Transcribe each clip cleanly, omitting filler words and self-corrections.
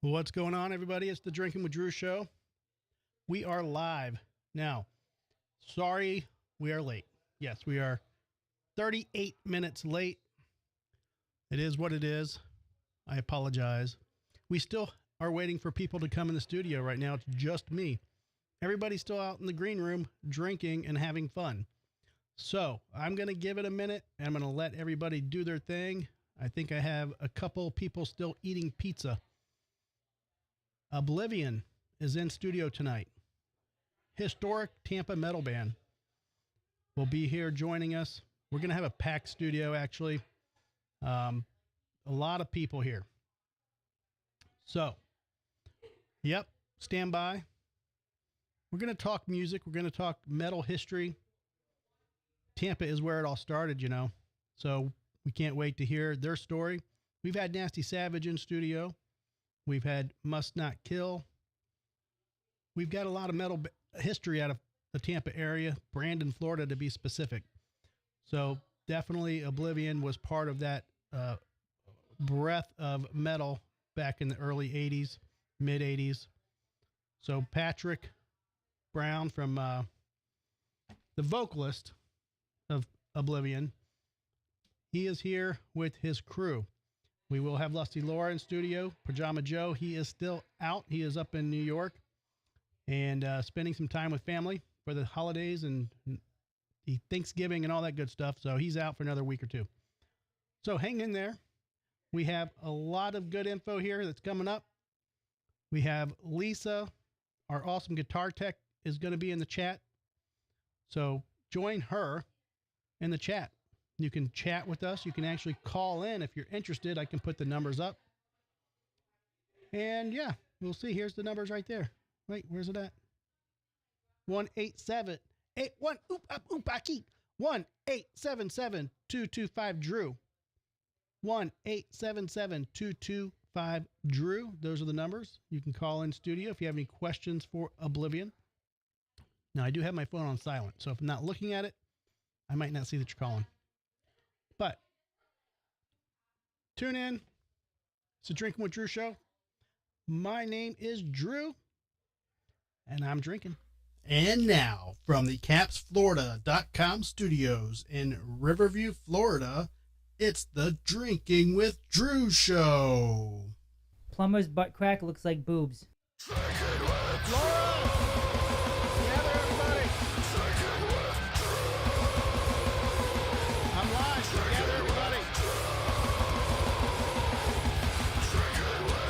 What's going on, everybody? It's the Drinking with Drew show. We are live now. Sorry, we are late. Yes, we are 38 minutes late. It is what it is. I apologize. We still are waiting for people to come in the studio right now. It's just me. Everybody's still out in the green room drinking and having fun. So I'm going to give it a minute and I'm going to let everybody do their thing. I think I have a couple people still eating pizza. Oblivion is in studio tonight. Historic Tampa metal band will be here joining us. We're going to have a packed studio, actually. A lot of people here. So, yep, stand by. We're going to talk music. We're going to talk metal history. Tampa is where it all started, you know. So we can't wait to hear their story. We've had Nasty Savage in studio. We've had Must Not Kill. We've got a lot of metal history out of the Tampa area, Brandon, Florida, to be specific. So definitely Oblivion was part of that breath of metal back in the early 80s, mid 80s. So Patrick Brown from the vocalist of Oblivion, he is here with his crew. We will have Lusty Laura in studio. Pajama Joe, he is still out. He is up in New York and spending some time with family for the holidays and Thanksgiving and all that good stuff. So he's out for another week or two. So hang in there. We have a lot of good info here that's coming up. We have Lisa, our awesome guitar tech, is going to be in the chat. So join her in the chat. You can chat with us. You can actually call in if you're interested. I can put the numbers up. And yeah, we'll see. Here's the numbers right there. Wait, where's it at? 1-877-225-DREW. 1-877-225-DREW. Those are the numbers. You can call in studio if you have any questions for Oblivion. Now, I do have my phone on silent, so if I'm not looking at it, I might not see that you're calling. But tune in. It's the Drinking with Drew show. My name is Drew, and I'm drinking. And now, from the CapsFlorida.com studios in Riverview, Florida, it's the Drinking with Drew show. Plumber's butt crack looks like boobs. Drinking with Laura! Together, everybody! Drinking with Drew! I'm live. Together, everybody! Drinking with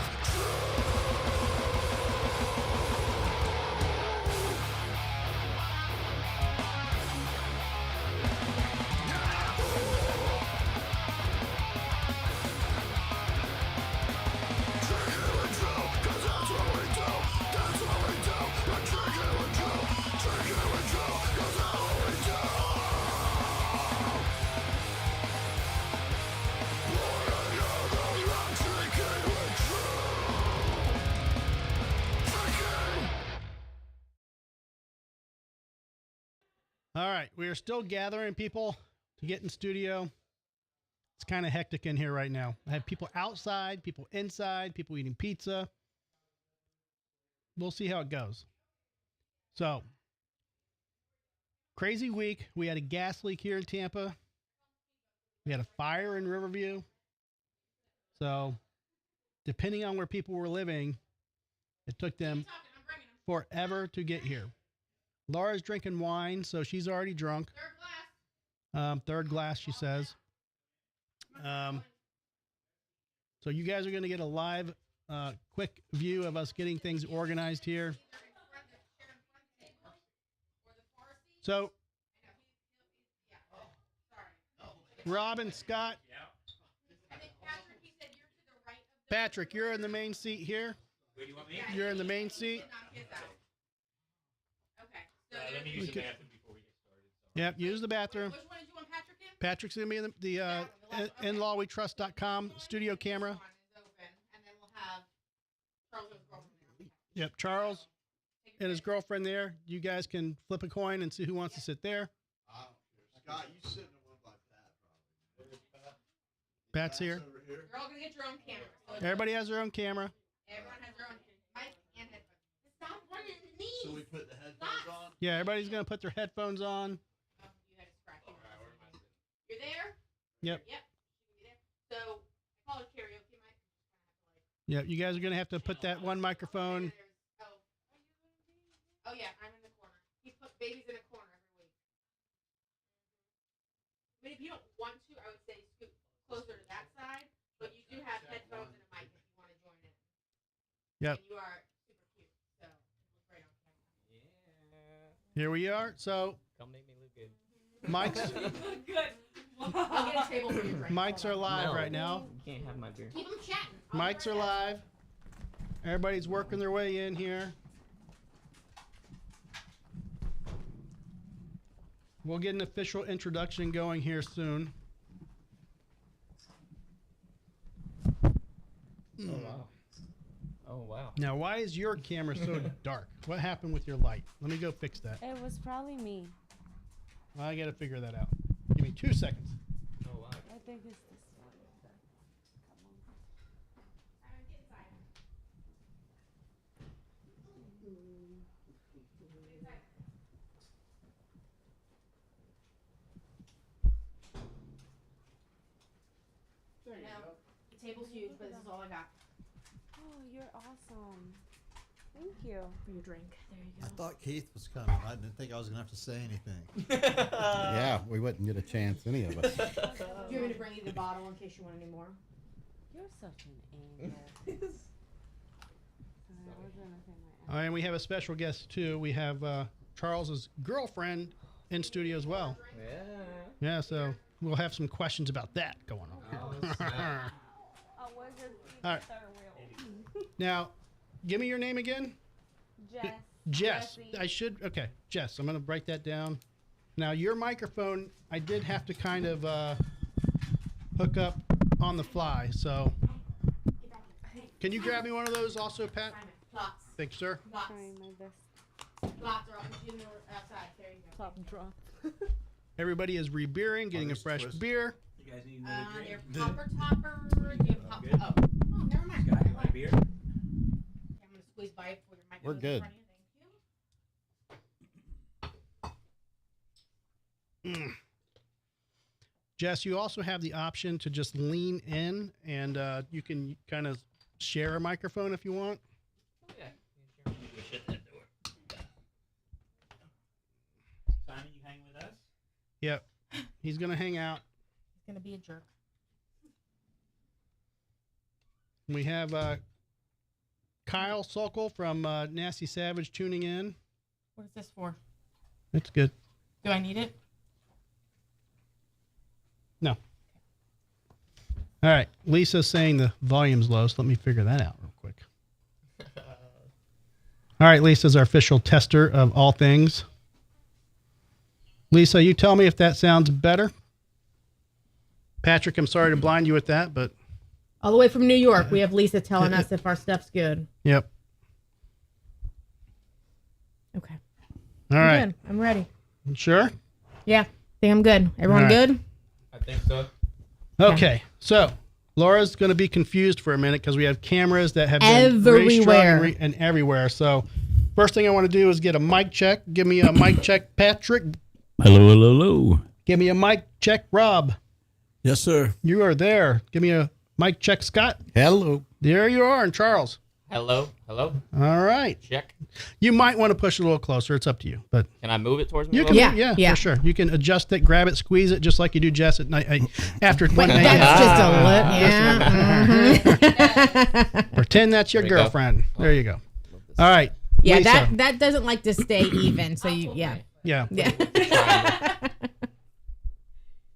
All right, we are still gathering people to get in studio. It's kind of hectic in here right now. I have people outside, people inside, people eating pizza. We'll see how it goes. So, crazy week. We had a gas leak here in Tampa. We had a fire in Riverview. So, depending on where people were living, it took them forever to get here. Laura's drinking wine, so she's already drunk. Third glass, she says. So you guys are going to get a live, quick view of us getting things organized here. So, Robin, Scott. Patrick, you're in the main seat here. You're in the main seat. Let me use the bathroom before we get started. Yep, use the bathroom. Which one did you want Patrick in? Patrick's going to be in the inlawwetrust.com studio camera. And then we'll have Charles' girlfriend there. Yep, Charles and his girlfriend there. You guys can flip a coin and see who wants to sit there. Scott, you sitting in one by Pat, probably. Pat's here. Over here. You're all going to get your own camera. So Everybody has their own camera. everyone has So we put the headphones on. Yeah, everybody's gonna put their headphones on. Oh, you had a scratch. You're there? Yep. Yep. You're there. So I call it karaoke mic. Yeah, you guys are gonna have to put that one microphone. Oh yeah, I'm in the corner. He put babies in a corner every week. I mean, if you don't want to, I would say scoot closer to that side. But you do have headphones and a mic if you want to join in. Yep. And you are super cute, so it looks great on camera. Yeah. Here we are. So Come make me look good. mics, Good. I'll get a table for your drink. mics are live No. right now. You can't have my beer. Keep them chatting. Mics are live. Everybody's working their way in here. We'll get an official introduction going here soon. Oh wow. Oh wow. Now, why is your camera so dark? What happened with your light? Let me go fix that. It was probably me. Well, I got to figure that out. Give me 2 seconds. Oh wow. I think it's this one. Come on. I know. The table's huge, but this is all I got. Oh, you're awesome. Thank you. For your drink. There you go. I thought Keith was coming. I didn't think I was gonna have to say anything. Yeah, we wouldn't get a chance, any of us. Do you want me to bring you the bottle in case you want any more? You're such an angel. Sorry, I was gonna say my And we have a special guest, too. We have Charles's girlfriend in studio as well. Yeah. Yeah, so we'll have some questions about that going on. Oh, snap. I was just All right. Now, give me your name again. Jess. Jess. Jessie. I should. Okay, Jess. I'm going to write that down. Now, your microphone, I did have to kind of hook up on the fly. So, can you grab me one of those also, Pat? Lots. Thanks, sir. Lots. Trying my best. Lots are on the outside. There you go. Top drop. Everybody is rebeering, getting a there's fresh twist. beer. You guys need Your topper. Do you have pop? Good. Oh, never mind. Got you my beer. Okay, I'm gonna squeeze by it for your mic. We're good. Thank you. Jess, you also have the option to just lean in, and you can kind of share a microphone if you want. Oh, yeah. Shut that door. Simon, you hang with us? Yep. He's going to hang out. He's gonna be a jerk. We have Kyle Sokol from Nasty Savage tuning in. What is this for? That's good. Do I need it? No. All right. Lisa's saying the volume's low, so let me figure that out real quick. All right. Lisa's our official tester of all things. Lisa, you tell me if that sounds better. Patrick, I'm sorry to blind you with that, but All the way from New York, we have Lisa telling us if our stuff's good. yep. Okay. All I'm right. good. I'm ready. Sure? Yeah. Think I'm good. Everyone All right. good? I think so. Okay. So Laura's going to be confused for a minute because we have cameras that have been Everywhere. and everywhere. So first thing I want to do is get a mic check. Give me a mic check, Patrick. Hello, hello, hello. Give me a mic check, Rob. Yes, sir. You are there. Give me a mic check, Scott. Hello. There you are, and Charles. Hello. Hello. All right. Check. You might want to push it a little closer. It's up to you, but Can I move it towards me? you a can. little Yeah, Yeah, yeah. for sure. You can adjust it, grab it, squeeze it, just like you do Jess at night. After Wait, one night. that's just a lip. Yeah. Pretend that's your There we go. girlfriend. There you go. All right. Yeah, Lisa. that doesn't like to stay even. So you, yeah. Yeah. Yeah.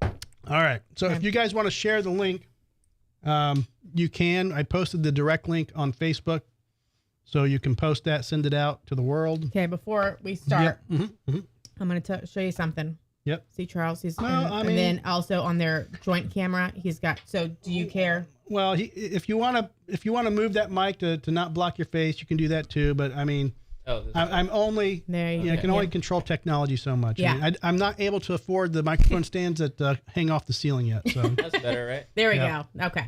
All right. So if you guys want to share the link, you can. I posted the direct link on Facebook, so you can post that, send it out to the world. Okay, before we start, Yep. I'm going to show you something. Yep. See Charles, he's No, and, I and mean- then also on their joint camera, he's got. So do you care? Well, if you want to move that mic to not block your face, you can do that too. But I mean, Oh, this I'm only. There you You know, go. can only control technology so much. Yeah. I mean, I'm not able to afford the microphone stands that hang off the ceiling yet. So that's better, right? There we Yeah. go. Okay.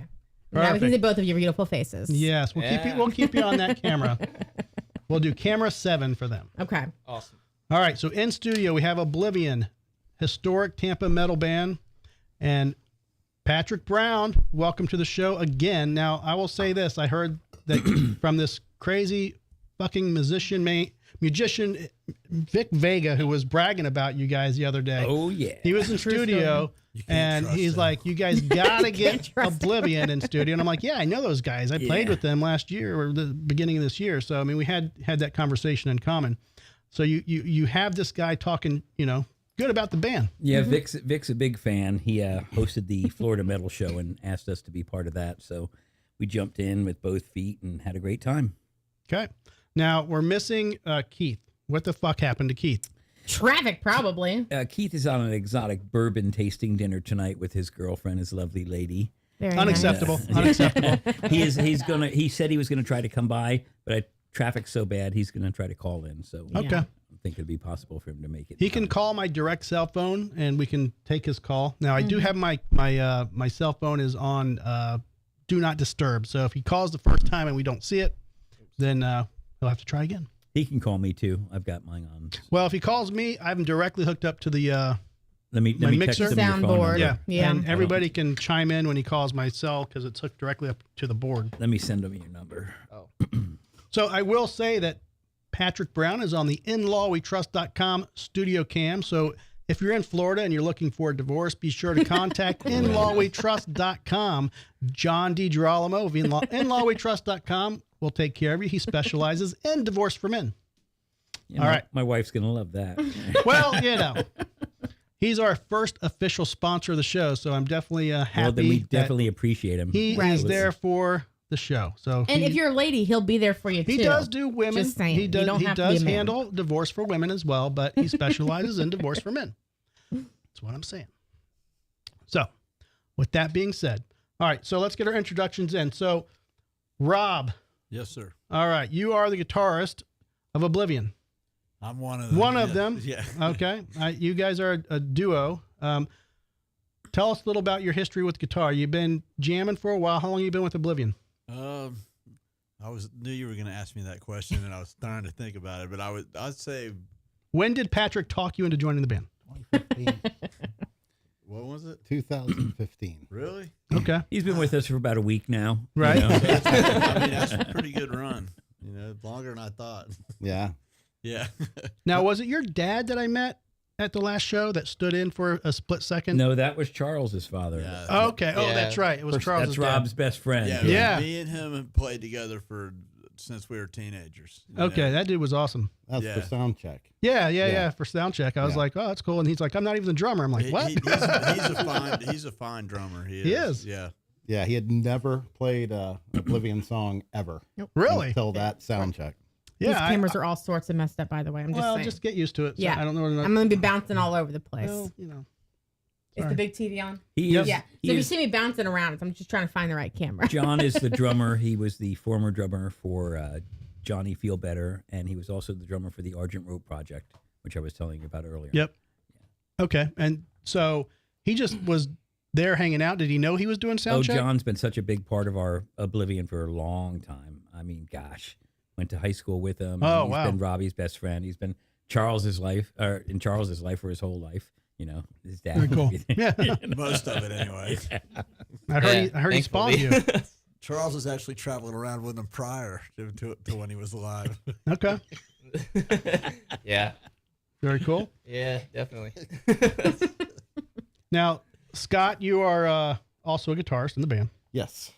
Now we can Perfect. see both of your beautiful faces. yes, we'll keep you. Yeah. We'll keep you on that camera. We'll do camera 7 for them. Okay. Awesome. All right. So in studio, we have Oblivion, historic Tampa metal band, and Patrick Brown. Welcome to the show again. Now, I will say this. I heard that from this crazy fucking magician Vic Vega, who was bragging about you guys the other day. Oh, yeah. He was in studio, and he's him. like, you guys got to get trust Oblivion in studio. And I'm like, yeah, I know those guys. I played with them last year or the beginning of this year. So, I mean, we had that conversation in common. So you have this guy talking, good about the band. Yeah, Vic's a big fan. He hosted the Florida Metal Show and asked us to be part of that. So we jumped in with both feet and had a great time. Okay. Now, we're missing Keith. What the fuck happened to Keith? Traffic, probably. Keith is on an exotic bourbon tasting dinner tonight with his girlfriend, his lovely lady. Very Unacceptable. nice. Unacceptable. He said he was gonna try to come by, but traffic's so bad he's gonna try to call in. So Okay. I think it'd be possible for him to make it. He can call my direct cell phone, and we can take his call. Now, I do have my cell phone is on do not disturb. So if he calls the first time and we don't see it, then he'll have to try again. He can call me too. I've got mine on. Well, if he calls me, I'm directly hooked up to the Let me my text mixer? him your phone Soundboard. number. Yeah. and everybody can chime in when he calls my cell because it's hooked directly up to the board. Let me send him your number. Oh. So I will say that Patrick Brown is on the inlawwetrust.com studio cam. So if you're in Florida and you're looking for a divorce, be sure to contact inlawwetrust.com. John DiGirolamo of inlawwetrust.com will take care of you. He specializes in divorce for men. Yeah, All right. My wife's gonna love that. Well, he's our first official sponsor of the show, so I'm definitely happy. Well, then we that definitely appreciate him. he Right. is there for the show. So And if you're a lady, he'll be there for you, too. he does do women. Just saying. He You does. don't He have to be does a man. handle divorce for women as well, but he specializes in divorce for men. That's what I'm saying. So, with that being said, all right. So let's get our introductions in. So, Rob. Yes, sir. All right, you are the guitarist of Oblivion. I'm one of them. One of them. Yeah. Okay. You guys are a duo. Tell us a little about your history with guitar. You've been jamming for a while. How long have you been with Oblivion? I knew you were going to ask me that question, and I was trying to think about it. But I'd say, When did Patrick talk you into joining the band? 2015. what was it? 2015. Really? Okay. He's been with us for about a week now. Right. You know? That's a pretty good run. Longer than I thought. Yeah. Yeah. Now, was it your dad that I met at the last show that stood in for a split second? No, that was Charles's father. Yeah. Okay. Oh, Yeah. that's right. It was Charles. That's Rob's best friend. Yeah, Yeah. Me and him have played together since we were teenagers. you Okay, know? that dude was awesome. That's Yeah. for sound check. Yeah. For sound check, I was Yeah. like, oh, that's cool. And he's like, I'm not even the drummer. I'm like, what? He's a fine drummer. He is. Yeah. Yeah, he had never played an Oblivion song ever. Really? Until that sound check. These Yeah. cameras are all sorts of messed up, by the way. I'm just Well, saying. just get used to it. So Yeah. I don't know. I'm going to be bouncing all over the place. Well, Is sorry. the big TV on? He is. Yeah. So he if you is- see me bouncing around, I'm just trying to find the right camera. John is the drummer. He was the former drummer for Johnny Feel Better, and he was also the drummer for the Argent Rope Project, which I was telling you about earlier. Yep. Okay. And so he just was there hanging out. Did he know he was doing sound Oh, check? John's been such a big part of our Oblivion for a long time. I mean, gosh, went to high school with him. Oh, He's wow. been Robbie's best friend. He's been Charles's life, or in Charles's life for his whole life. You know, his dad. Very cool. Yeah. Most of it, anyway. I heard he spawned you. Charles was actually traveling around with him prior to when he was alive. Okay. Yeah. Very cool. Yeah, definitely. Now, Scott, you are also a guitarist in the band. Yes.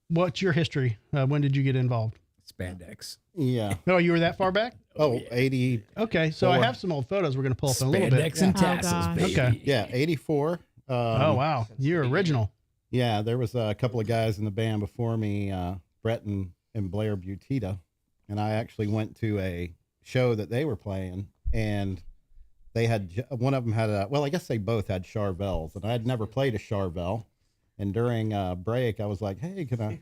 What's your history? When did you get involved? Spandex. Yeah. Oh, you were that far back? Oh, 80. Okay, so I have some old photos we're going to pull up in a little bit. Spandex and Oh, tassels, gosh. baby. Okay. Yeah, 84. Oh, wow. You're original. Yeah, there was a couple of guys in the band before me, Brett and Blair Butita, and I actually went to a show that they were playing, and they had, one of them had a, well, I guess they both had Charvels, and I had never played a Charvel, and during break, I was like, hey, can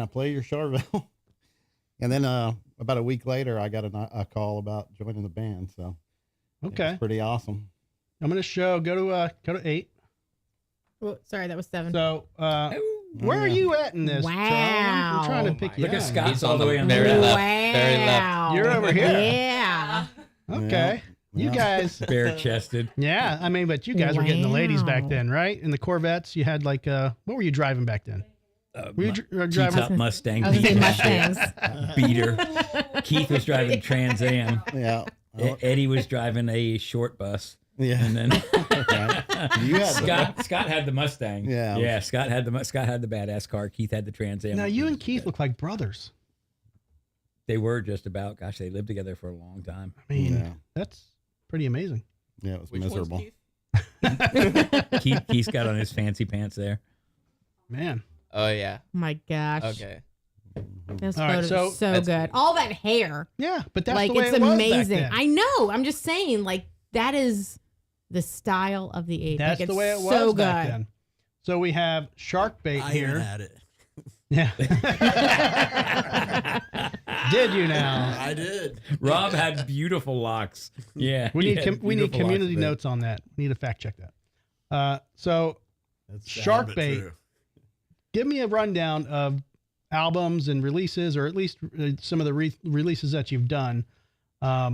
I play your Charvel? And then about a week later, I got a call about joining the band, so Okay. it's pretty awesome. I'm going to go to 8. Oh, sorry, that was 7. So Where are you at in this? Wow. Charles? I'm trying to Oh pick my you Look at out. Scott. He's on the way on the very right. left. Very left. You're over here. Yeah. Okay. You Yeah. guys. Bare chested. Yeah. I mean, but you guys were getting the ladies back Wow. then, right? In the Corvettes, you had like, what were you driving back then? Were you driving? T-top Mustang. I was gonna say beater. Mustangs. Beater. Keith was driving Trans Am. Yeah. Eddie was driving a short bus. Yeah. And then You had Scott had the Mustang. Yeah. Yeah. Scott had the badass car. Keith had the Trans Am. Now, you and Keith look like brothers. They were just about. Gosh, they lived together for a long time. I mean, Yeah. that's pretty amazing. Yeah, it was Which miserable. one's Keith? Keith's got on his fancy pants there. Man. Oh yeah. My gosh. Okay. This All right, photo so- is so That's good. All that hair. Yeah, but that's like the way it's it was amazing. back then. I know. I'm just saying, like, that is the style of the 80s. That's like, the it's way it was so back good. then. So we have shark bait I even here. had it. Yeah. Did you now? I did. Rob had beautiful locks. Yeah. We he need had we need beautiful community locks, but- notes on that. We need to fact check that. So That's sad, Shark but bait. true. give me a rundown of albums and releases, or at least some of the releases that you've done. Our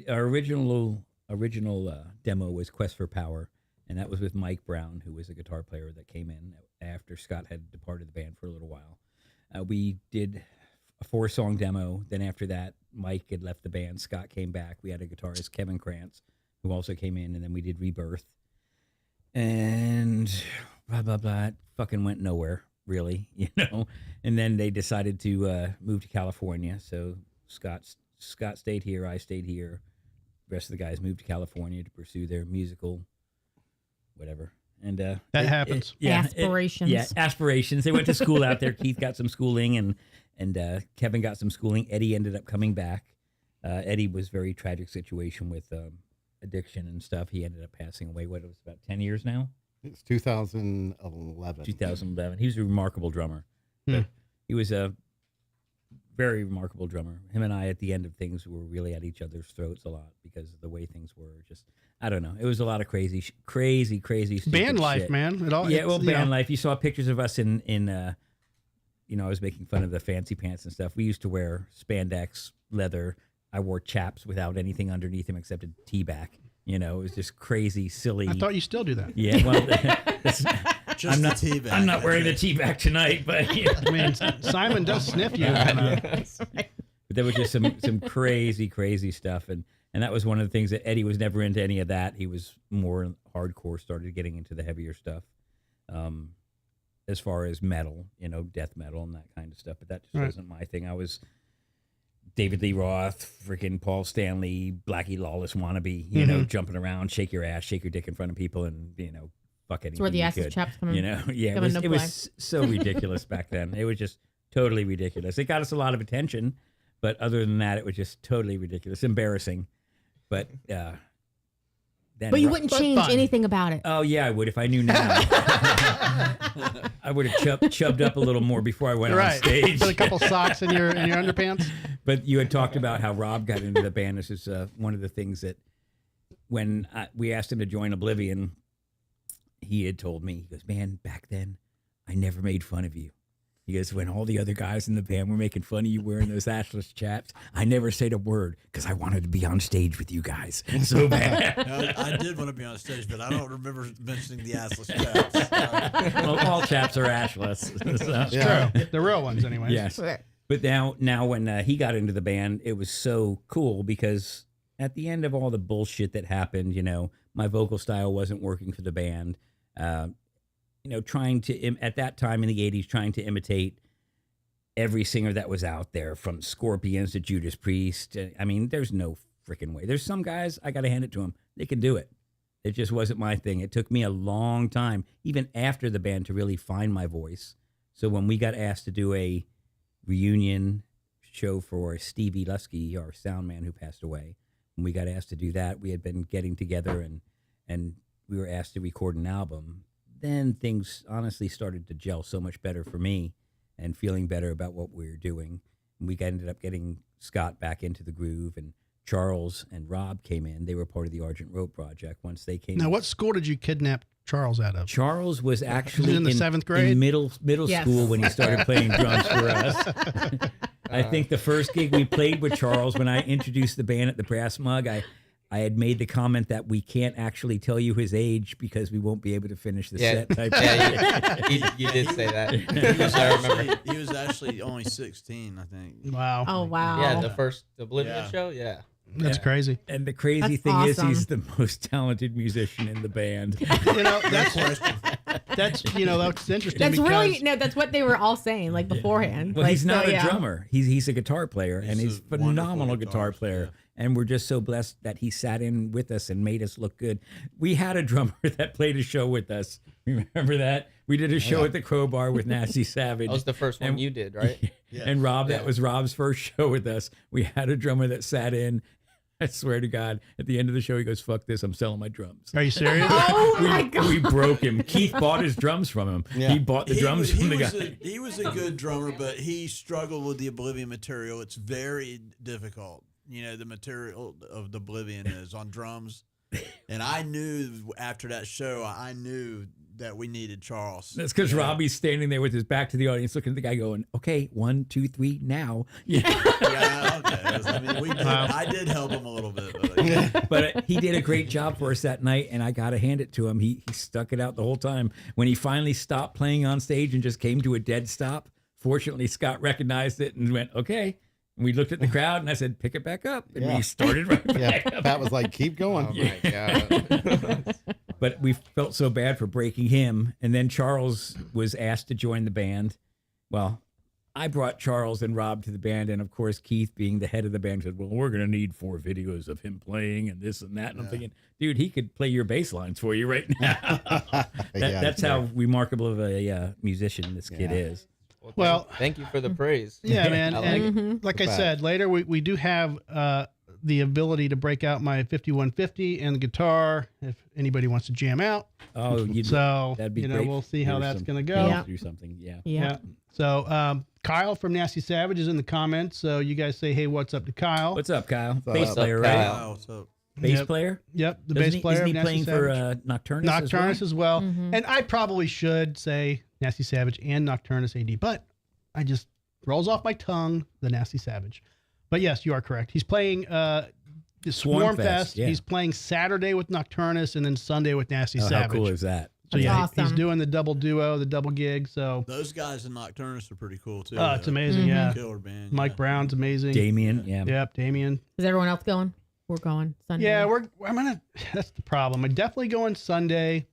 original demo was Quest for Power, and that was with Mike Brown, who was a guitar player that came in after Scott had departed the band for a little while. We did a 4-song demo. Then after that, Mike had left the band. Scott came back. We had a guitarist, Kevin Krantz, who also came in, and then we did Rebirth. And blah, blah, blah. It fucking went nowhere, really, you know? And then they decided to move to California. So Scott stayed here. I stayed here. The rest of the guys moved to California to pursue their musical whatever. And That happens. Aspirations. Aspirations. They went to school out there. Keith got some schooling, and Kevin got some schooling. Eddie ended up coming back. Eddie was very tragic situation with addiction and stuff. He ended up passing away. What, it was about 10 years now? It's 2011. 2011. He was a remarkable drummer. But he was a very remarkable drummer. Him and I, at the end of things, were really at each other's throats a lot because of the way things were. Just, I don't know. It was a lot of crazy, stupid Band life, shit. man. It all, Yeah, well, it's, band life. You saw pictures of us in you know, I was making fun of the fancy pants and stuff. We used to wear spandex, leather. I wore chaps without anything underneath them except a T-back. You know, it was just crazy, silly. I thought you still do that. Yeah, well, Just I'm not. the tea bag. I'm not wearing the T-back tonight, but you know. I mean, Simon does sniff you. But there was just some crazy stuff, and that was one of the things that Eddie was never into any of that. He was more hardcore, started getting into the heavier stuff, as far as metal, you know, death metal and that kind of stuff. But that just wasn't my thing. I was David Lee Roth, freaking Paul Stanley, Blackie Lawless wannabe, you know, jumping around, shake your ass, shake your dick in front of people, and you know, fuck anything. It's where the you acid could. chaps come in. You know, yeah, come into it was so ridiculous back then. It was just totally ridiculous. It got us a lot of attention, but other than that, it was just totally ridiculous, embarrassing. But then, But you wouldn't But change fun. anything about it. Oh yeah, I would if I knew now. I would have chubbed up a little more before I went on Right. stage. Put a couple socks in your underpants. But you had talked about how Rob got into the band. This is one of the things that when we asked him to join Oblivion, he had told me, he goes, man, back then, I never made fun of you. He goes, when all the other guys in the band were making fun of you wearing those ashless chaps, I never said a word because I wanted to be on stage with you guys so bad. I did want to be on stage, but I don't remember mentioning the assless chaps. Well, all chaps are ashless. So. Yeah. True. The real ones, anyway. Yes. But now when he got into the band, it was so cool because at the end of all the bullshit that happened, you know, my vocal style wasn't working for the band. You know, trying to, at that time in the 80s, trying to imitate every singer that was out there, from Scorpions to Judas Priest. I mean, there's no freaking way. There's some guys, I got to hand it to them, they can do it. It just wasn't my thing. It took me a long time, even after the band, to really find my voice. So when we got asked to do a reunion show for Stevie Lusky, our sound man who passed away, when we got asked to do that, we had been getting together and we were asked to record an album. Then things honestly started to gel so much better for me and feeling better about what we were doing. And we ended up getting Scott back into the groove, and Charles and Rob came in. They were part of the Argent Rope project once they came Now, in. what school did you kidnap Charles out of? Charles was actually in the 7th grade? in middle Yes. school when he started playing drums for us. I think the first gig we played with Charles, when I introduced the band at the Brass Mug, I had made the comment that we can't actually tell you his age because we won't be able to finish the set. Type You did say that. I remember. He was actually only 16, I think. Wow. Oh wow. Yeah, the first Oblivion Yeah. show. Yeah. That's crazy. And the crazy That's thing is, awesome. he's the most talented musician in the band. You know, No question. that's interesting. That's because really that's what they were all saying like beforehand. Well, Like, he's not so, a yeah. drummer. He's a guitar player, and He's he's a phenomenal wonderful guitar guitarist, player. yeah. And we're just so blessed that he sat in with us and made us look good. We had a drummer that played a show with us. Remember that? We did a show at the Crowbar with Nasty Savage. That was the first one And- you did, right? And Rob, Yeah. that was Rob's first show with us. We had a drummer that sat in. I swear to God, at the end of the show, he goes, "Fuck this, I'm selling my drums." Are you serious? Oh my god. We broke him. Keith bought his drums from him. Yeah. He bought the drums from the guy. He was a good drummer, but he struggled with the Oblivion material. It's very difficult. You know, the material of the Oblivion is on drums. And I knew after that show, I knew that we needed Charles. That's because Robbie's standing there with his back to the audience, looking at the guy, going, "Okay, 1, 2, 3, now." Yeah. Yeah, okay. I mean, I did help him a little bit. But, But he did a great job for us that night, and I got to hand it to him. He stuck it out the whole time. When he finally stopped playing on stage and just came to a dead stop, fortunately, Scott recognized it and went, "Okay." And we looked at the crowd, and I said, "Pick it back up." And Yeah. we started right Yeah, back up. Pat was like, "Keep going." Oh my god. But we felt so bad for breaking him. And then Charles was asked to join the band. Well, I brought Charles and Rob to the band. And of course, Keith, being the head of the band, said, "Well, we're going to need 4 videos of him playing and this and that." And I'm thinking, dude, he could play your bass lines for you right now. That's how remarkable of a musician this kid is. Well, thank you for the praise. Yeah, man. I like it. And like I fact. said, later we do have the ability to break out my 5150 and the guitar if anybody wants to jam out. Oh, So, that'd be you know, great. we'll see how Here's that's some- going to go. Yeah. Do something. Yeah. Yeah. So, Kyle from Nasty Savage is in the comments. So you guys say, hey, what's up to Kyle? What's up, Kyle? up? Bass What's up, player, right? Kyle? wow, what's up? Bass Yep. player? Yep, the Doesn't bass player Isn't he of Nasty playing Savage. for Nocturnus? Nocturnus as well. Mhm. And I probably should say Nasty Savage and Nocturnus AD, but I just rolls off my tongue, the Nasty Savage. But yes, you are correct. He's playing the Swarm Fest. yeah. He's playing Saturday with Nocturnus and then Sunday with Nasty Oh, how Savage. cool is that? So That's yeah, he's awesome. doing the double duo, the double gig. So Those guys in Nocturnus are pretty cool, too. it's amazing. Mhm. Yeah, Killer band. Mike yeah. Brown's amazing. Damien, yeah. Yep, Damien. Is everyone else going? We're going Sunday. Yeah, I'm gonna. That's the problem. I'm definitely going Sunday.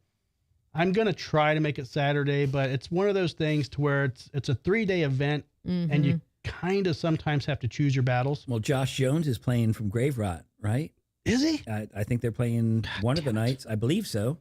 I'm gonna try to make it Saturday, but it's one of those things to where it's a 3-day event, and you kind of sometimes have to choose your battles. Well, Josh Jones is playing from Grave Rot, right? Is he? I think they're playing one of the nights. I believe so.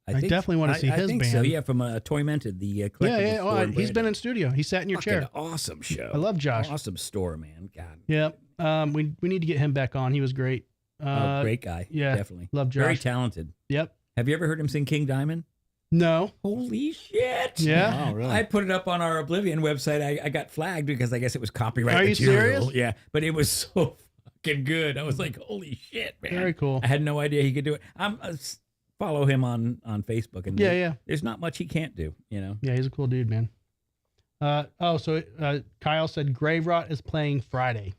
I definitely wanna see I his think So band. yeah, from Tormented, the Yeah, collectible yeah. store Oh, in he's Brandon. been in studio. He sat in your Fucking chair. awesome show. I love Josh. Awesome store, man. God, Yeah. We need to get him back on. He was great. great guy. yeah, definitely. love Josh. Very talented. Yep. Have you ever heard him sing King Diamond? No. Holy shit! Yeah. Oh, really? I put it up on our Oblivion website. I got flagged because I guess it was copyright Are you material. serious? Yeah, but it was so fucking good. I was like, holy shit, man. Very cool. I had no idea he could do it. I'm follow him on Facebook, and Yeah. there's not much he can't do. You know. Yeah, he's a cool dude, man. So Kyle said Grave Rot is playing Friday.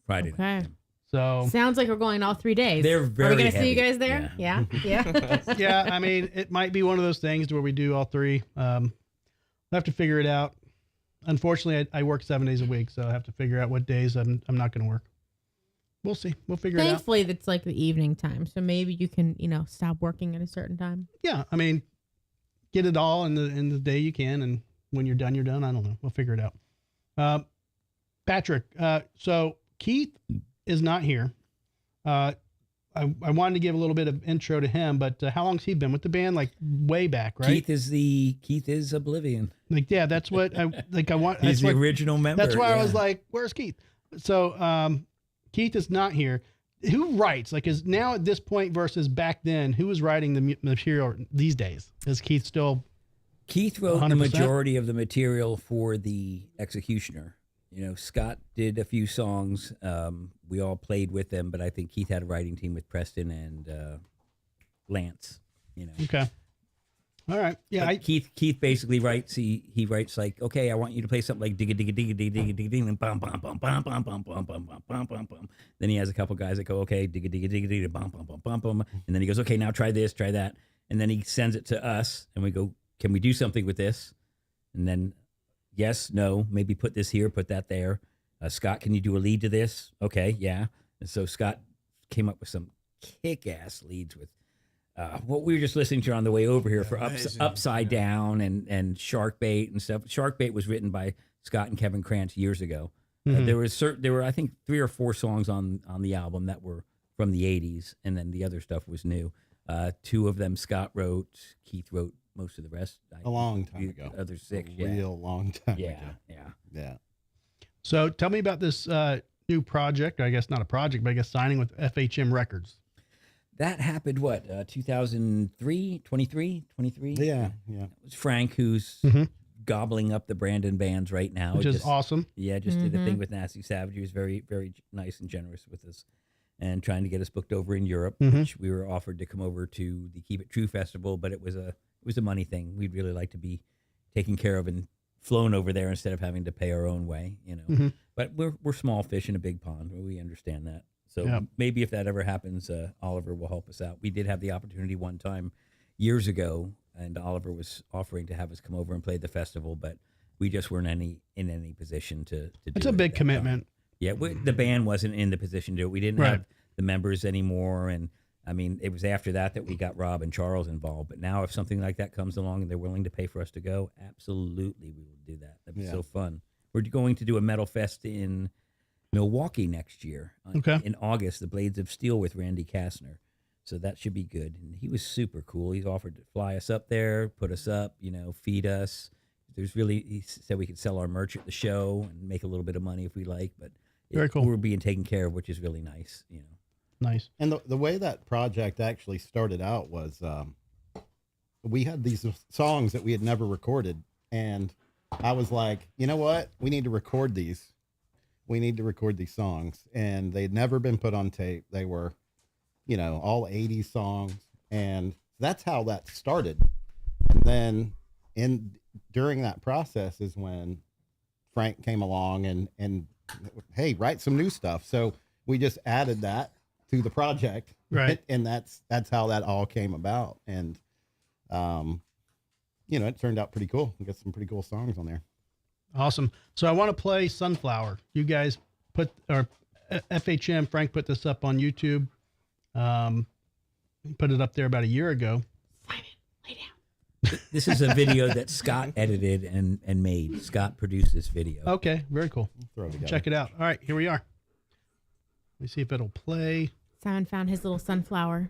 Friday. Okay. night. So Sounds like we're going all 3 days. They're Are very we gonna see you heavy. guys there? Yeah. Yeah. yeah, I mean, it might be one of those things where we do all 3. We'll have to figure it out. Unfortunately, I work 7 days a week, so I have to figure out what days I'm not going to work. We'll see. We'll figure it out. Thankfully, it's like the evening time, so maybe you can, stop working at a certain time. Yeah, I mean, get it all in the day you can, and when you're done, you're done. I don't know. We'll figure it out. Patrick, so Keith is not here. I wanted to give a little bit of intro to him, but how long's he been with the band? Like way back, right? Keith is Oblivion. Like, yeah, that's what I want. He's that's the what- original member. That's why I yeah. was like, "Where's Keith?" So Keith is not here. Who writes? Like, is now at this point versus back then? Who is writing the material these days? Is Keith still? Keith wrote 100%? the majority of the material for the Executioner. Scott did a few songs. We all played with them, but I think Keith had a writing team with Preston and Lance. Okay. All right. Yeah. But Keith basically writes. He writes like, okay, I want you to play something like digga digga digga digga digga digga digga and bum bum bum bum bum bum bum bum bum bum bum bum. Then he has a couple guys that go, okay, digga digga digga digga bum bum bum bum bum, and then he goes, okay, now try this, try that, and then he sends it to us, and we go, can we do something with this? And then, yes, no, maybe put this here, put that there. Scott, can you do a lead to this? Okay, yeah. And so Scott came up with some kick-ass leads with what we were just listening to on the way over here for Upside Down and Shark Bait and stuff. Shark Bait was written by Scott and Kevin Krantz years ago. There were I think 3 or 4 songs on the album that were from the 80s, and then the other stuff was new. 2 of them Scott wrote, Keith wrote most of the rest. A long time ago. The other 6, real long time ago. Yeah. So tell me about this new project. I guess not a project, but I guess signing with FHM Records. That happened, 2003, 23? Yeah. It was Frank who's gobbling up the Brandon bands right now. Which is awesome. Yeah, just did a thing with Nasty Savage. He was very, very nice and generous with us and trying to get us booked over in Europe, which we were offered to come over to the Keep It True Festival, but it was a money thing. We'd really like to be taken care of and flown over there instead of having to pay our own way, But we're small fish in a big pond. We understand that. So maybe if that ever happens, Oliver will help us out. We did have the opportunity one time years ago, and Oliver was offering to have us come over and play the festival, but we just weren't in any position to do it. It's a big commitment. Yeah, the band wasn't in the position to do it. We didn't have the members anymore, and I mean, it was after that we got Rob and Charles involved. But now if something like that comes along and they're willing to pay for us to go, absolutely we will do that. That'd be so fun. We're going to do a metal fest in Milwaukee next year. In August, the Blades of Steel with Randy Kastner. So that should be good. And he was super cool. He's offered to fly us up there, put us up, feed us. He said we could sell our merch at the show and make a little bit of money if we like, but very cool. We're being taken care of, which is really nice, Nice. And the way that project actually started out was we had these songs that we had never recorded, and I was like, you know what? We need to record these. We need to record these songs. And they'd never been put on tape. They were, all 80s songs. And that's how that started. And then during that process is when Frank came along and hey, write some new stuff. So we just added that to the project. Right. And that's how that all came about. And, it turned out pretty cool. We got some pretty cool songs on there. Awesome. So I want to play Sunflower. You guys FHM, Frank put this up on YouTube. He put it up there about a year ago. Simon, lay down. This is a video that Scott edited and made. Scott produced this video. Okay, very cool. Throw it together. Check it out. All right, here we are. Let me see if it'll play. Simon found his little sunflower.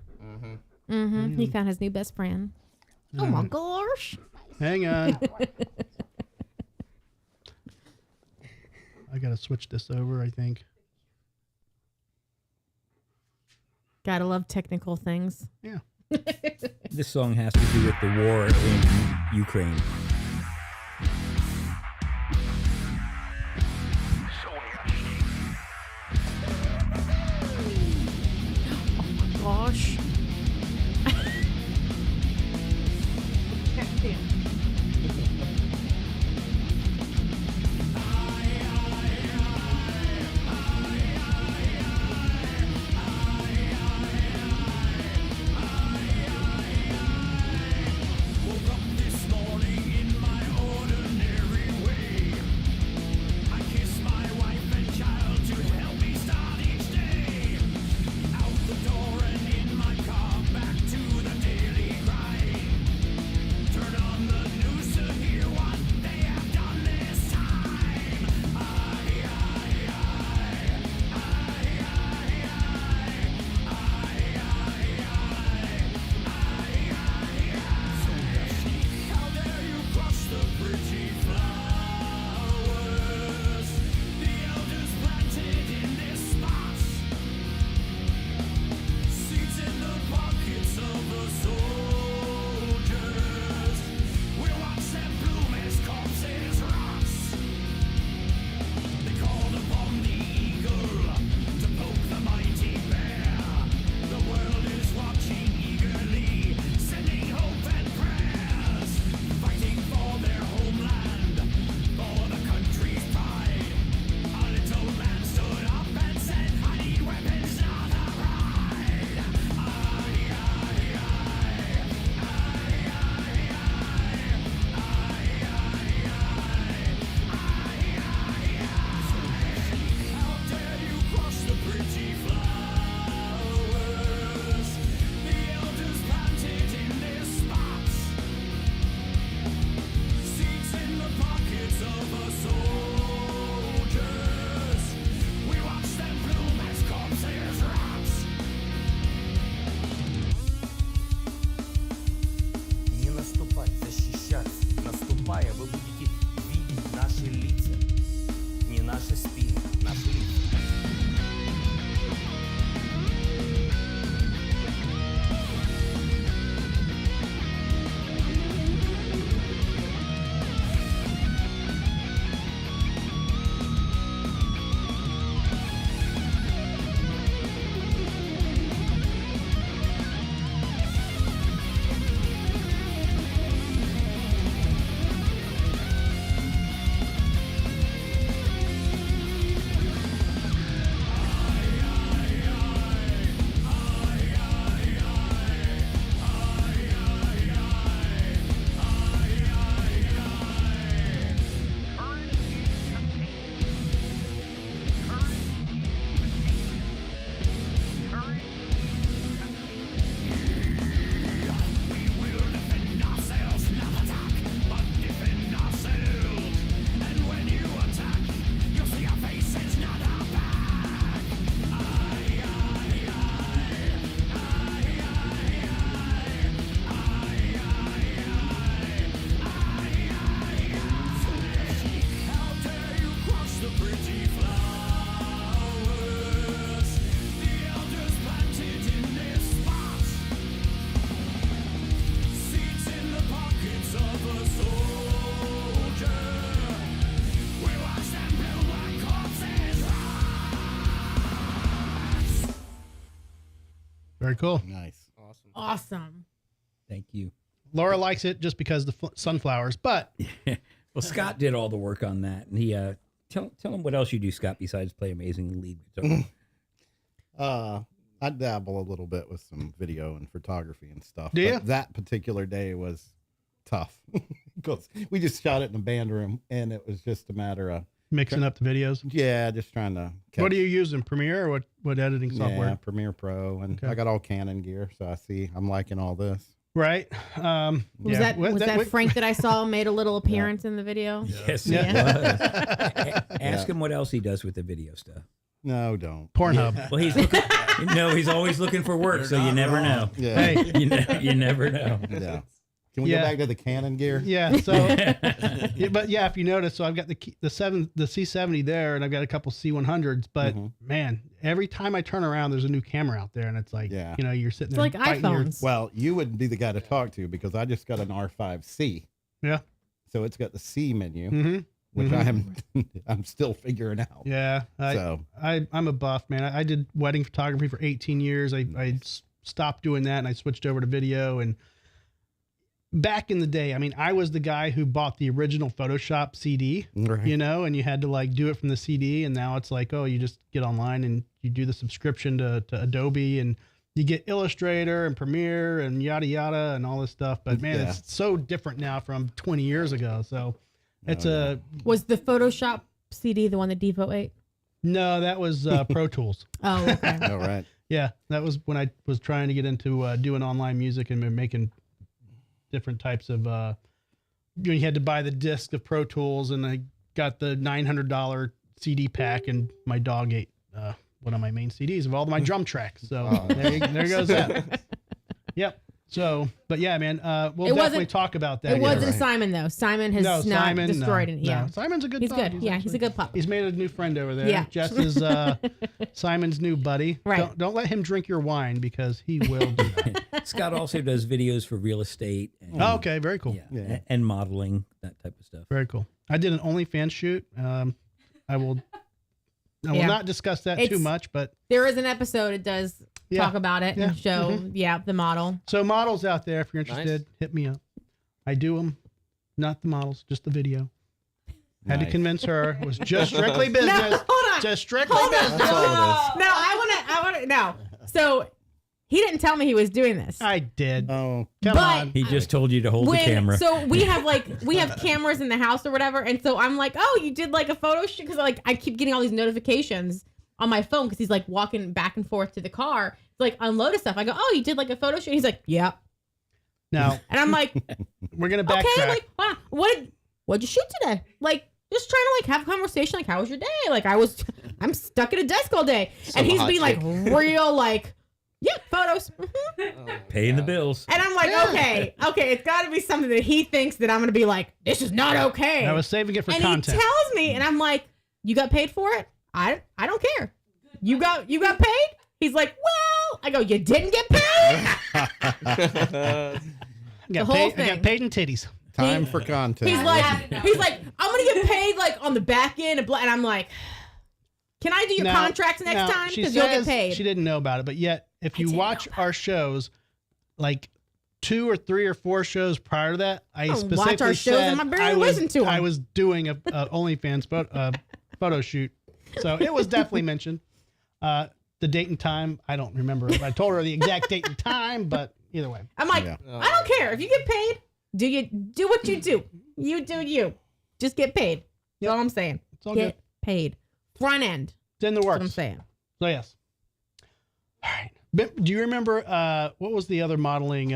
He found his new best friend. Oh my gosh. Hang on. I got to switch this over, I think. Gotta love technical things. Yeah. This song has to do with the war in Ukraine. Gosh. Woke up this morning in Very cool. Nice. Awesome. Awesome. Thank you. Laura likes it just because the sunflowers, but Well, Scott did all the work on that, and he tell him what else you do, Scott, besides play amazing lead guitar. I dabble a little bit with some video and photography and stuff. Do but you? That particular day was tough because we just shot it in the band room, and it was just a matter of mixing up the videos. just trying to. What are you using, Premiere or what editing software? Yeah, Premiere Pro, and Okay. I got all Canon gear, so I'm liking all this. Right. Was yeah. that Frank that I saw made a little appearance in the video? Yes, Yeah. it was. Ask him what else he does with the video stuff. No, don't. Pornhub. Well, he's looking. No, he's always looking for work, so you never know. Yeah. Hey. You never know. Yeah. Can we Yeah. go back to the Canon gear? Yeah. So, yeah, but yeah, if you notice, so I've got the C70 there, and I've got a couple C100s. But man, every time I turn around, there's a new camera out there, and it's like, Yeah. you're sitting It's there like fighting your- iPhones. Well, you wouldn't be the guy to talk to because I just got an R5C. Yeah. So it's got the C menu, Mm-hmm. which I'm still figuring out. Yeah. I'm a buff, man. I did wedding photography for 18 years. I stopped doing that and I switched over to video. And back in the day, I mean, I was the guy who bought the original Photoshop CD, Right. and you had to like do it from the CD. And now it's like, oh, you just get online and you do the subscription to Adobe and you get Illustrator and Premiere and yada, yada, and all this stuff. But man, Yeah. it's so different now from 20 years ago. So it's Was the Photoshop CD the one that Devo ate? no, that was Pro Tools. Oh, okay. All right. Yeah, that was when I was trying to get into doing online music and making different types of. You had to buy the disc of Pro Tools, and I got the $900 CD pack, and my dog ate one of my main CDs of all my drum tracks. So there goes that. Yep. So, but yeah, man, we'll It wasn't- definitely talk about that. It wasn't right. Simon though. Simon has No, not Simon, destroyed no, it. Yeah, no. Simon's a good. he's dog. good. Yeah, he's actually- a good pup. He's made a new friend over there. Yeah. Jess is Simon's new buddy. Right. Don't let him drink your wine because he will do that. Scott also does videos for real estate. And, Oh, okay, very cool. Yeah, and modeling, that type of stuff. Very cool. I did an OnlyFans shoot. I will Yeah. not discuss that too It's- much, but There is an episode. It does Yeah. talk about it Yeah. and show, the model. so models out there, if you're interested, hit me up. I do them, not the models, just the video. Had to Nice. convince her it was just strictly business. No, hold on. Just strictly Hold on. business. That's all it is. No, I want to. No. So he didn't tell me he was doing this. I did. Oh, Come but- on. He just told you to hold the When, camera. so we have cameras in the house or whatever, and so I'm like, oh, you did like a photo shoot because I keep getting all these notifications on my phone because he's like walking back and forth to the car, to, like unload his stuff. I go, oh, you did like a photo shoot. He's like, yeah, Now and I'm like, we're gonna backtrack. okay, like, wow, what'd you shoot today? Like, just trying to like have a conversation, like, how was your day? Like, I'm stuck at a desk all day, Some and he's hot being like chick. real, like, yeah, photos. Mhm. Paying the bills. And I'm like, okay, it's got to be something that he thinks that I'm gonna be like, this is not okay. I was saving it for and content. he tells me, and I'm like, you got paid for it? I don't care. You got paid? He's like, well, I go, you didn't get paid? I got whole paid, I thing. got paid in titties. time for content. He's like, I'm gonna get paid like on the back end, and I'm like, can I do your Now- contracts next now, time? she Because you'll get says paid. She didn't know about it, but yet if you didn't watch know about our shows, like 2 or 3 or 4 shows prior to that, I don't specifically watch our shows said and I barely I was, listen to 'em. I was doing a OnlyFans photo shoot, so it was definitely mentioned. The date and time, I don't remember. I told her the exact date and time, but either way, I'm like, Yeah. I don't care if you get paid. Do what you do. You do you. Just get paid. That's all I'm saying. it's all Get good. paid. Front end. It's in the That's what I'm works. saying. So yes. All right. But do you remember what was the other modeling?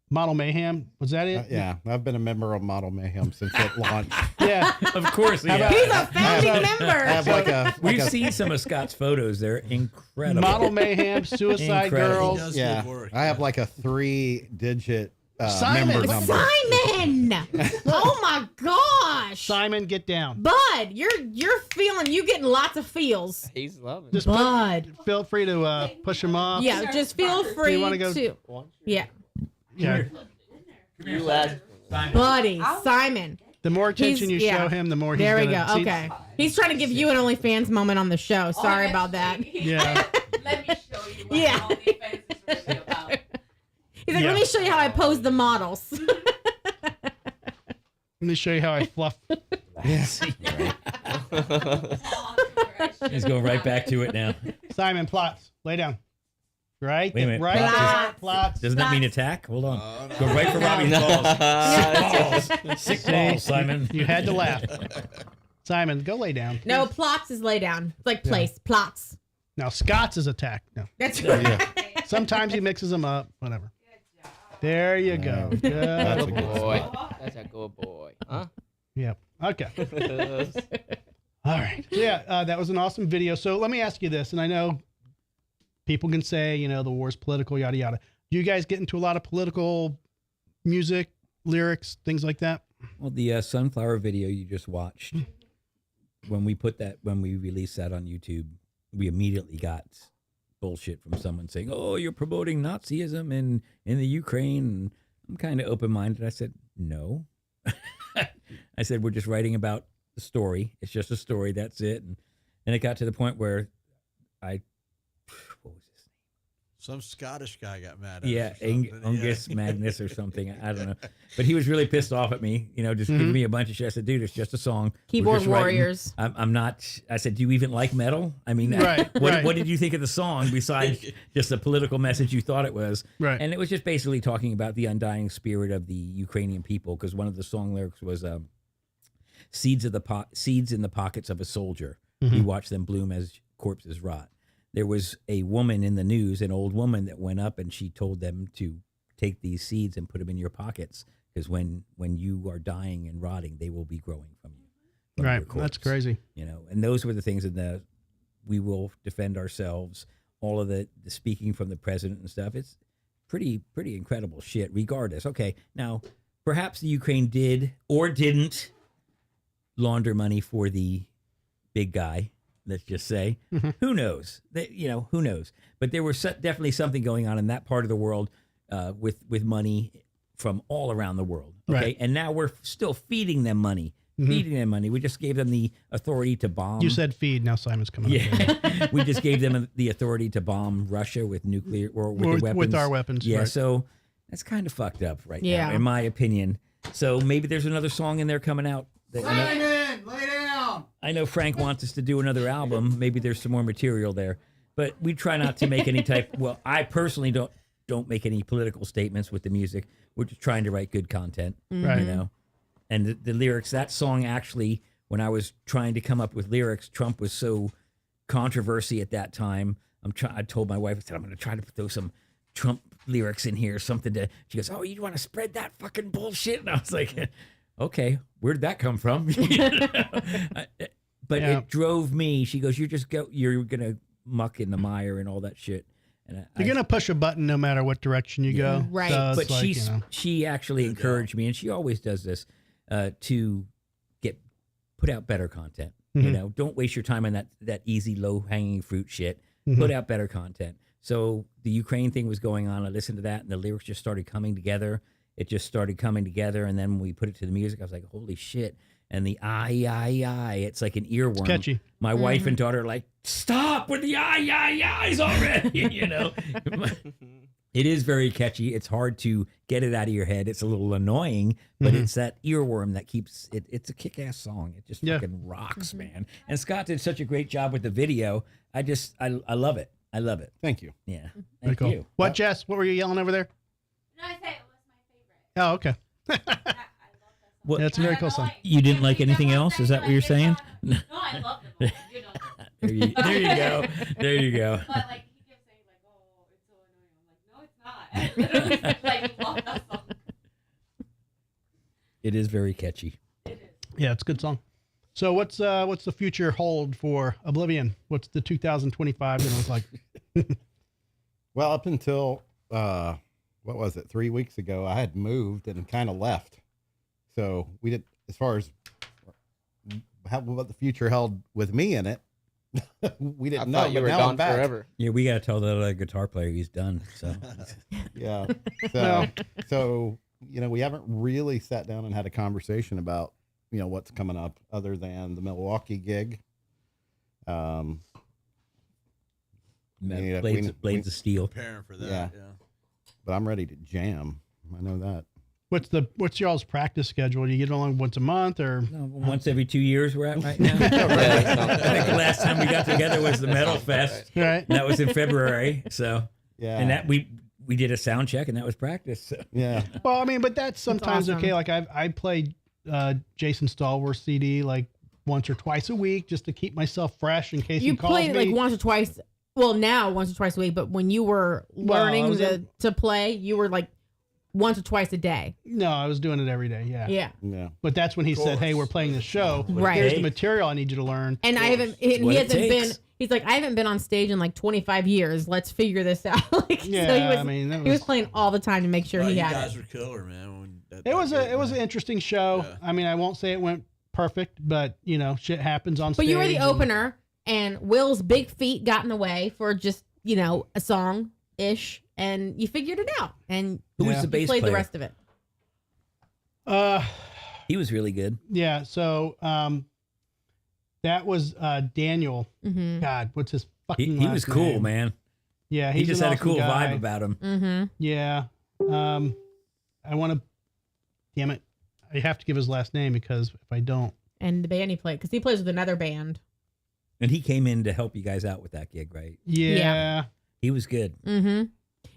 Model Mayhem? Was that it? yeah, I've been a member of Model Mayhem since it launched. Yeah. Of course, How yeah. about- He's a founding I member. have like a We've seen some of Scott's photos. They're incredible. Model Mayhem, Suicide Incredible. He Girls. does yeah. good work. I have like a 3-digit Simon. member number. Simon. Oh my gosh. Simon, get down. Bud, you're you getting lots of feels. He's loving it. Just Bud. feel free to push him off. Yeah, just feel free wanna go- to. Yeah. Yeah. You asked. Buddy, Simon. The more attention you He's- show yeah. him, the more he's There we gonna go. see- Okay. He's trying to give you an OnlyFans moment on the show. Sorry about that. Yeah. Let me show you what Yeah. OnlyFans is He's like, let me show you how I pose the models. Let me show you how I fluff. He's going right back to it now. Simon, plots. Lay down. Right? Wait a minute. Right? Plots. Plots. Doesn't that mean attack? Hold on. no. Go right for Robbie's balls. Sick balls. Sick balls, Simon. You had to laugh. Simon, go lay down. No, plots is lay down. It's like place. Plots. Now, Scott's is attack. No. That's right. Sometimes he mixes them up. Whatever. There you go. Yeah. Good. That's a Good good boy. That's a good boy. Huh? Yep. Okay. All right. So yeah, that was an awesome video. So let me ask you this, and I know people can say, you know, the war's political, yada yada. Do you guys get into a lot of political music, lyrics, things like that? Well, the sunflower video you just watched, when we released that on YouTube, we immediately got bullshit from someone saying, "Oh, you're promoting Nazism in the Ukraine." And I'm kind of open-minded. I said, "No." I said, "We're just writing about the story. It's just a story. That's it." And it got to the point where what was his name? Some Scottish guy got mad at us. Yeah, or something. Angus Magnus or something. I don't know. But he was really pissed off at me, you know, just giving me a bunch of shit. I said, dude, it's just a song. We're Keyboard just writing. warriors. I'm not, I said, do you even like metal? I mean, Right, right. what did you think of the song besides just the political message you thought it was? Right. And it was just basically talking about the undying spirit of the Ukrainian people, because one of the song lyrics was seeds in the pockets of a soldier. We watch them bloom as corpses rot. There was a woman in the news, an old woman that went up and she told them to take these seeds and put them in your pockets, because when you are dying and rotting, they will be growing from you. From Right. your corpse. That's crazy. You know, and those were the things in the we will defend ourselves, all of the speaking from the president and stuff. It's pretty incredible shit regardless. Okay, now perhaps the Ukraine did or didn't launder money for the big guy, let's just say. Who knows? Who knows? But there was definitely something going on in that part of the world with money from all around the world. Okay, Right. and now we're still feeding them money. Feeding them money. We just gave them the authority to bomb. You said feed. Now Simon's coming up. Yeah, we just gave them the authority to bomb Russia with nuclear or with the weapons. With our weapons. Yeah, Right. so that's kind of fucked up right Yeah. now, in my opinion. So maybe there's another song in there coming out. Simon, lay down. I know Frank wants us to do another album. Maybe there's some more material there, but we try not to make any type. Well, I personally don't make any political statements with the music. We're just trying to write good content, Right. you know. And the lyrics, that song actually, when I was trying to come up with lyrics, Trump was so controversy at that time. I told my wife, I said, I'm going to try to throw some Trump lyrics in here, something to. She goes, "Oh, you want to spread that fucking bullshit?" And I was like, "Okay, where'd that come from?" But Yeah. it drove me. She goes, "You're gonna muck in the mire and all that shit." And You're gonna push a button no matter what direction you go. Right. So it's but like, she actually encouraged me, and she always does this, to put out better content. You know, don't waste your time on that easy, low hanging fruit shit. Put out better content. So the Ukraine thing was going on. I listened to that, and the lyrics just started coming together. It just started coming together, and then when we put it to the music, I was like, "Holy shit!" And the I, it's like an earworm. It's catchy. My wife and daughter are like, "Stop with the I's already," you know. It is very catchy. It's hard to get it out of your head. It's a little annoying, but it's that earworm that keeps it. It's a kick-ass song. It just fucking rocks, man. And Scott did such a great job with the video. I love it. I love it. Thank you. Yeah. Very Thank cool. you. What, Jess? What were you yelling over there? No, I said it was my favorite. Oh, okay. I love that song. What, Yeah, it's a very cool song. you didn't like anything else? Is that what you're saying? No, I love the song. You know. There you go. There you go. But like he kept saying like, "Oh, it's so annoying." I'm like, "No, it's not." I literally like love that song. It is very catchy. Yeah, it's a good song. So what's the future hold for Oblivion? What's the 2025 gonna look like? Well, up until what was it, 3 weeks ago, I had moved and kind of left. So we did, as far as what the future held with me in it, we I didn't know. thought you But were now gone I'm back. forever. Yeah, we got to tell that other guitar player he's done. So Yeah. Well. So we haven't really sat down and had a conversation about what's coming up, other than the Milwaukee gig. Yeah, Blades of Steel. Preparing for that. Yeah. Yeah. but I'm ready to jam. I know that. What's y'all's practice schedule? Do you get along once a month or No, once every 2 years we're at right now. Yeah, that I sounds think the last time we got together was the Metal Fest. right? And that was in February. So Yeah. and that we did a sound check and that was practice. So. Yeah. Well, I mean, but that's sometimes awesome. okay. Like I played Jason Stallworth CD like once or twice a week just to keep myself fresh in case You he calls played me. like once or twice. Well, now once or twice a week, but when you were Well, I learning was to play, you were like once or twice a day. No, I was doing it every day. Yeah. Yeah. Yeah. But that's when he said, "Hey, we're playing this show. Right. Here's the Hey. material I need you to learn." And I haven't. And what he it hasn't been. takes. He's like, I haven't been on stage in like 25 years. Let's figure this out. Like, Yeah, so he was. I mean, that he was was- playing all the time to make sure Oh, he you had guys it. were killer, man. It was an interesting show. Yeah. I mean, I won't say it went perfect, but you know, shit happens on But stage. you were the and- opener, and Will's big feet got in the way for just a song ish, and you figured it out, and Who was Yeah. the you bass played player? the rest of it. He was really good. Yeah. So that was Daniel. Mm-hmm. God, what's his fucking? He last was cool, name? man. Yeah, He he's just an had a awesome cool guy. vibe about him. Mm-hmm. Yeah. I want to. Damn it! I have to give his last name because if I don't, And the band he played, because he plays with another band. And he came in to help you guys out with that gig, right? yeah. He was good. Mm-hmm.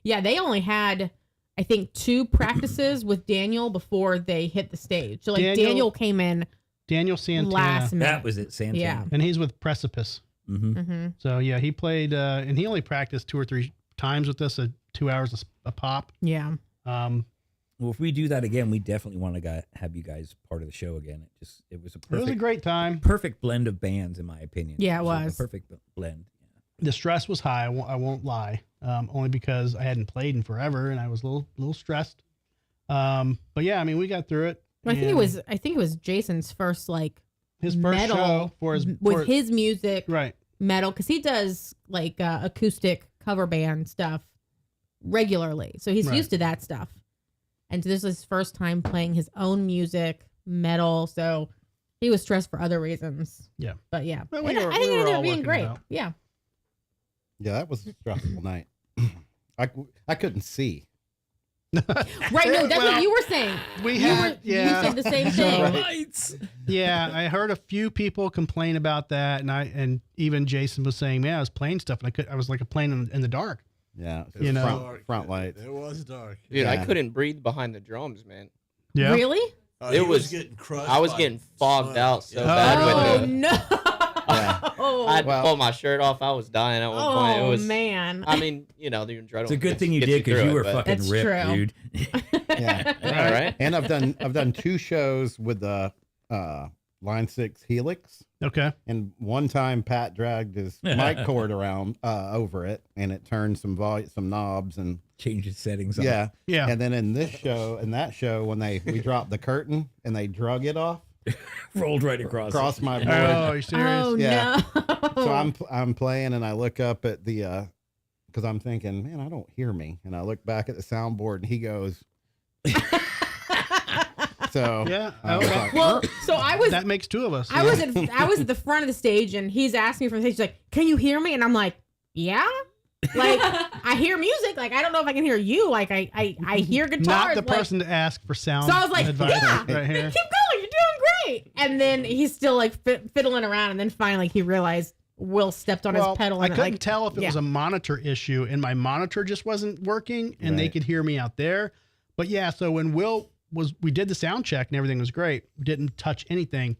Yeah, they only had, I think, 2 practices with Daniel before they hit the stage. So like Daniel came in Daniel Santana, last minute. That was it, Santana. Yeah. and he's with Precipice. Mm-hmm. Mm-hmm. So yeah, he played, and he only practiced 2 or 3 times with us, 2 hours a pop. Yeah. Well, if we do that again, we definitely want to have you guys part of the show again. It was a It was a perfect, great time. perfect blend of bands, in my opinion. Yeah, it a was. perfect blend. The stress was high. I won't lie. Only because I hadn't played in forever and I was a little stressed. But yeah, I mean, we got through it. I think and it was Jason's first like his first metal show for his with his music right. metal, because he does like acoustic cover band stuff regularly, so he's Right. used to that stuff. And so this is his first time playing his own music metal, so he was stressed for other reasons. Yeah. But yeah, Well, And we were- I think we it were ended all up being working it great. out. Yeah. Yeah, that was a stressful night. I couldn't see. Right. No, that's Well, what you were saying. We You had You said the same So- thing. Lights. Yeah, I heard a few people complain about that, and even Jason was saying, "Man, I was playing stuff, and I was like playing in the dark." Yeah, You know. front lights. It was dark. Dude, I Yeah. couldn't breathe behind the drums, man. Yeah, Really? Oh, It he was- getting crushed. I was by getting fogged smoke. out so Yeah. bad Oh with no. I had to Well- pull my shirt off. I was dying at one point. It Oh was, man. I mean, the adrenaline. It's a good gets- thing you gets did because through you it, were but- fucking That's ripped, true. dude. Yeah, Yeah, right? and I've done 2 shows with the Line 6 Helix, okay. and one time Pat dragged his mic cord around over it, and it turned some knobs, and Change the settings. on it. yeah, Yeah, And then in that show, when we dropped the curtain and they drug it off rolled right across. across my board. oh, you serious? Oh Yeah. no. So I'm playing, and I look up at the because I'm thinking, man, I don't hear me, and I look back at the soundboard, and he goes. So Yeah. I was Okay. like, Well, so I was That makes 2 of us. I was at the front of the stage, and he's asking me from the stage. He's like, "Can you hear me?" And I'm like, "Yeah." Like I hear music. Like I don't know if I can hear you. Like I hear guitars. not the like- person to ask for sound. So I was like, advice "Yeah, right here. keep going. You're doing great." And then he's still like fiddling around, and then finally he realized Will stepped on his pedal. I And couldn't like, tell if it yeah. was a monitor issue, and my monitor just wasn't working, and they Right. could hear me out there. But yeah, so when we did the sound check and everything was great. We didn't touch anything.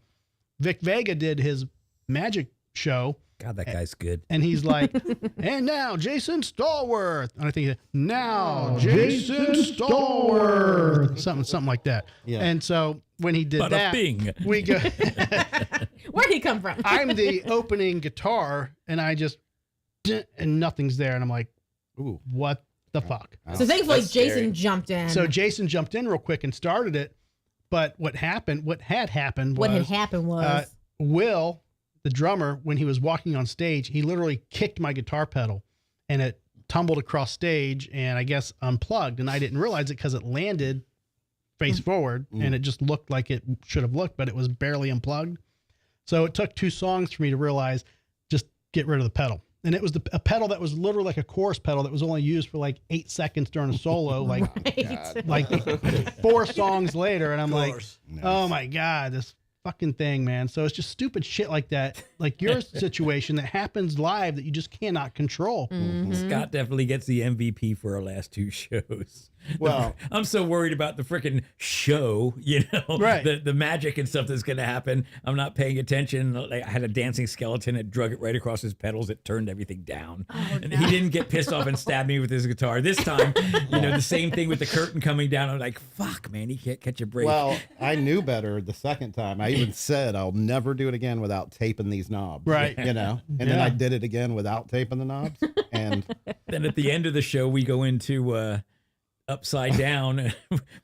Vic Vega did his magic show, God, that guy's good. and he's like, "And now Jason Stallworth," and I think, "Now Jason Stallworth," something like that. Yeah. And so when he did Bada that, bing. we go. Where'd he come from? I'm the opening guitar, and I just and nothing's there, and I'm like, ooh. what the fuck? So thankfully That's Jason scary. jumped in. So Jason jumped in real quick and started it, but what had happened what had happened was Will, the drummer, when he was walking on stage, he literally kicked my guitar pedal, and it tumbled across stage, and I guess unplugged, and I didn't realize it because it landed face forward, and it just looked like it should have looked, but it was barely unplugged. So it took 2 songs for me to realize just get rid of the pedal. and it was a pedal that was literally like a chorus pedal that was only used for like 8 seconds during a solo, like Right. like 4 songs later, and I'm like, course. oh my god, this fucking thing, man. So it's just stupid shit like that, like your situation that happens live that you just cannot control. Scott definitely gets the MVP for our last 2 shows. Well- I'm so worried about the freaking show, you know, Right. the magic and stuff that's going to happen. I'm not paying attention. Like, I had a dancing skeleton that drug it right across his pedals. It turned everything down. And he didn't get pissed off and stab me with his guitar. This time, you know, the same thing with the curtain coming down. I'm like, fuck, man, he can't catch a break. Well, I knew better the second time. I even said I'll never do it again without taping these knobs. Right. You know, and then I did it again without taping the knobs. And Then at the end of the show, we go into upside down.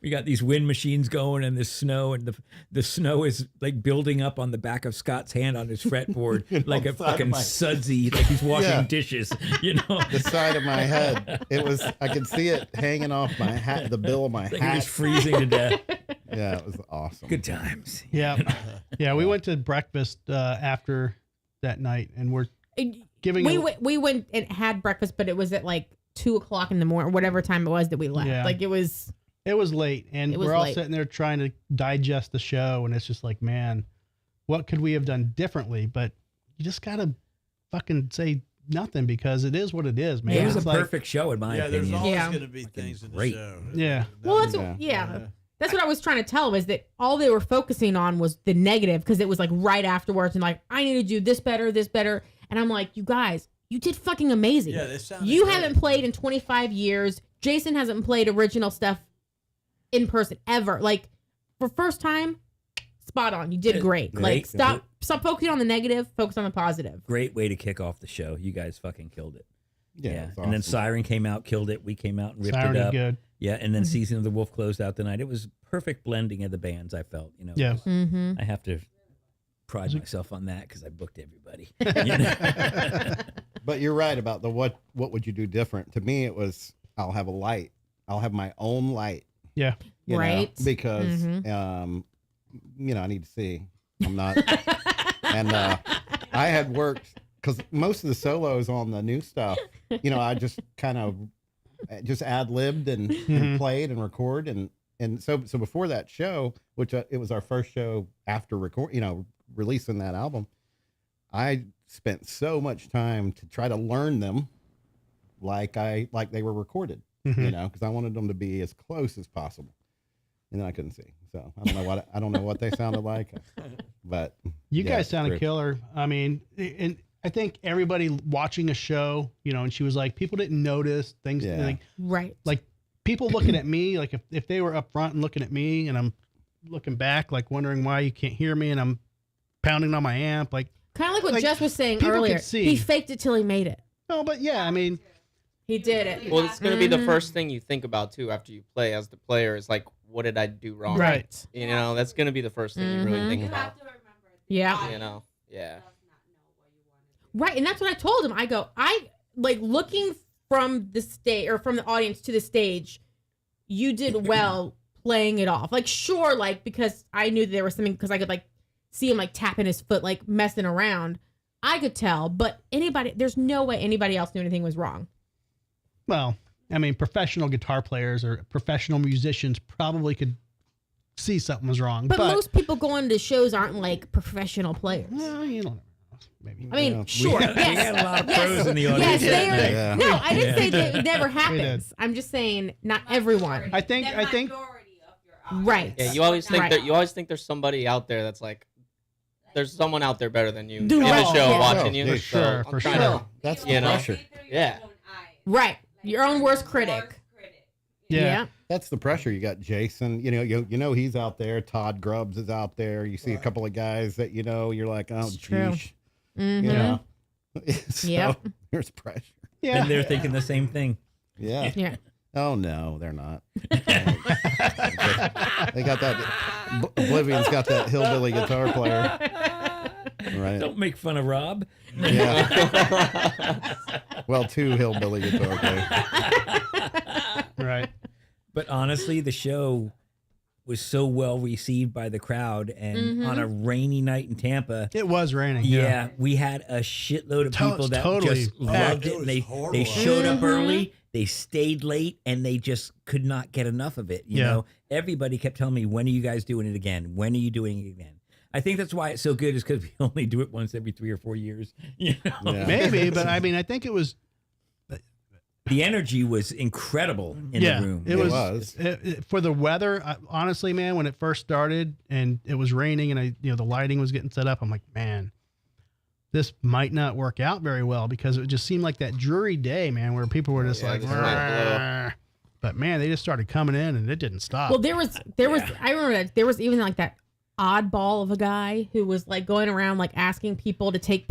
We got these wind machines going and the snow, and the snow is like building up on the back of Scott's hand on his fretboard, like a side of fucking my- sudsy, like he's washing Yeah. dishes, you know? the side of my head, I could see it hanging off my hat, the bill of my Like he was hat. freezing to death. Yeah, it was awesome. Good times. Yeah, yeah. We went to breakfast after that night, and we're giving. We went and had breakfast, but it was at like 2:00 in the morning, whatever time it was that we left. Yeah. Like it was. It was late, and It was we're all late. sitting there trying to digest the show, and it's just like, man, what could we have done differently? But you just gotta fucking say nothing because it is what it is, man. It was It's a like, perfect show, in my Yeah, there's opinion. always Yeah. going to be things in the great. show. Yeah. Well, that's Yeah. That's what I was trying to tell him, is that all they were focusing on was the negative, because it was like right afterwards and like, I need to do this better. And I'm like, you guys, you did fucking amazing. Yeah, they sounded You great. haven't played in 25 years. Jason hasn't played original stuff in person ever. Like, for first time, spot on. You did great. Like, Great. stop focusing on the negative, focus on the positive. Great way to kick off the show. You guys fucking killed it. Yeah. Yeah. it's And then awesome. Siren came out, killed it. We came out and ripped Siren it did up. good. Yeah. And then Season of the Wolf closed out the night. It was perfect blending of the bands, I felt. You know. Yeah. Mm-hmm. I have to pride myself on that because I booked everybody. You know? But you're right about the what would you do different? To me, it was I'll have a light. I'll have my own light. Yeah. you know, Right. because Mhm. you know, I need to see. I'm not and I had worked because most of the solos on the new stuff, you know, I just kind of just ad-libbed and Mhm. played and record and so before that show, which it was our first show after releasing that album, I spent so much time to try to learn them like they were recorded, you know, because I wanted them to be as close as possible. And then I couldn't see, so I don't know what they sounded like, but You yeah, guys sounded great. killer. I mean, and I think everybody watching a show, you know, and she was like, people didn't notice things. Yeah. Right. People looking at me, like if they were up front and looking at me and I'm looking back, like wondering why you can't hear me and I'm pounding on my amp, like, Kind of like what Like, Jess was saying people earlier. could see. He faked it till he made it. no, but yeah, I mean, He did it. Well, it's going to be the Mhm. first thing you think about too after you play as the player is like, what did I do wrong? right. You know, that's going to be the first thing you really Mhm. think You about. have to remember. Yeah. You know, yeah. Does not know what you want to do. Right. And that's what I told him. I go, I like looking from the stage or from the audience to the stage, you did well playing it off. Like, sure, like, because I knew that there was something, because I could like see him like tapping his foot, like messing around. I could tell, but there's no way anybody else knew anything was wrong. Well, I mean, professional guitar players or professional musicians probably could see something was wrong, But but most people going to shows aren't like professional players. well, you don't know. Maybe. I mean, Yeah. sure. We Yes. had a lot of Yes. pros in the Yes, audience. they that are. night. Yeah. No, I didn't say Yeah. that it never did. happens. I'm just saying not everyone. I think The I think majority of your audience. Right. Yeah, you always think Right. that you always think there's somebody out there that's like, there's someone out there better than you in Do the right. show Yeah. watching you. For So sure, I'm for trying sure. to- That's You the know? pressure. See through Yeah. your own eyes. Right. Like, Your own you're worst the critic. yeah. That's the pressure. You got Jason, you know he's out there. Todd Grubbs is out there. You see a couple of guys that you're like, oh, It's true. geesh. Mhm. You know? So Yep. there's pressure. Yeah. And they're thinking the same thing. Yeah. Yeah. Oh no, they're not. They got that. Oblivion's got that hillbilly guitar player. Right. Don't make fun of Rob. Yeah. Well, 2 hillbilly guitar players. Right. But honestly, the show was so well received by the crowd, and on a rainy night in Tampa, It was raining. yeah, we had a shitload of people that totally just loved It it, was and they horrible. showed up early, they stayed late, and they just could not get enough of it. You Yeah. know, everybody kept telling me, "When are you guys doing it again? When are you doing it again?" I think that's why it's so good, is because we only do it once every 3 or 4 years. You know, Yeah. Maybe, but I mean, I think it was. the energy was incredible in Yeah, the room. it It was. was. For the weather. Honestly, man, when it first started and it was raining and the lighting was getting set up, I'm like, man, this might not work out very well, because it just seemed like that dreary day, man, where people were just Yeah, like, just went below. "Rrr." But man, they just started coming in and it didn't stop. Well, there was I remember that there was even like that oddball of a guy who was like going around like asking people to take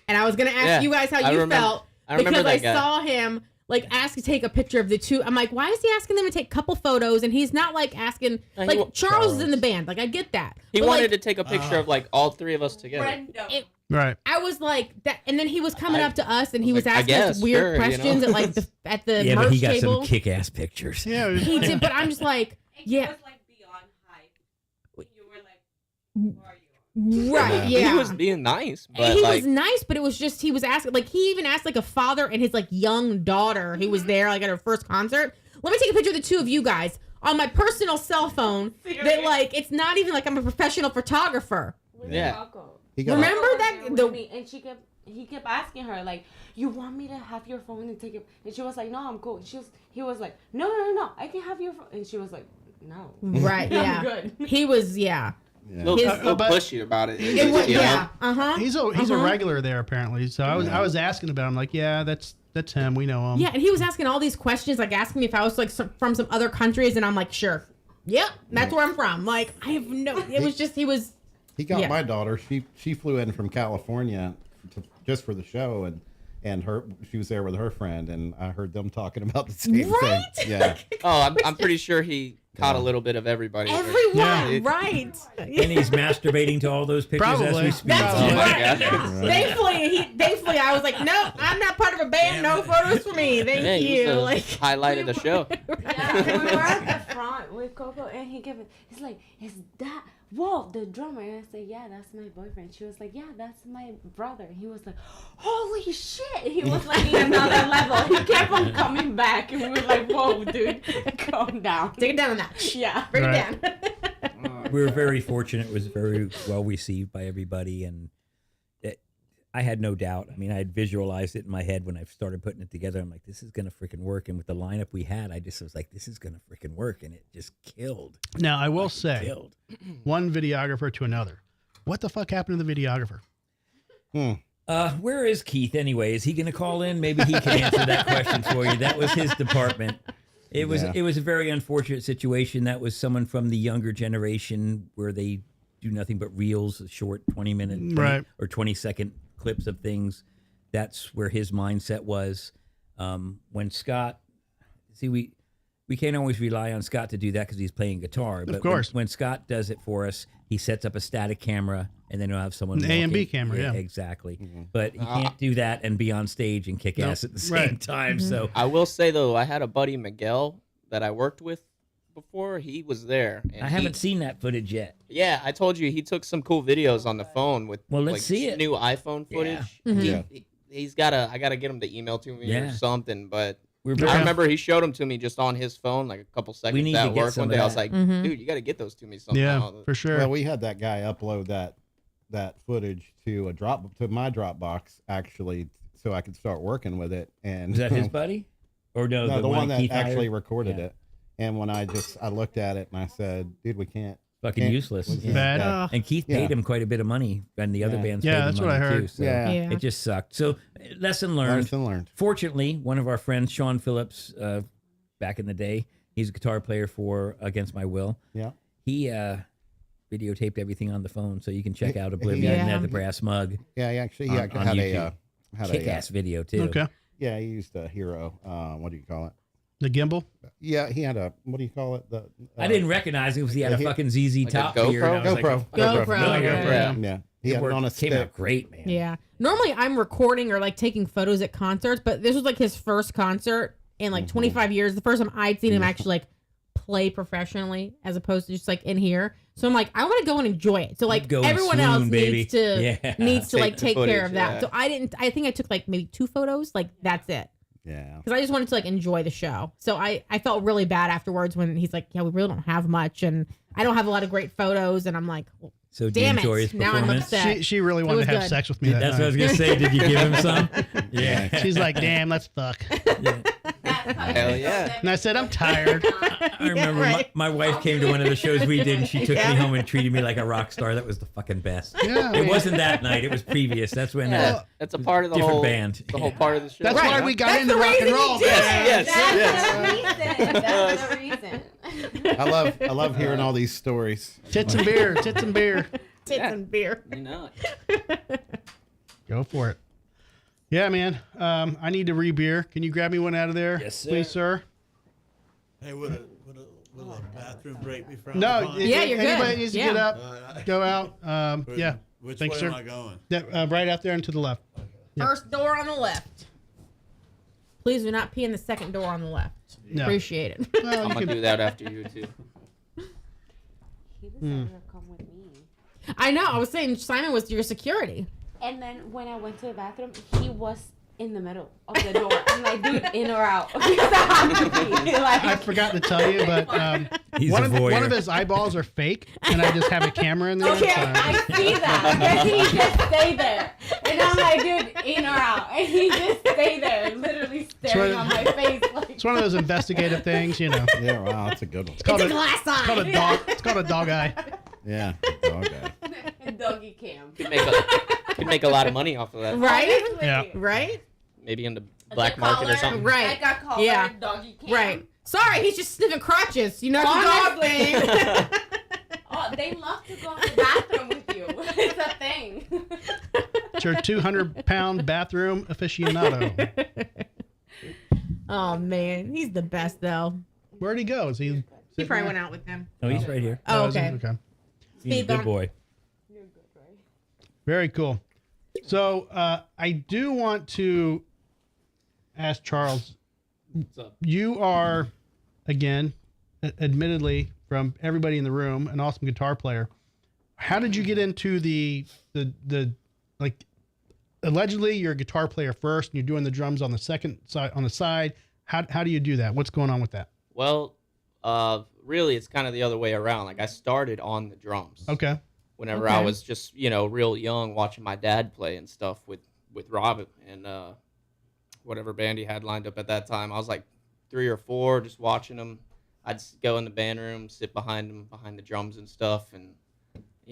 and I was gonna ask Yeah, you guys how I you remember- felt I remember because I that guy. saw him like ask to take a picture of the two. I'm like, why is he asking them to take a couple photos? And he's not like asking No, he like wa- Charles is in the band. Like I get that. He But, wanted like, to take a picture of like all 3 of us together. Random. right. I was like that, and then he was coming I up to us and he was was like, I asking us guess, weird sure, you questions know. at like at the Yeah, merch but he got table. some kick-ass pictures. Yeah. it was- He did, but I'm just like, And he yeah, was like beyond hype. You were like, who are you? right, yeah. He was being nice, but He like, was nice, but it was just he was asking like he even asked like a father and his like young daughter who was there like at her first concert. Let me take a picture of the two of you guys on my personal cell phone. That like it's not even like I'm a professional photographer. Yeah. He got Remember Remember that- that? the- And he kept asking her like, "You want me to have your phone and take it?" And she was like, "No, I'm cool." And he was like, "No, I can have your phone." And she was like, "No, Right? Yeah. I'm good." He was yeah. little, His- little but- pushy about it. It was, you know? yeah. Uh huh. He's a regular there apparently. So I was asking about him, like, yeah, that's him. We know him. Yeah, and he was asking all these questions, like asking me if I was like from some other countries, and I'm like, sure, yep, that's where I'm from. Like I have no. It was just he was. He got Yeah. my daughter. She flew in from California just for the show, and she was there with her friend, and I heard them talking about the same Right? thing. Yeah, Oh, I'm pretty sure he caught a little bit of everybody. Everyone, Yeah. right? And he's masturbating to all those pictures as Probably. we speak. That's Oh my right. God. Thankfully, I was like, no, I'm not part of a band. No photos for me. Thank Yeah, he you. was the Like, highlight of the show. Yeah, we were at the front with Coco, and he's like, "Is that the drummer?" And I said, "Yeah, that's my boyfriend." She was like, "Yeah, that's my brother." And he was like, "Holy shit!" He was like in another level. He kept on coming back, and we were like, "Whoa, dude, calm down." take it down a notch. Yeah. Bring Right. it down. We were very fortunate. It was very well received by everybody, and I had no doubt. I mean, I had visualized it in my head when I started putting it together. I'm like, this is gonna freaking work. And with the lineup we had, I just was like, this is gonna freaking work, and it just killed. Now I will say, Killed. one videographer to another. What the fuck happened to the videographer? Where is Keith anyway? Is he gonna call in? Maybe he can answer that question for you. That was his department. It was Yeah. it was a very unfortunate situation. That was someone from the younger generation where they do nothing but reels, short 20-minute Right. or 20-second clips of things. That's where his mindset was. When Scott, see, we can't always rely on Scott to do that because he's playing guitar. But course. when Scott does it for us, he sets up a static camera, and then he'll have someone An A and B walking. camera, yeah. Exactly. But he can't do that and be on stage and kick ass at the same right. time. So I will say though, I had a buddy Miguel that I worked with before. He was there. And I haven't seen that footage yet. Yeah, I told you he took some cool videos on the phone with Well, let's like, see it. new iPhone footage. Yeah. He's gotta. I gotta get him to email to me Yeah. or something. But We're I very- remember he showed them to me just on his phone, like a couple seconds need at to get work some one of day. I was that. like, dude, you gotta get those to me somehow. Yeah, for sure. well, we had that guy upload that footage to my Dropbox actually, so I could start working with it. And Was that his buddy? Or no, No, the one that Keith actually hired? recorded Yeah. it. And when I looked at it and I said, dude, we can't. Fucking can't- useless. we Yeah. can't- Bad. yeah. And Keith Yeah. paid him quite a bit of money, and the other Yeah. bands Yeah, paid him that's what money I heard. too. So Yeah. Yeah. it just sucked. So lesson learned. Lesson learned. Fortunately, one of our friends, Sean Phillips, back in the day, he's a guitar player for Against My Will. Yeah. He videotaped everything on the phone, so you can check out Oblivion Yeah. and had the brass mug. Yeah, he actually On- had on a YouTube. Kick-ass video too. Okay. yeah, he used a Hero. What do you call it? The gimbal. Yeah, he had a, what do you call it? The I didn't recognize it because he had Yeah, a he- fucking ZZ Like a Top GoPro? here. and I was GoPro. like, GoPro, No, yeah. Yeah, he it had it worked- on a came stick. out great, man. Yeah. Normally I'm recording or like taking photos at concerts, but this was like his first concert in like 25 years. The first time I'd seen him actually like play professionally as opposed to just like in here. So I'm like, I want to go and enjoy it. So like Go and everyone swoon, else baby. needs to Yeah. like take the care of footage, that. yeah. So I think I took like maybe 2 photos. Like that's it. Yeah. Because I just wanted to like enjoy the show. So I felt really bad afterwards when he's like, yeah, we really don't have much, and I don't have a lot of great photos, and I'm like, well, So did you damn enjoy it. his Now I'm performance? upset. She really wanted was to have good. sex with me. That That's what I was night. gonna say. Did you give him some? Yeah. She's like, damn, let's fuck. Hell yeah. And I said, I'm tired. I remember right. my wife came to one of the shows we did, and she took Yeah. me home and treated me like a rock star. That was the fucking best. Yeah, It wasn't that night. It was previous. That's when That's a part of the different whole band. The whole part of the show. That's Right. why we got That's into the rock and reason roll. you did man. it. Yes. That's the reason. I love hearing all these stories. Tits and beer. Tits and beer. Tits Yeah. and beer. You know Go for it. Yeah, man. I need to re-beer. Can you grab me one out of there? Yes, sir. Please, sir. Hey, would a bathroom break be frowned No, upon? Yeah, you're anybody good. needs to Yeah. get up, go out. Yeah, Which Thanks, way sir. am I going? right out there and to the left. Yep. First door on the left. Please do not pee in the second door on the left. No. Appreciate it. Well, I'm you gonna can, do that after you too. He decided to come with me. I know. I was saying Simon was your security. And then when I went to the bathroom, he was in the middle of the door. I'm like, dude, in or out? I forgot to tell you, but He's one a of voyeur. his eyeballs are fake, and I just have a camera in there. Okay, so- I see that. But he just stayed there. And I'm like, dude, in or out? And he just stayed there, literally staring on my face. Like, It's one of those investigative things, you know. Yeah, wow, that's a good one. It's called It's a glass eye. It's called a dog. It's called a dog eye. Yeah. Okay. doggy cam. Could make a lot of money off of that. Right? Yeah. Right? Maybe in the black market or something. Right. I got called Yeah. doggy cam. Right. Sorry, he's just sniffing crotches. You know the dog Honestly. thing. Oh, they love to go to the bathroom with you. It's a thing. It's your 200-pound bathroom aficionado. Oh man, he's the best though. Where'd he go? Is he? He probably went out with them. Oh, he's right here. Oh, is he? okay. Okay. He's a Speed good bump. boy. Very cool. So I do want to ask Charles. What's up? You are, again, admittedly, from everybody in the room, an awesome guitar player. How did you get into the like? Allegedly, you're a guitar player first, and you're doing the drums on the second side. On the side, how do you do that? What's going on with that? Well, really, it's kind of the other way around. Like I started on the drums. Okay. Whenever Okay. I was just real young, watching my dad play and stuff with Robin and whatever band he had lined up at that time. I was like 3 or 4, just watching him. I'd go in the band room, sit behind him, behind the drums and stuff, and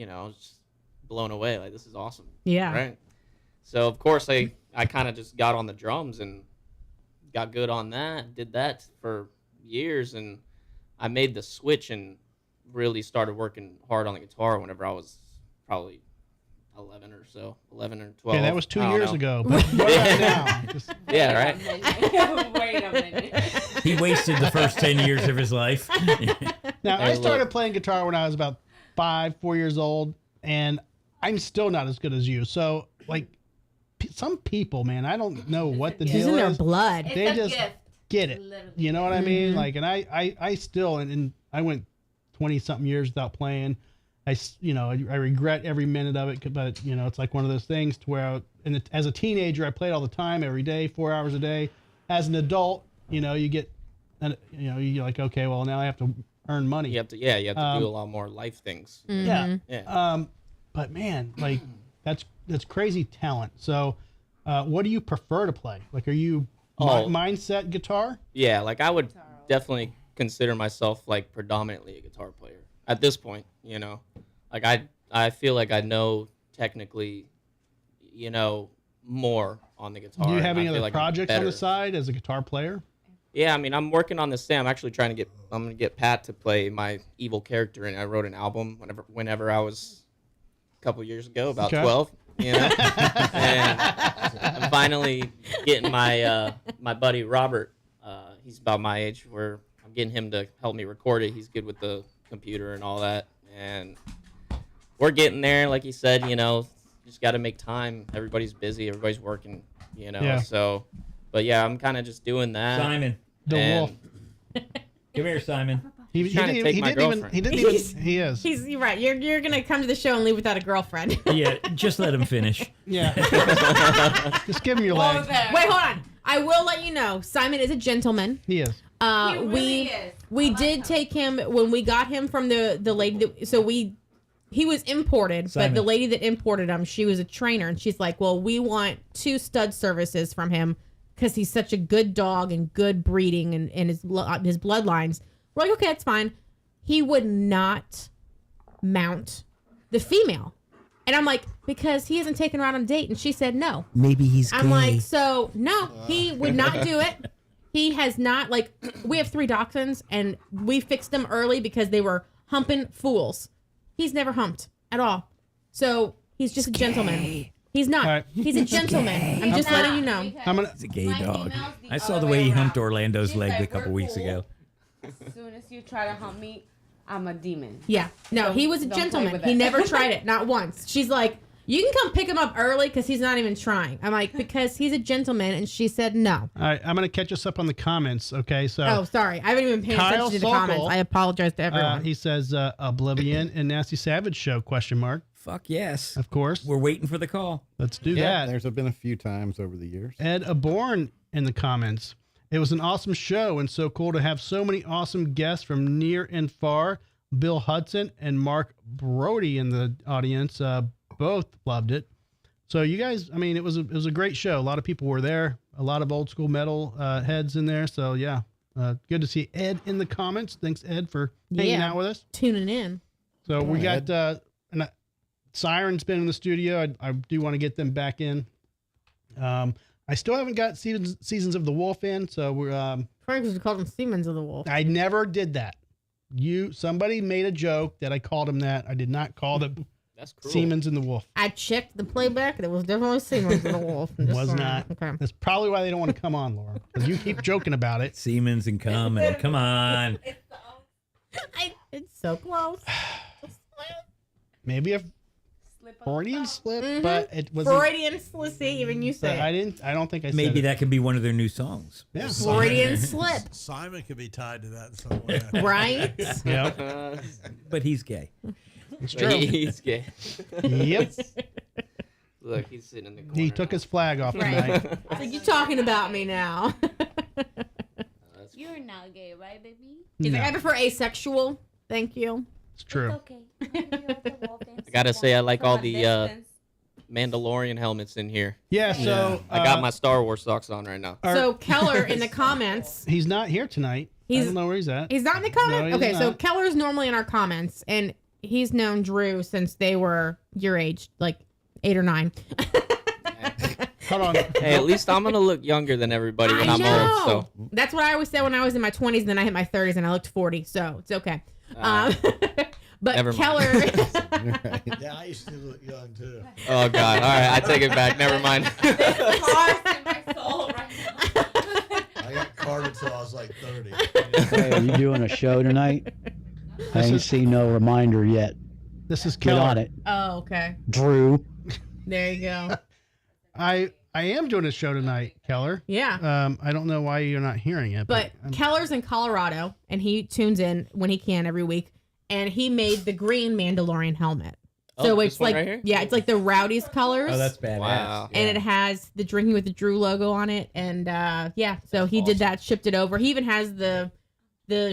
I was just blown away. Like, this is awesome. Yeah. Right. So of course I kind of just got on the drums and got good on that. Did that for years, and I made the switch and really started working hard on the guitar whenever I was probably 11 or 12. Okay, that was 2 I don't years know. ago. But what about now? Just- Yeah, right. Wait a minute. He wasted the first 10 years of his life. Now, I Hey, started look. playing guitar when I was about 4 years old, and I'm still not as good as you. So, like, some people, man, I don't know what the It's deal in their is. blood. It's They a just gift. get it. Literally. You know what I mean? Mhm. Like, and I still, and I went 20-something years without playing. I regret every minute of it, but, it's like one of those things to where, as a teenager, I played all the time, every day, 4 hours a day. As an adult, you get, you're like, okay, well, now I have to earn money. You have to do a Um, lot more life things. Yeah. Yeah. But man, like that's crazy talent. So, what do you prefer to play? Like, are you mindset guitar? Yeah, like I would definitely consider myself like predominantly a guitar player at this point, Like I feel like I know technically, more on the guitar. Do you have and I any feel other like I'm projects on the better. side as a guitar player? Yeah, I mean, I'm working on this thing. I'm actually trying to I'm gonna get Pat to play my evil character, and I wrote an album whenever I was a couple years ago, about Okay. 12, and I'm finally getting my my buddy Robert. He's about my age. I'm getting him to help me record it. He's good with the computer and all that, and we're getting there. Like he said, just got to make time. Everybody's busy. Everybody's working. Yeah. So, but yeah, I'm kind of just doing that. Simon, The And- wolf. come here, Simon. He's trying to take my girlfriend. He didn't even. He is. You're right. You're gonna come to the show and leave without a girlfriend. Yeah, just let him finish. Yeah. Just give him your leg. Wait, hold on. I will let you know. Simon is a gentleman. He is. We did take him when we got him from the lady. He was imported, Simon. but the lady that imported him, she was a trainer, and she's like, "Well, we want 2 stud services from him because he's such a good dog and good breeding and his bloodlines." We're like, "Okay, that's fine." He would not mount the female, and I'm like, "Because he hasn't taken her out on a date," and she said no. Maybe he's I'm like, "So no, he would not do it." He has not, like, we have 3 dachshunds, and we fixed them early because they were humping fools. He's never humped at all. So he's just a gentleman. He's not. Right. He's a gentleman. I'm just letting you know. He's a gay dog. I saw the way he humped Orlando's leg a couple weeks ago. As soon as you try to hump me, I'm a demon. Yeah. No, he was a Don't play gentleman. with He that. never tried it. Not once. She's like, "You can come pick him up early because he's not even trying." I'm like, "Because he's a gentleman." And she said no. All right, I'm going to catch us up on the comments. Okay, so Oh, sorry. I haven't even paid Kyle attention to the Sokol, comments. I apologize to everyone. he says Oblivion and Nasty Savage show ? Fuck yes. Of course. We're waiting for the call. Let's do Yeah, that. there's been a few times over the years. Ed Aborn in the comments. It was an awesome show and so cool to have so many awesome guests from near and far. Bill Hudson and Mark Brody in the audience both loved it. So you guys, I mean, it was a great show. A lot of people were there. A lot of old school metal heads in there. So yeah, good to see Ed in the comments. Thanks, Ed, for hanging out with us. Tuning in. So we got Siren's been in the studio. I do want to get them back in. I still haven't got seasons of the Wolf in. So we're. Frank was called him Siemens of the Wolf. I never did that. Somebody made a joke that I called him that. I did not call them. That's cruel. Siemens and the Wolf. I checked the playback, and it was definitely Siemens of the Wolf. Was not. Okay. That's probably why they don't want to come on, Laura. Because you keep joking about it. Siemens and Common. Come on. It's so close. Maybe a Freudian slip, but it was Freudian slip. Even you say it. I don't think I said Maybe it. that could be one of their new songs. Yeah. Freudian slip. Simon could be tied to that in some way. Right? Yep. But he's gay. It's true. He's gay. Yep. Look, he's sitting in the corner. He took his flag off Right. tonight. So you talking about me now? You're not gay, right, baby? He's like, No, I prefer asexual. Thank you. it's true. Okay. I gotta say, I like all the Mandalorian helmets in here. Yeah, so I got my Star Wars socks on right now. So Keller in the comments. He's not here tonight. I He's- don't know where he's at. He's not in the comments? No, he's Okay, so not. Keller's normally in our comments, and he's known Drew since they were your age, like 8 or 9. Hold on. Hey, at least I'm gonna look younger than everybody when I I'm know. old. So That's what I always said when I was in my 20s, and then I hit my 30s, and I looked 40, so it's okay. But never mind. Keller, Yeah, I used to look young too. oh god, all right, I take it back. Never mind. I got carded till I was like 30. Hey, are you doing a show tonight? I ain't is- seen no reminder yet. This is Get Keller. on it. oh, okay. Drew. There you go. I am doing a show tonight, Keller. Yeah. I don't know why you're not hearing it, But Keller's in Colorado, and he tunes in when he can every week, and he made the green Mandalorian helmet. So Oh, it's this one like, right here? yeah, it's like the Rowdy's colors. Oh, that's badass. Wow. And it has the Drinking with the Drew logo on it, and yeah, so he did that, shipped it over. He even has the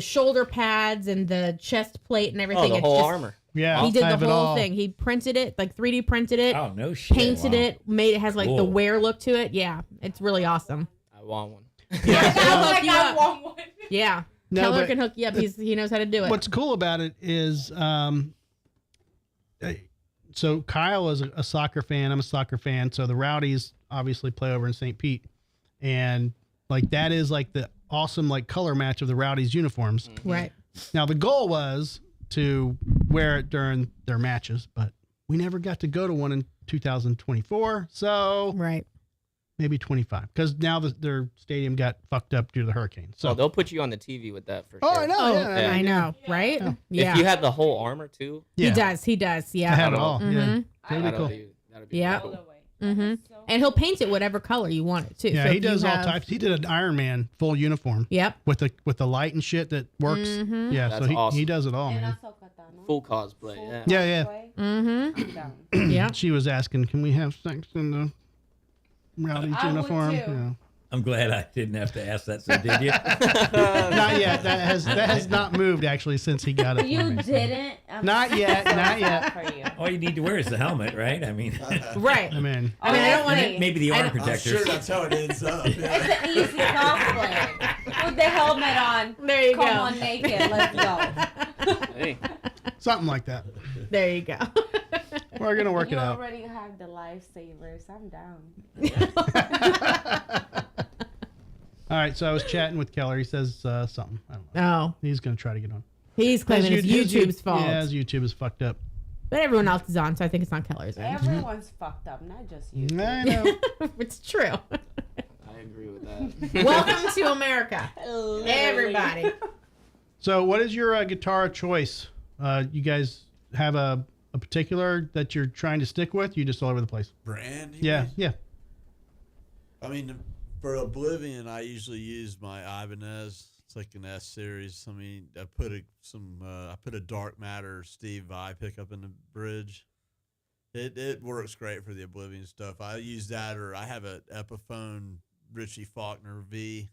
shoulder pads and the chest plate and everything. Oh, the It's whole just- armor. yeah, He did I the have it whole all. thing. He printed it, like 3D printed it, Oh, no shit. painted Wow. it, made it has like the Cool. wear look to it. Yeah, it's really awesome. I want one. Yeah, so- I'll hook you up. Yeah, No, Keller but- can hook you up. He knows how to do it. What's cool about it is, so Kyle is a soccer fan. I'm a soccer fan. So the Rowdies obviously play over in St. Pete, and like that is like the awesome like color match of the Rowdies uniforms. Right. Now the goal was to wear it during their matches, but we never got to go to one in 2024. So Right. maybe 25, because now their stadium got fucked up due to the hurricane. So So they'll put you on the TV with that for oh, sure. I know. Oh, Yeah, I know, right? Yeah. If you had the whole armor too, Yeah. He does. He does. I Yeah. had it all. Yeah. Mhm. That'd be cool. that'd be Yeah. cool. Mm-hmm. So And he'll paint it whatever color you want it to. Yeah, So he if you does all have- types. He did an Iron Man full uniform. Yep. With the light and shit that works. Mhm. Yeah, That's so awesome. he does it all, And man. also katana. Full cosplay. Full Yeah. Yeah, cosplay. Mm-hmm. I'm down. Yeah. She was asking, can we have sex in the Rowdy's I would uniform? too. Yeah. I'm glad I didn't have to ask that. So did you? Not yet. That has not moved actually since he got it. For You me. didn't. I'm Not yet, so not yet. sad For you. All you need to wear is the helmet, right? I mean, Right. I mean, I mean, I don't want Honestly, to. maybe the I arm don't- I'm protectors. sure that's how it ends up. It's an easy cosplay. Put the helmet on. There you Come go. on naked. Let's go. Hey. something like that. There you go. We're gonna work You it out. already have the lifesavers. I'm down. All right, so I was chatting with Keller. He says something. I don't know. Oh, He's gonna try to get on. he's claiming it's YouTube's fault. Yeah, his YouTube is fucked up. But everyone else is on, so I think it's not Keller's end. Everyone's fucked up, not just you. I know. It's true. I agree with that. Welcome to America, everybody. So, what is your guitar of choice? You guys have a particular that you're trying to stick with? You just all over the place. Brand? you Yeah, mean? yeah. I mean, for Oblivion, I usually use my Ibanez. It's like an S series. I mean, I put a Dark Matter Steve Vai pickup in the bridge. It works great for the Oblivion stuff. I use that, or I have an Epiphone Richie Faulkner V,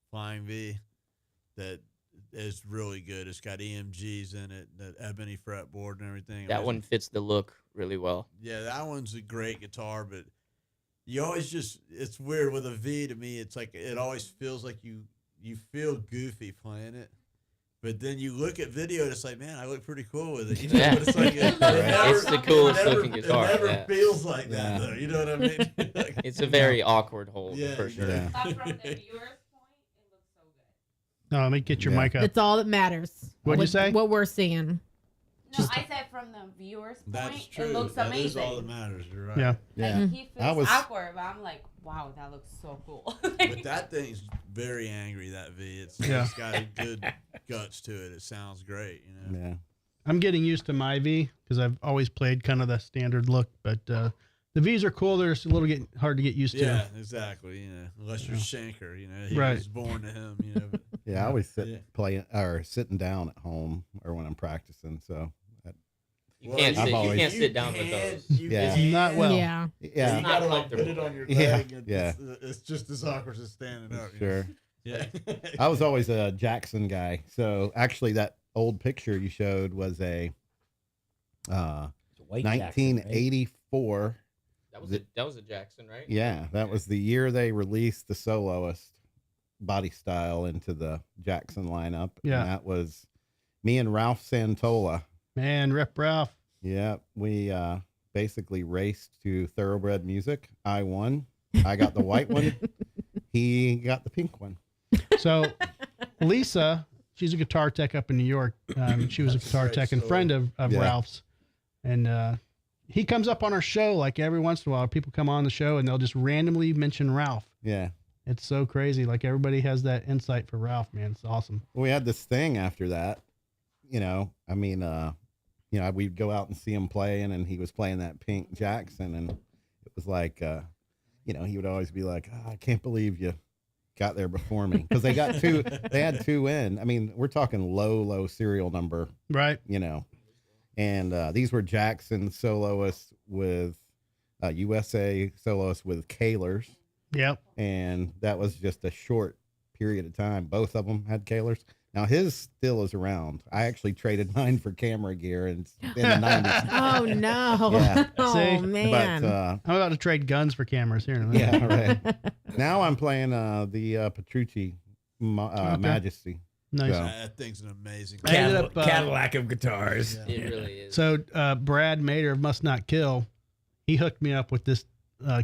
Flying V, that is really good. It's got EMGs in it, the ebony fretboard and everything. That one fits the look really well. Yeah, that one's a great guitar, but you always it's weird with a V to me. It's like it always feels like you feel goofy playing it. But then you look at video and it's like, man, I look pretty cool with it. You know, Yeah. but it's like It's the coolest looking guitar, It never yeah. feels like that Yeah. though. You know what I mean? It's a very awkward hold Yeah, for sure. Yeah. But from the viewer's point, it looks so good. No, let me get your Yeah. mic up. That's all that matters. What'd you What- say? What we're seeing. No, I said from the viewer's point, That's true. it looks That is amazing. all that matters. You're right. Yeah. Yeah. Like, he I feels was- awkward, but I'm like, wow, that looks so cool. But that thing's very angry, that V. Yeah. It's got a good guts to it. It sounds great, you know. Yeah. I'm getting used to my V because I've always played kind of the standard look, but the V's are cool. They're just a little hard to get used Yeah, to. exactly. You know, unless you're Shanker, you know, he Right. was born to him, you know. But, Yeah, I always Yeah. sitting down at home or when I'm practicing. So You can't I've sit. You always- can't sit down with those. Yeah. Not well. Yeah. yeah, You gotta like comfortable. put it on your Yeah, leg. And yeah. It's just as awkward as standing up. you know. sure. Yeah. I was always a Jackson guy. So actually, that old picture you showed was a It's a white jacket, right? 1984. That was a Jackson, right? Yeah, that was the year they released the soloist body style into the Jackson lineup. Yeah. And that was me and Ralph Santola. Man, Rep Ralph. Yeah, we basically raced to Thoroughbred Music. I won. I got the white one. He got the pink one. So Lisa, she's a guitar tech up in New York. She was a guitar Great tech and story. friend of Yeah. Ralph's. And he comes up on our show like every once in a while. People come on the show and they'll just randomly mention Ralph. Yeah. It's so crazy. Like everybody has that insight for Ralph, man. It's awesome. We had this thing after that. You know, I mean, we'd go out and see him playing, and he was playing that pink Jackson, and it was like, he would always be like, I can't believe you got there before me, because they had two in. I mean, we're talking low serial number, Right. and these were Jackson soloists with USA soloists with Kahlers, Yep. and that was just a short period of time. Both of them had Kahlers. Now his still is around. I actually traded mine for camera gear in the 90s. Oh no. Yeah. Oh See? man. But I'm about to trade guns for cameras here in a minute. yeah, right. Now I'm playing the Petrucci Majesty. Nice. So- That thing's an amazing. I ended up, Cadillac of guitars. Yeah. It really is. So Brad Mader of Must Not Kill, he hooked me up with this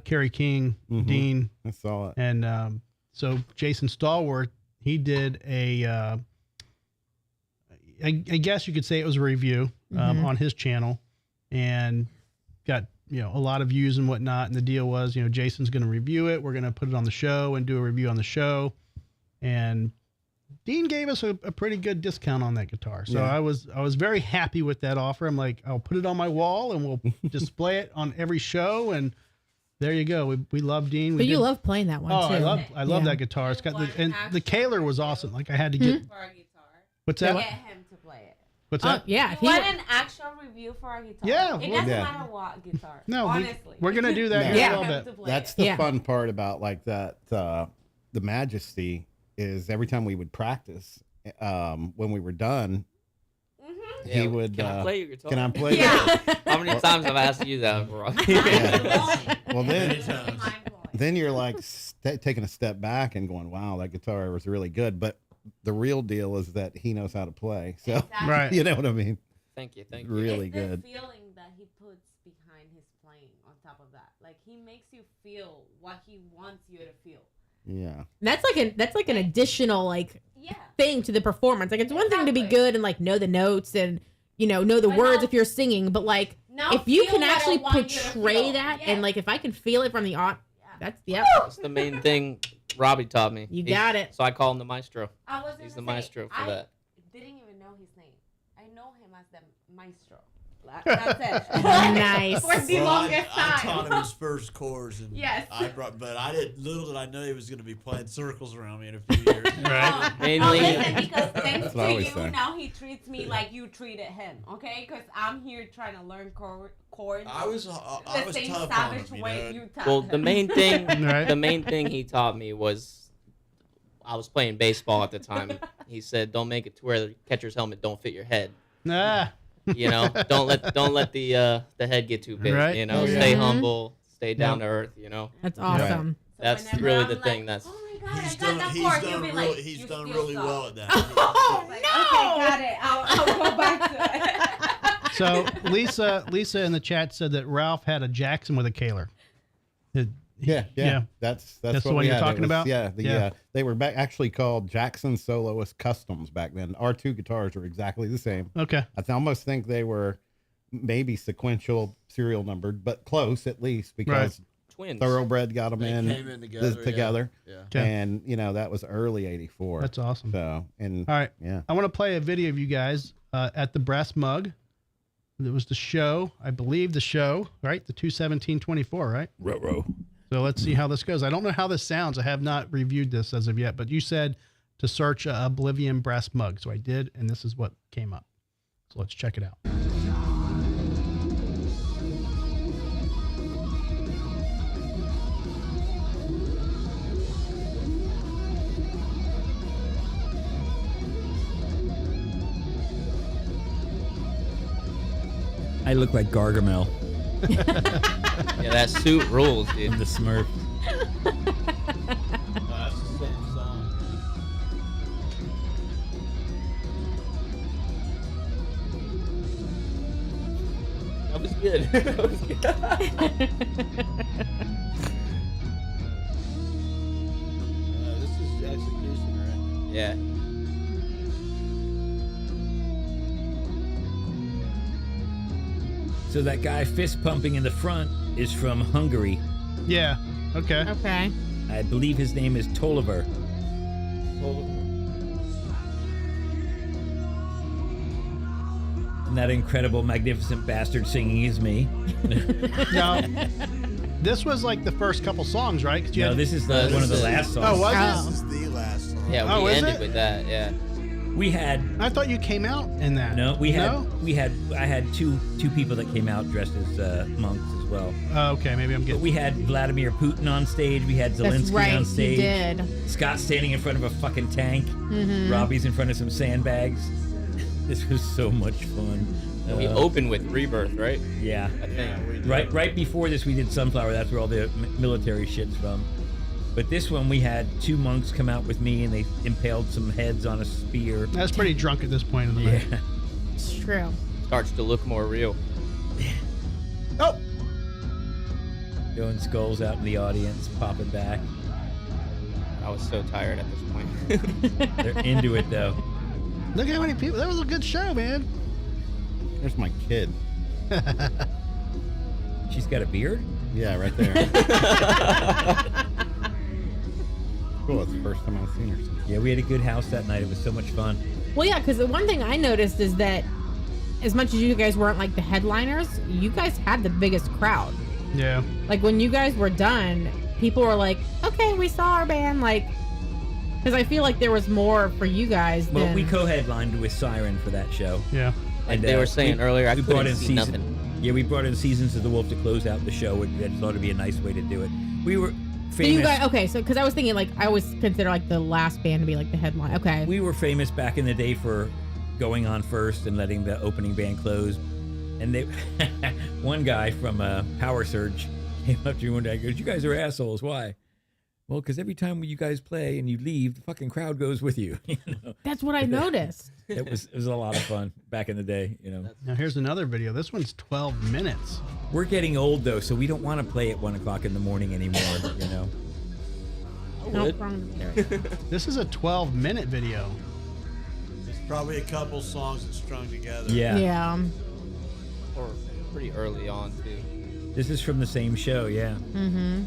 Kerry King Mhm. Dean, I saw it. and so Jason Stallworth, he did I guess you could say it was a review on his channel, and got a lot of views and whatnot. And the deal was, Jason's going to review it. We're going to put it on the show and do a review on the show. And Dean gave us a pretty good discount on that guitar. So Yeah. I was very happy with that offer. I'm like, I'll put it on my wall and we'll display it on every show. And there you go. We love Dean. We But you did- love playing that one Oh, too. I love Yeah. that guitar. It's got the Kaler was awesome. Like I had to get. For a guitar. What's Get that? him to play it. What's Oh, that? yeah. You If he want wa- an actual review for a guitar? Yeah, It well- doesn't Yeah. matter what guitar. No, honestly. we're gonna do that No. here Yeah. in a little Him bit. to play That's it. the Yeah. fun part about like that. The Majesty is every time we would practice, when we were done, Yeah, he would. Can I play your guitar? Can I play? Yeah. How many times have I asked you that, bro? Yeah. Well, then, Mind blowing. then you're like taking a step back and going, "Wow, that guitar was really good." But the real deal is that he knows how to play. So Exactly. Right. you know what I mean? Thank you, thank you. Really It's good. the feeling that he puts behind his playing on top of that. Like he makes you feel what he wants you to feel. Yeah. That's like an additional like Yeah. thing to the performance. Like it's one thing to be Exactly. good and like know the notes and know the But words now- if you're singing, but like Now if you feel can what I actually want you to portray feel. that Yeah. and like if I can feel it from the on, that's yep. That's the main thing Robbie taught me. You got it. So I call him the maestro. I was He's the gonna say, maestro for I that. didn't even know his name. I know him as the maestro. That's it. Nice. For the Well, longest I time. taught him his first chords, and Yes. but I didn't. Little did I know he was going to be playing circles around me in a few years. Right. Mainly- listen, because thanks That's what I to always you, say. now he treats me like you treated him. Okay, because I'm here trying to learn chords. I was the same tough on savage him, way you know. you taught Well, him. the main thing, Right. the main thing he taught me was, I was playing baseball at the time. He said, "Don't make it to where the catcher's helmet don't fit your head. Nah. You know, don't let the head get too big. Right. You know, Oh, yeah. stay Mhm. humble, stay down to earth. You know, That's awesome. So that's whenever really I'm the like, thing. That's Oh my god, He's I got done. that He's chord. done You'll be really. like, He's "You done still really suck." well at that. Oh Like, no! Okay, got it. I'll go back to it. So Lisa in the chat said that Ralph had a Jackson with a Kaler. Yeah. That's That's the what one we you're had. It talking was- about? Yeah. Yeah. They were actually called Jackson Soloist Customs back then. Our two guitars were exactly the same. Okay. I almost think they were maybe sequential serial numbered, but close at least because twins. Thoroughbred got them They in came in together. Yeah. Okay. and that was early '84. That's awesome. So and All right. yeah, I want to play a video of you guys at the Brass Mug. It was the show, I believe the show, right? The 2/17/24, right? Ruh-roh. So let's see how this goes. I don't know how this sounds. I have not reviewed this as of yet, but you said to search Oblivion Brass Mug. So I did, and this is what came up. So let's check it out. I look like Gargamel Yeah, that suit rules, dude. from the Smurf. That's the same song. That was good. That was good. This is Execution, right? Yeah. So that guy fist pumping in the front is from Hungary. Yeah. Okay. Okay. I believe his name is Toliver. And that incredible, magnificent bastard singing is me. Now, this was like the first couple songs, right? 'Cause you No, had- this is No, one of the this last is- songs. Oh, was Oh. This is the last song. Yeah, Oh, we is ended it? with that. Yeah. We had I thought you came out in that. no, No? I had two people that came out dressed as monks as well. Oh, okay, maybe I'm But getting. we had Vladimir Putin on stage. We had That's Zelensky right. on You stage. did. Scott standing in front of a fucking tank. Mm-hmm. Robbie's in front of some sandbags. This was so much fun. We opened with Rebirth, right? Yeah. I think. Yeah, we did. Right before this, we did Sunflower. That's where all the military shit's from. But this one, we had two monks come out with me, and they impaled some heads on a spear. I was pretty drunk at this point in the night. Yeah. It's true. Starts to look more real. Oh, Throwing skulls out in the audience, popping back. I was so tired at this point. They're into it, though. look how many people. That was a good show, man. there's my kid. She's got a beard? Yeah, right there. Cool. It's the first time I've seen her since. Yeah, we had a good house that night. It was so much fun. Well, yeah, because the one thing I noticed is that as much as you guys weren't like the headliners, you guys had the biggest crowd. Yeah. Like when you guys were done, people were like, "Okay, we saw our band." Like, because I feel like there was more for you guys. Well, than... we co-headlined with Siren for that show. Yeah. Like they were saying earlier, I we brought couldn't in see season, nothing. Yeah, we brought in Seasons of the Wolf to close out the show. I thought it'd be a nice way to do it. We were So famous. you guys, okay, so because I was thinking like I always consider like the last band to be like the headline. Okay. We were famous back in the day for going on first and letting the opening band close. And they, one guy from Power Surge came up to me one day and goes, "You guys are assholes. Why?" "Well, because every time you guys play and you leave, the fucking crowd goes with you." You know? That's what I noticed. It was a lot of fun back in the day. You know. Now here's another video. This one's 12 minutes. We're getting old though, so we don't want to play at 1 o'clock in the morning anymore. You know. No problem there. This is a 12-minute video. There's probably a couple songs that strung together. Yeah. Yeah. Or pretty early on too. This is from the same show. Yeah. Mm-hmm.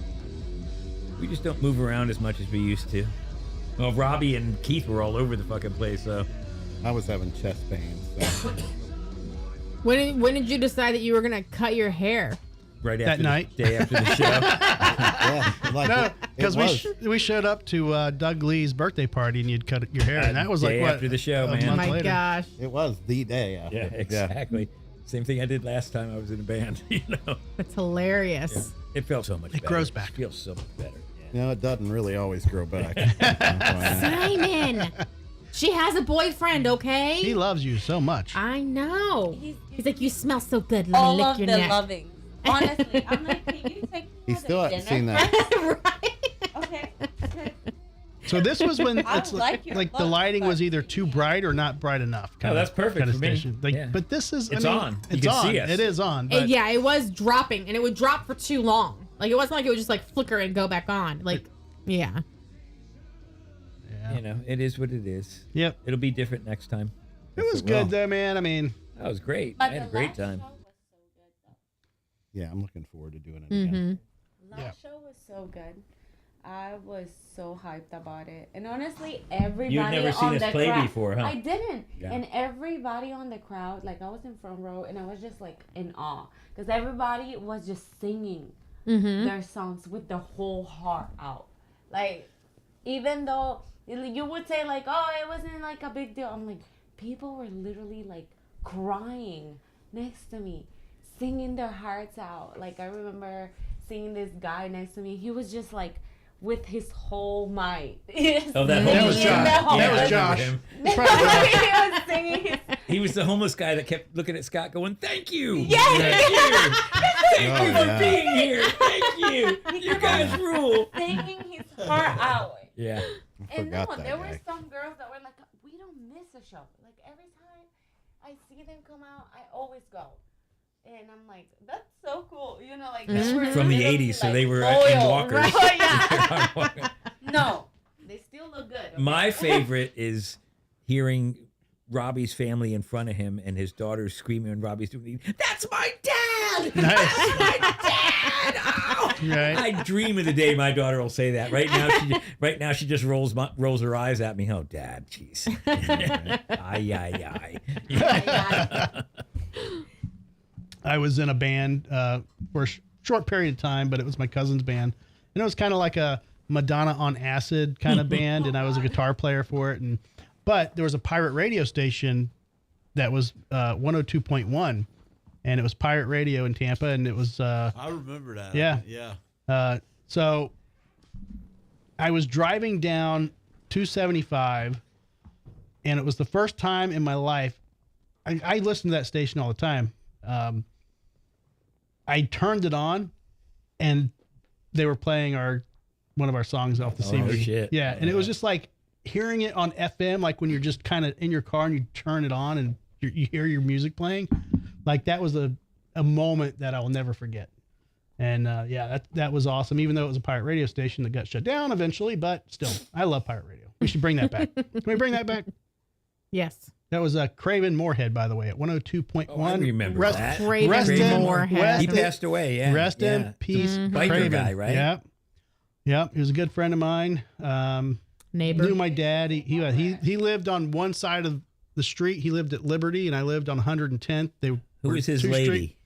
We just don't move around as much as we used to. Well, Robbie and Keith were all over the fucking place, so. I was having chest pains. So. When did you decide that you were gonna cut your hair? Right That after night? the day after the show. Yeah, like No, it because was. we showed up to Doug Lee's birthday party and you'd cut your hair, and that was like Day what, after the show, a man. Oh month my later. gosh. It was the day after. Yeah, exactly. Same thing I did last time I was in a band. You know, That's hilarious. it felt so much better. grows back. It feels so much better. Yeah. You know, it doesn't really always grow back. Simon, she has a boyfriend, okay? He loves you so much. I know. He's like, you smell so good. Let me All lick of your the neck. loving. Honestly, I'm like, can you take me He out still to hasn't dinner seen that. Right? Okay. So this was when I it's like your like the look, lighting was but- either too bright or not bright enough. Oh, that's perfect kind of for me. station. Like, Yeah. But this is, It's I mean, on. You It's can on. see us. It is on. But And yeah, it was dropping, and it would drop for too long. Like, it wasn't like it would just like flicker and go back on. Like, yeah. yeah. You know, it is what it is. Yep. It'll be different next time. It was it will. good though, man. I mean, That was great. But I had a the great last time. show was so good, though. Yeah, I'm looking forward to doing it Mm-hmm. again. Last show was so good. I was so hyped about it. And honestly, everybody You've never seen on us the play crowd, before, huh? I didn't. Yeah. And everybody on the crowd, like I was in front row and I was just like in awe. Because everybody was just singing their songs with their whole heart out. Like, even though you would say like, oh, it wasn't like a big deal. I'm like, people were literally like crying next to me, singing their hearts out. Like, I remember seeing this guy next to me. He was just like with his whole might. Oh, that That homeless was guy. Josh. That was I remember Josh. him. He was singing his He was the homeless guy that kept looking at Scott going, "Thank you. Yeah. Thank you. Thank Oh, you for yeah. being here. Thank you. You guys rule." singing his heart out. Yeah. I And no, forgot that there were guy. some girls that were like, we don't miss a show. Like, every time I see them come out, I always go. And I'm like, that's so cool. You know, like, they were From the literally, 80s, so like, they were in loyal, walkers. Right? Yeah. No, they still look good. Okay? My favorite is hearing Robbie's family in front of him and his daughter screaming and Robbie's doing, "That's my dad! Nice. That's my dad!" Oh! Right. I dream of the day my daughter will say that. Right now she just rolls her eyes at me. "Oh, Dad, jeez." Ay. I was in a band for a short period of time, but it was my cousin's band, and it was kind of like a Madonna on acid kind of band, and I was a guitar player for it. But there was a pirate radio station that was 102.1, and it was pirate radio in Tampa, and it was I remember that. Yeah. Yeah. so I was driving down 275, and it was the first time in my life. I listened to that station all the time. I turned it on, and they were playing one of our songs off the CD. Oh, shit. Yeah, and it was just like hearing it on FM, like when you're just kind of in your car and you turn it on and you hear your music playing. Like, that was a moment that I will never forget. And yeah, that was awesome, even though it was a pirate radio station that got shut down eventually. But still, I love pirate radio. We should bring that back. Can we bring that back? Yes. That was Craven Moorhead, by the way, at 102.1. Oh, I remember Rest, that. Craven Rest in- Moorhead. rest He in- passed away, yeah. Rest yeah. in peace, Biker Craven. guy, right? Yep. Yep. He was a good friend of mine. Neighbor. Knew my dad. He lived on one side of the street. He lived at Liberty, and I lived on 110th. Who was his lady?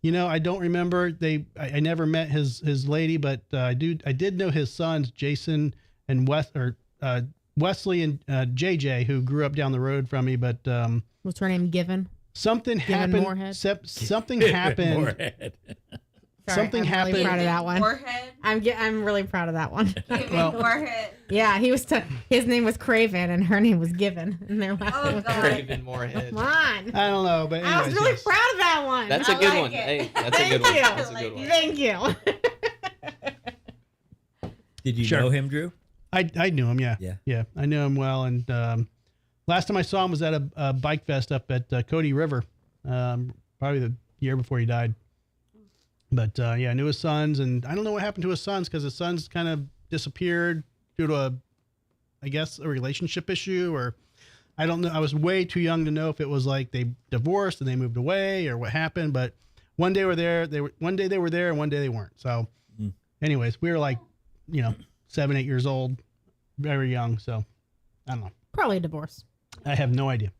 I don't remember. I never met his lady, but I did know his sons, Jason and Wesley and JJ, who grew up down the road from me. But What's her name? Given. something Given happened. Moorhead? Something happened. Moorhead. Sorry, Something I'm happened. Really proud of that one. Warhead. I'm really proud of that one. Well- Warhead. Yeah, his name was Craven and her name was Given, and they're laughing. Oh, God. Craven Moorhead. Come on. I don't know, but I was anyways, really yes. proud of that one. That's a I good like one. it. Hey, that's a Thank good one. you. That's a good one. Thank you. Did you Sure. know him, Drew? I knew him. Yeah. Yeah. I knew him well, and last time I saw him was at a bike fest up at Cody River, probably the year before he died. But yeah, I knew his sons, and I don't know what happened to his sons because his sons kind of disappeared due to I guess a relationship issue, or I don't know. I was way too young to know if it was like they divorced and they moved away or what happened. But one day one day they were there and one day they weren't. So, anyways, we were like, 7, 8 years old, very young. So I don't know. Probably a divorce. I have no idea.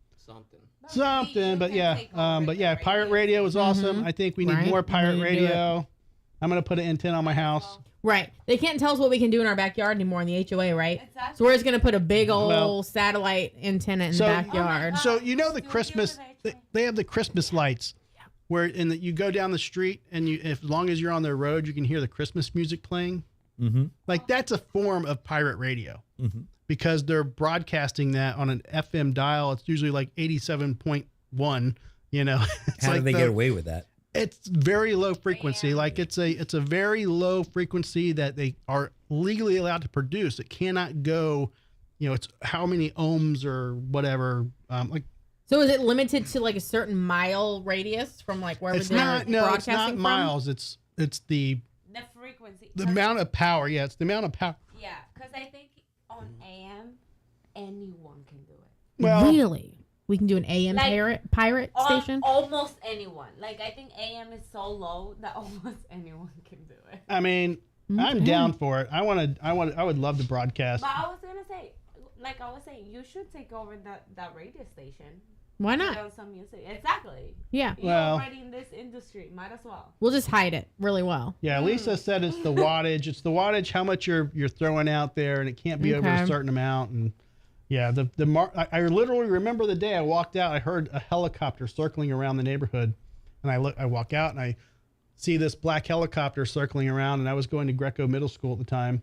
Something, but yeah, pirate radio was awesome. I think we need Right. more pirate We need to do radio. I'm gonna put an antenna on my house. Right. They can't tell us what we can do in our backyard anymore in the HOA, right? Exactly. So we're just going to put a big old Well- satellite antenna in So- the backyard. So the Studio Christmas, that I they have the Christmas lights, where you go down the street and as long as you're on their road, you can hear the Christmas music playing. Mm-hmm. Like that's a form of pirate radio because they're broadcasting that on an FM dial. It's usually like 87.1. It's How like did they get away with that? It's very low frequency. Like it's a very low frequency that they are legally allowed to produce. It cannot go, it's how many ohms or whatever. So is it limited to like a certain mile radius from like wherever It's they're not. No, it's broadcasting not from? miles. It's the The frequency. amount of power. Yeah, it's the amount of power. Yeah, because I think on AM, anyone can do it. Well, Really? We can do an AM Like, pirate station? Almost anyone. Like I think AM is so low that almost anyone can do it. I mean, I'm Okay. down for it. I would love to broadcast. But I was gonna say, like I was saying, you should take over that radio station. Why Put not? on some music. Exactly. Yeah. You're Well- already in this industry. Might as well. We'll just hide it really well. Yeah, Lisa said it's the wattage. It's the wattage, how much you're throwing out there, and it can't be over a Okay. certain amount. And yeah, I literally remember the day I walked out. I heard a helicopter circling around the neighborhood, and I walk out and I see this black helicopter circling around. And I was going to Greco Middle School at the time,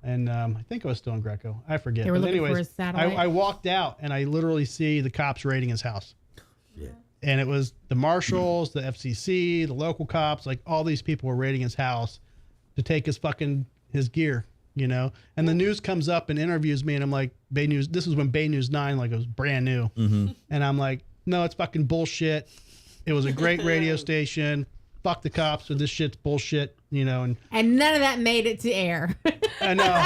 and I think I was still in Greco. I forget. They were But looking for anyways, his satellite. I walked out and I literally see the cops raiding his house. Yeah. And it was the marshals, the FCC, the local cops, like all these people were raiding his house to take his gear, And the news comes up and interviews me, and I'm like, Bay News. This is when Bay News 9, like it was brand new, and I'm like, no, it's fucking bullshit. It was a great radio station. Fuck the cops. So this shit's bullshit, And And none of that made it to air. I know,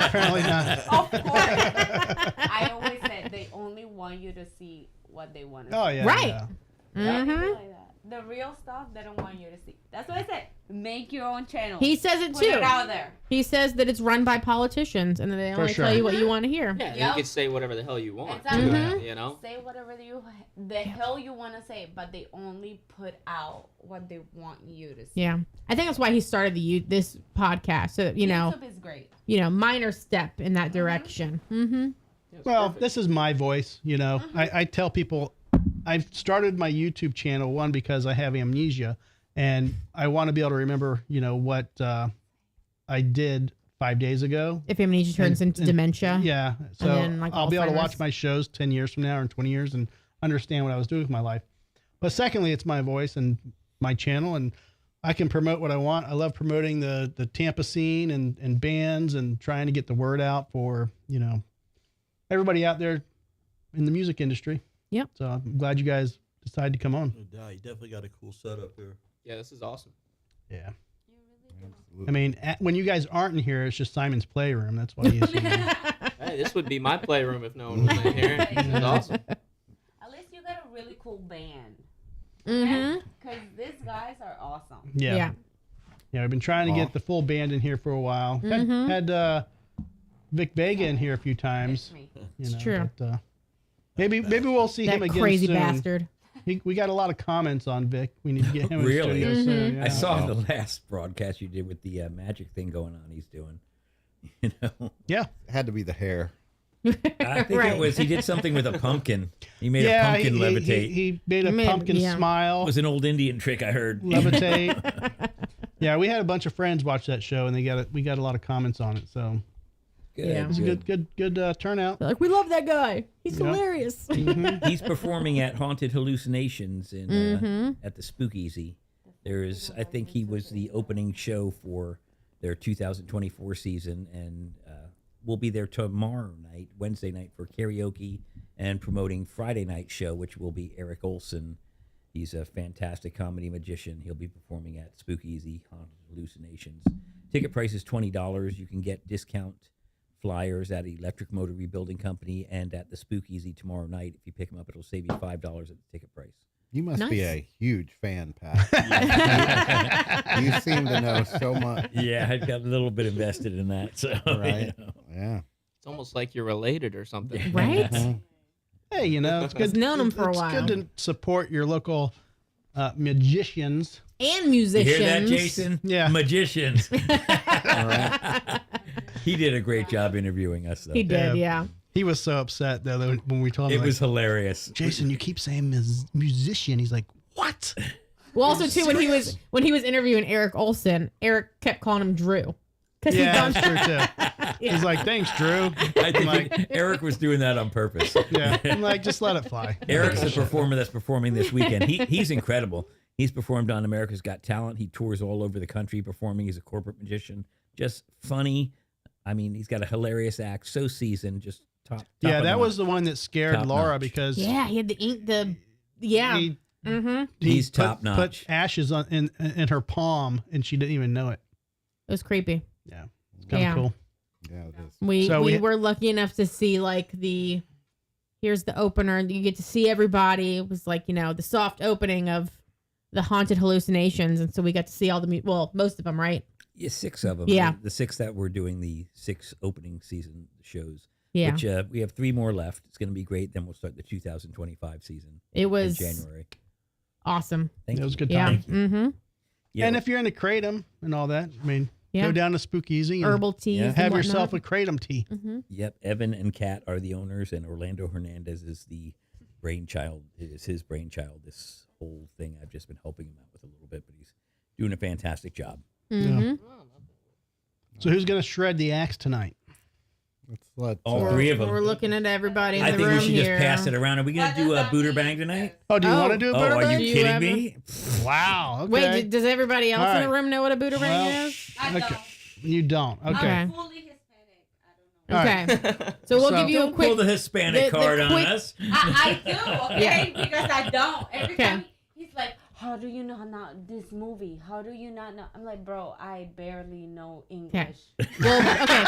apparently not. Of course. I always said they only want you to see what they want to Oh see. yeah, Right. yeah. People Mhm. like that. The real stuff they don't want you to see. That's what I said. Make your own channel. He says it Put too. it out there. He says that it's run by politicians and that they For only tell sure. you what you want to hear. Yeah, Yep. you can say whatever the hell you want. Exactly. Mhm. You know? Say whatever the hell you want to say, but they only put out what they want you to see. Yeah. I think that's why he started this podcast. So, that, YouTube is great. minor step in that direction. Mm-hmm. Well, this is my voice, I tell people I've started my YouTube channel, one, because I have amnesia and I want to be able to remember, what I did 5 days ago. If amnesia turns into dementia. Yeah. So then, like, I'll be able to watch Alzheimer's. my shows 10 years from now or 20 years and understand what I was doing with my life. But secondly, it's my voice and my channel, and I can promote what I want. I love promoting the Tampa scene and bands and trying to get the word out for, everybody out there in the music industry. Yep. So I'm glad you guys decided to come on. No doubt. You definitely got a cool setup here. Yeah, this is awesome. Yeah. Absolutely. I mean, when you guys aren't in here, it's just Simon's playroom. That's why he's Hey, this would be my playroom if no one was in here. This is awesome. At least you got a really cool band. Mm-hmm. Because these guys are awesome. Yeah. Yeah, I've been trying to get the full band in here for a while. Mhm. Had Vic Vega in here a few times. It's me. It's true. But, maybe we'll see That him again crazy soon. bastard. We got a lot of comments on Vic. We need to get him Really? in the studio soon. I Yeah. saw the last broadcast you did with the magic thing going on. He's doing, you know. Yeah. It had to be the hair. I think Right. it was he did something with a pumpkin. He made a pumpkin levitate. He made a Man, pumpkin yeah. smile. It was an old Indian trick I heard. Levitate. Yeah, we had a bunch of friends watch that show, and we got a lot of comments on it. So Good, Yeah. it was a good turnout. They're like, we love that guy. He's Yeah. hilarious. He's performing at Haunted Hallucinations in at the Speakeasy. There's, I think he was the opening show for their 2024 season, and we'll be there tomorrow night, Wednesday night, for karaoke and promoting Friday night show, which will be Eric Olson. He's a fantastic comedy magician. He'll be performing at Speakeasy Haunted Hallucinations. Ticket price is $20. You can get discount flyers at Electric Motor Rebuilding Company and at the Speakeasy tomorrow night. If you pick them up, it'll save you $5 at the ticket price. You must be Nice. a huge fan, Pat. You seem to know so much. Yeah, I got a little bit invested in that. So, Right. you know. Yeah. It's almost like you're related or something. Right? Hey, it's good. I've known him for a It's while. good to support your local magicians. And You musicians. hear that, Jason? Yeah. Magicians. All right. He did a great job interviewing us, though. He did, Yeah. yeah. He was so upset though when we told him. It was hilarious. Jason, you keep saying musician. He's like, what? Well, also too, when he was interviewing Eric Olson, Eric kept calling him Drew. Because Yeah, he's that's true too. Yeah. He's like, thanks, Drew. I think like- Eric was doing that on purpose. Yeah, I'm like, just let it fly. Eric's the performer that's performing this weekend. He's incredible. He's performed on America's Got Talent. He tours all over the country performing. He's a corporate magician. Just funny. I mean, he's got a hilarious act. So seasoned. Just top Yeah, of that the was notch. the one that scared Top Laura notch. because Yeah, he had the ink, yeah. he, Mm-hmm. he He's put- top notch. Put ashes in her palm and she didn't even know it. It was creepy. Yeah, it's kind of Yeah. cool. Yeah, it is. We So we- were lucky enough to see like here's the opener. You get to see everybody. It was like, the soft opening of the Haunted Hallucinations. And so we got to see all most of them, right? Yeah, 6 of them. Yeah. The 6 that we're doing the 6 opening season shows. Yeah. Which we have 3 more left. It's going to be great. Then we'll start the 2025 season It in was January. awesome. Thank It was you. a good Yeah. time. Mm-hmm. Yeah, And if you're into kratom and all that, I mean, Yeah. go down to Speakeasy and Herbal teas. Yeah. and have yourself a whatnot. kratom tea. Mhm. Yep, Evan and Kat are the owners, and Orlando Hernandez is the brainchild. It is his brainchild. This whole thing, I've just been helping him out with a little bit, but he's doing a fantastic job. Mhm. So who's gonna shred the axe tonight? Let's let All 3 of them. We're looking at everybody in I the think room we should here. just pass it around. Are we going to do a booter bang tonight? Oh, do you Oh. want to do a Oh, booter are bang? you Do you kidding have me? Wow. Okay. Wait, does everybody else All in the right. room know what a booter bang Well, is? I Okay. don't. You don't. Okay. Okay. I'm fully Hispanic. I don't know. All right. Okay. So we'll So- give you a Don't quick. pull the Hispanic the card on quick- us. I do, okay? Because I don't. Every Okay. time He's like, how do you know not this movie? How do you not know? I'm like, bro, I barely know English. Well, okay.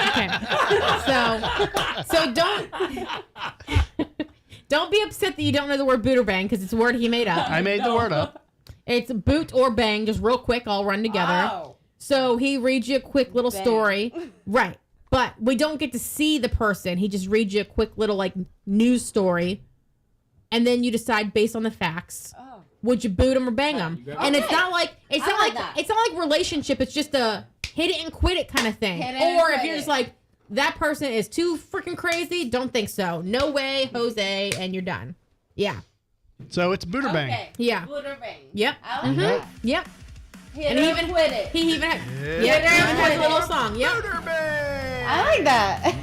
Okay. So don't be upset that you don't know the word booter bang because it's a word he made up. I made the word up. It's boot or bang, just real quick, all run together. Oh. So he reads you a quick little Bang. story. Right. But we don't get to see the person. He just reads you a quick little news story. And then you decide based on the facts. Oh. Would you boot him or bang him? And it's Okay. not like I like that. it's not like relationship. It's just a hit it and quit it kind of thing. Hit it and Or if quit you're it. just like that person is too freaking crazy, don't think so. No way, Jose, and you're done. Yeah. So it's booter bang. Okay. Yeah. Booter bang. Yep. I like Mhm. that. Yep. Hit And it he or even- quit it. He even had, Yeah. yeah, he even has a Yeah. little song. Yep. Booter bang. I like that.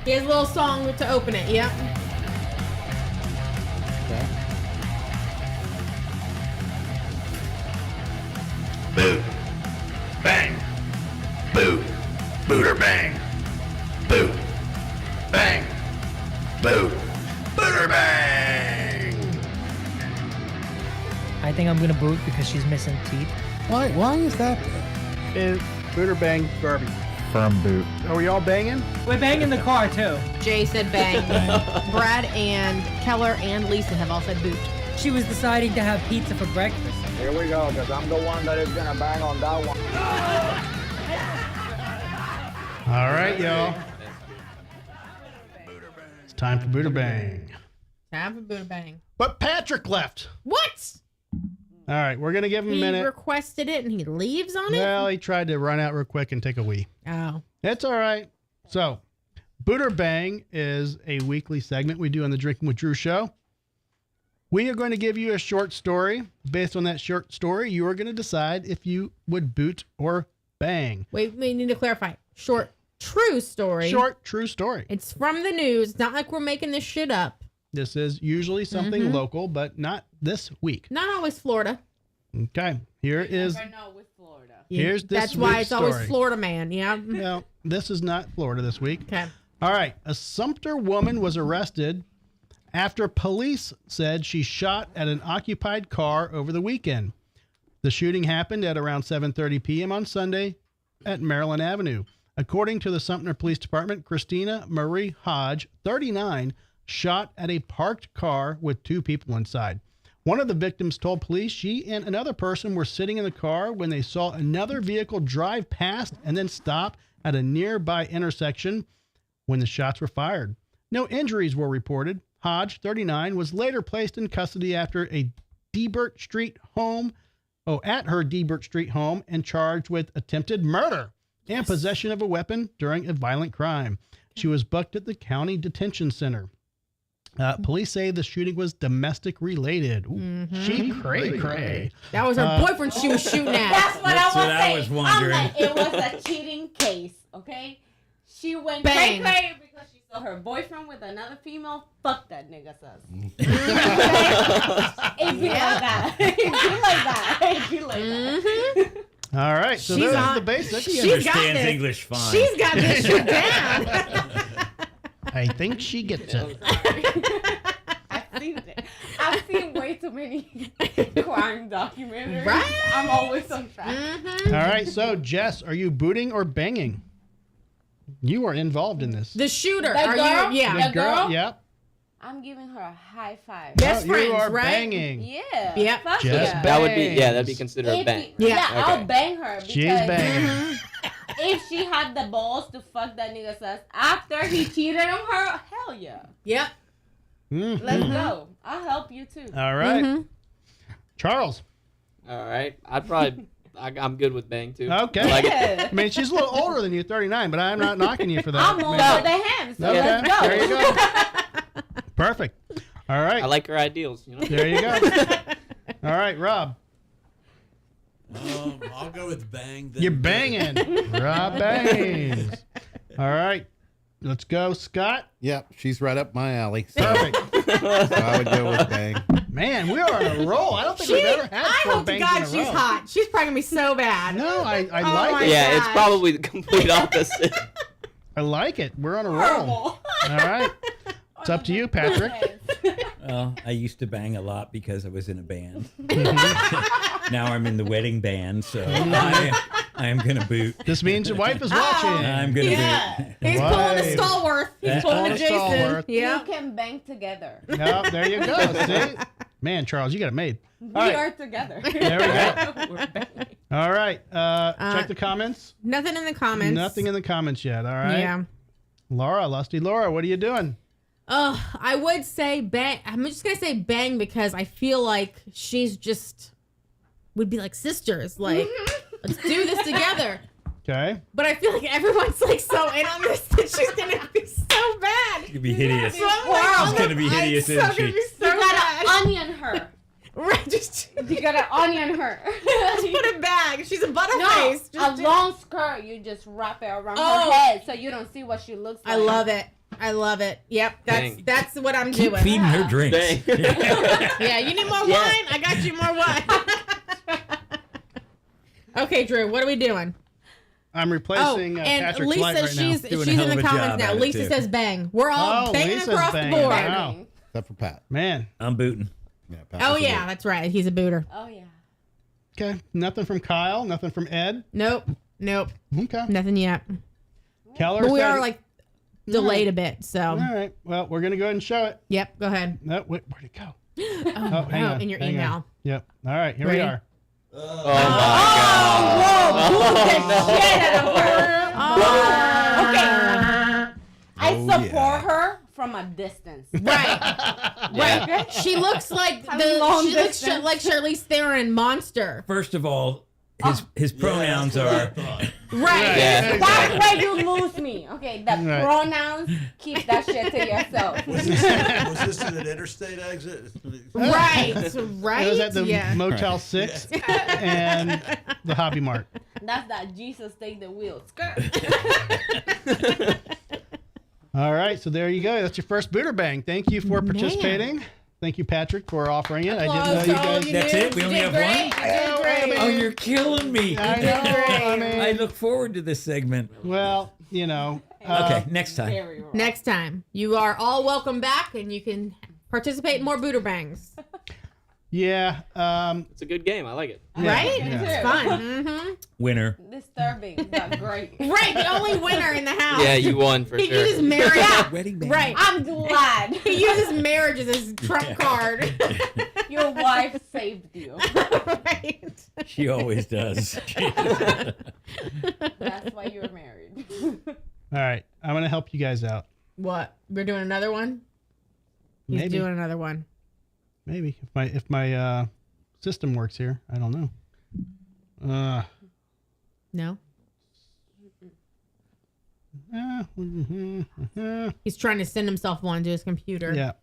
He has a little song to open it. Yep. Boot. Bang. Boot. Booter bang. Boot. Bang. Boot. Booter bang. I think I'm gonna boot because she's missing teeth. Why is that? Is booter bang garbage? Firm boot. Are we all banging? We're banging the car too. Jay said bang. Brad and Keller and Lisa have all said boot. She was deciding to have pizza for breakfast. Here we go, because I'm the one that is gonna bang on that one. All right, y'all. It's time for booter bang. Tampa Buddha Bang. But Patrick left. What? All right, we're going to give him a He minute. requested it and he leaves on it? Well, he tried to run out real quick and take a wee. Oh. It's all right. So, Boot or Bang is a weekly segment we do on the Drinking with Drew show. We are going to give you a short story. Based on that short story, you are going to decide if you would boot or bang. Wait, we need to clarify. Short, true story. Short, true story. It's from the news. It's not like we're making this shit up. This is usually something local, but not this week. Not always Florida. Okay, here is. Never know with Florida. Here's this That's why week's it's always story. Florida man. Yeah. No, this is not Florida this week. Okay. All right. A Sumter woman was arrested after police said she shot at an occupied car over the weekend. The shooting happened at around 7:30 p.m. on Sunday at Maryland Avenue. According to the Sumter Police Department, Christina Marie Hodge, 39, shot at a parked car with 2 people inside. One of the victims told police she and another person were sitting in the car when they saw another vehicle drive past and then stop at a nearby intersection when the shots were fired. No injuries were reported. Hodge, 39, was later placed in custody after at her Debert Street home and charged with attempted murder and possession of a weapon during a violent crime. She was booked at the county detention center. Police say the shooting was domestic related. Ooh, she cray. That was her boyfriend she was shooting at. That's what I was saying. wondering. I'm like, it was a cheating case, okay? She went Bang. cray because she saw her boyfriend with another female. Fuck that nigga sus. It be like that. It be like that. It be like that. All right, so She's those on- are the basics. She She's got understands this. English fine. She's got this shit down. I think she gets it. I've seen it. I've seen way too many crime documentaries. Right? I'm always on track. All right, so Jess, are you booting or banging? You are involved in this. The shooter. The Are girl? you? Yeah. The girl? Yep. I'm giving her a high five. Best you friends, are right? banging. Yeah. Yep. Fuck Just yeah. That would be Bangs. that'd be considered a If bang. you- Yeah. I'll Okay. bang her because She's banging. if she had the balls to fuck that nigga sus after he cheated on her, hell yeah. Yep. Mhm. Let's go. I'll help you too. All right. Charles. All right, I'm good with bang too. Okay. I like it. Yeah. I mean, she's a little older than you, 39, but I'm not knocking you for that. I'm older than him, so Okay, let's go. there you go. Perfect. All right. I like her ideals. You know. There you go. All right, Rob. I'll go with bang. Then You're banging. Rob bangs. All right. Let's go, Scott. Yep, she's right up my alley. So, Perfect. so I would go with bang. Man, we are on a roll. I don't think we've ever had I 4 hope to bangs God in a she's row. hot. She's probably gonna be so bad. No, I Oh like my it. Yeah, it's gosh. probably the complete opposite. I like it. We're on a roll. Horrible. All right. It's up to you, Patrick. Well, I used to bang a lot because I was in a band. Now I'm in the wedding band, so I am gonna boot. This means your wife is watching. I'm gonna Yeah. boot. He's Why? pulling a Stallworth. He's Yeah. pulling Pulling a a Jason. Stallworth. Yeah. You can bang together. No, there you go. See? Man, Charles, you got it made. We All right. are together. There we go. We're banging. All right. Check the comments. Nothing in the comments. Nothing in the comments yet. All right. Yeah. Laura, Lusty Laura, what are you doing? Oh, I would say bang. I'm just gonna say bang because I feel like she's just would be like sisters. Like, let's do this together. Okay. But I feel like everyone's like so in on this that she's gonna be so bad. It's gonna be hideous. So I'm like, She's gonna be hideous, I'm isn't so gonna she? be so You gotta bad. onion her. Right, just You gotta onion her. put it back. She's a No, butterface. a long skirt. You just wrap it around Oh. her head so you don't see what she looks like. I love it. I love it. Yep, Dang. that's what I'm Keep doing. feeding her drinks. Dang. Yeah, you need more wine? I got you more wine. Okay, Drew, what are we doing? I'm replacing and Patrick's light Lisa, right she's now. Doing a she's hell in of the a comments job now. at it, Lisa too. says bang. We're all Oh, banging Lisa's across banging. the board. Wow. Except for Pat. Man. I'm booting. Yeah, Pat Oh was a yeah, bit- that's right. He's a booter. Oh yeah. Okay. Nothing from Kyle. Nothing from Ed. Nope. Okay. Nothing yet. Keller But we said- are like delayed a bit, so All right. Well, we're going to go ahead and show it. yep, go ahead. No, where'd it go? Oh, hang on. in your hang on. email. Yep. All right. Here Ready? we are. Oh my Whoa, god. the shit out of her. Okay. I Oh, support yeah. her from a distance. Right. Yeah. Right. She looks like long she looks distance. like Charlize Theron in Monster. First of all, his pronouns are Right. Yeah. That's where you lose me. Okay, the Right. pronouns, keep that shit to yourself. Was this at an interstate exit? Right. Right. It was at the yeah. Motel 6 and the Hobby Mart. That's that Jesus take the wheel. All right, so there you go. That's your first Booter Bang. Thank you for participating. Thank you, Patrick, for offering it. I didn't know Applause you to all guys. of you That's dudes. it? We You only did have great. one? You did great. Oh, you're killing me. I know. I mean, I look forward to this segment. well, you know. Okay, next time. Very wrong. Next time, you are all welcome back, and you can participate in more Booter Bangs. Yeah. It's a good game. I like it. Right? Yeah. It's fun. Mm-hmm. Winner. Disturbing, but great. Right. The only winner in the house. Yeah, you won for He sure. uses marriage. Wedding band. Right. I'm glad He uses marriage as his trump card. your wife saved you. Right. She always does. That's why you're married. All right, I'm gonna help you guys out. What? We're doing another one? He's Maybe. doing another one. Maybe if my system works here. I don't know. No. Yeah. He's trying to send himself one to his computer.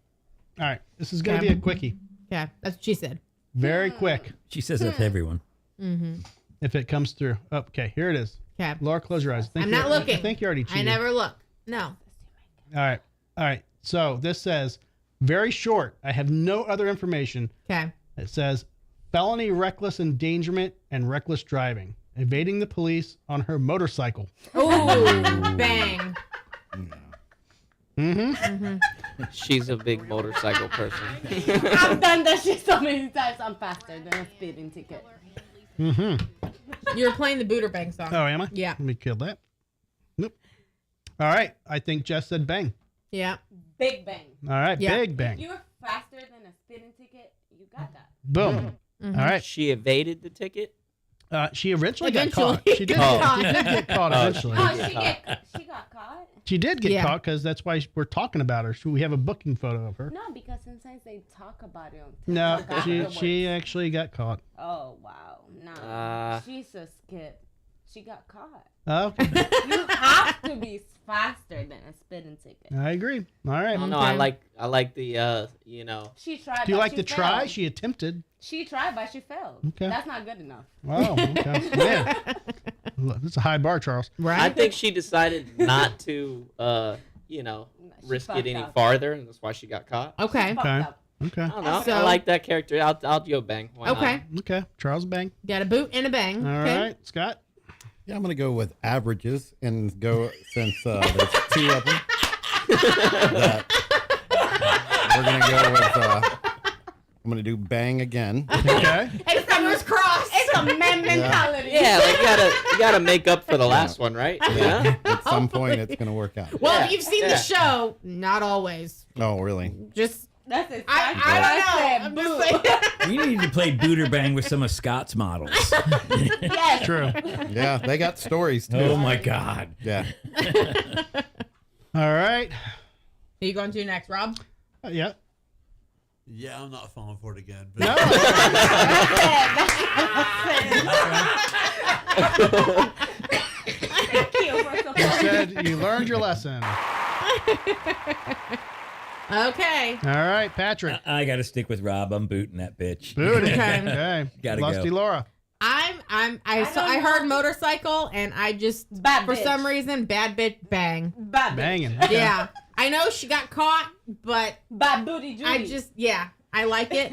All right, this is gonna Okay. be a quickie. Yeah, that's what she said. Very quick. She says that to everyone. Mm-hmm. If it comes through. Okay, here it is. Okay. Laura, close your eyes. I think I'm not you- looking. I think you already I cheated. never look. No. All right. All right. So this says, very short. I have no other information. Okay. It says, felony reckless endangerment and reckless driving, evading the police on her motorcycle. Oh, bang. Mm-hmm. She's a big motorcycle person. I've done that shit so many times. I'm faster than a speeding ticket. Mm-hmm. You're playing the Booter Bang song. Oh, am I? Yeah. Let me kill that. Nope. All right. I think Jess said bang. Yeah. Big bang. All right. Yeah. Big If bang. you're faster than a speeding ticket, you got that. Boom. Mhm. All right. She evaded the ticket. She originally got Eventually. caught. She did, Oh. she did get caught Oh, eventually. Oh, she got caught? She did get Yeah. caught because that's why we're talking about her. So we have a booking photo of her. No, because sometimes they talk about it on No, TikTok she afterwards. actually got caught. Oh, wow. No. She's a skip. She got caught. Oh, okay. You have to be faster than a speeding ticket. I agree. All right. I don't know. Okay. I like the you know. She tried. Do you but like she the try? failed. She attempted. She tried, but she failed. Okay. That's not good enough. Wow. Okay. Yeah. That's a high bar, Charles. Right? I think she decided not to you know, She risk fucked it any up. farther, and that's why she got caught. Okay. Fucked Okay. up. Okay. I don't know. So- I like that character. I'll go bang. Why not? Okay. Okay. Charles bang. Got a boot and a bang. All okay. right. Scott. Yeah, I'm gonna go with averages and go since there's two of them. We're gonna go with. I'm gonna do bang again. Okay. And fingers crossed. It's a man mentality. Yeah, like you gotta make up for the last one, right? Yeah, at some point it's gonna work out. Well, Yeah. if you've seen the Yeah. show, not always. Oh, really? Just That's it. I don't know. I'm just saying. We need to play Booter Bang with some of Scott's models. Yes. True. Yeah, they got stories too. Oh my God. Yeah. All right. Who you going to next, Rob? Yeah. Yeah, I'm not falling for it again. But No. Thank you for You supporting. said you learned your lesson. Okay. All right, Patrick. I got to stick with Rob. I'm booting that bitch. Booty. Okay. Okay. Gotta Lusty go. Laura. I heard motorcycle and I just Bad for bitch. some reason bad bitch bang. Bad bitch. Banging. Okay. Yeah. I know she got caught, but Bad booty Judy. I like it.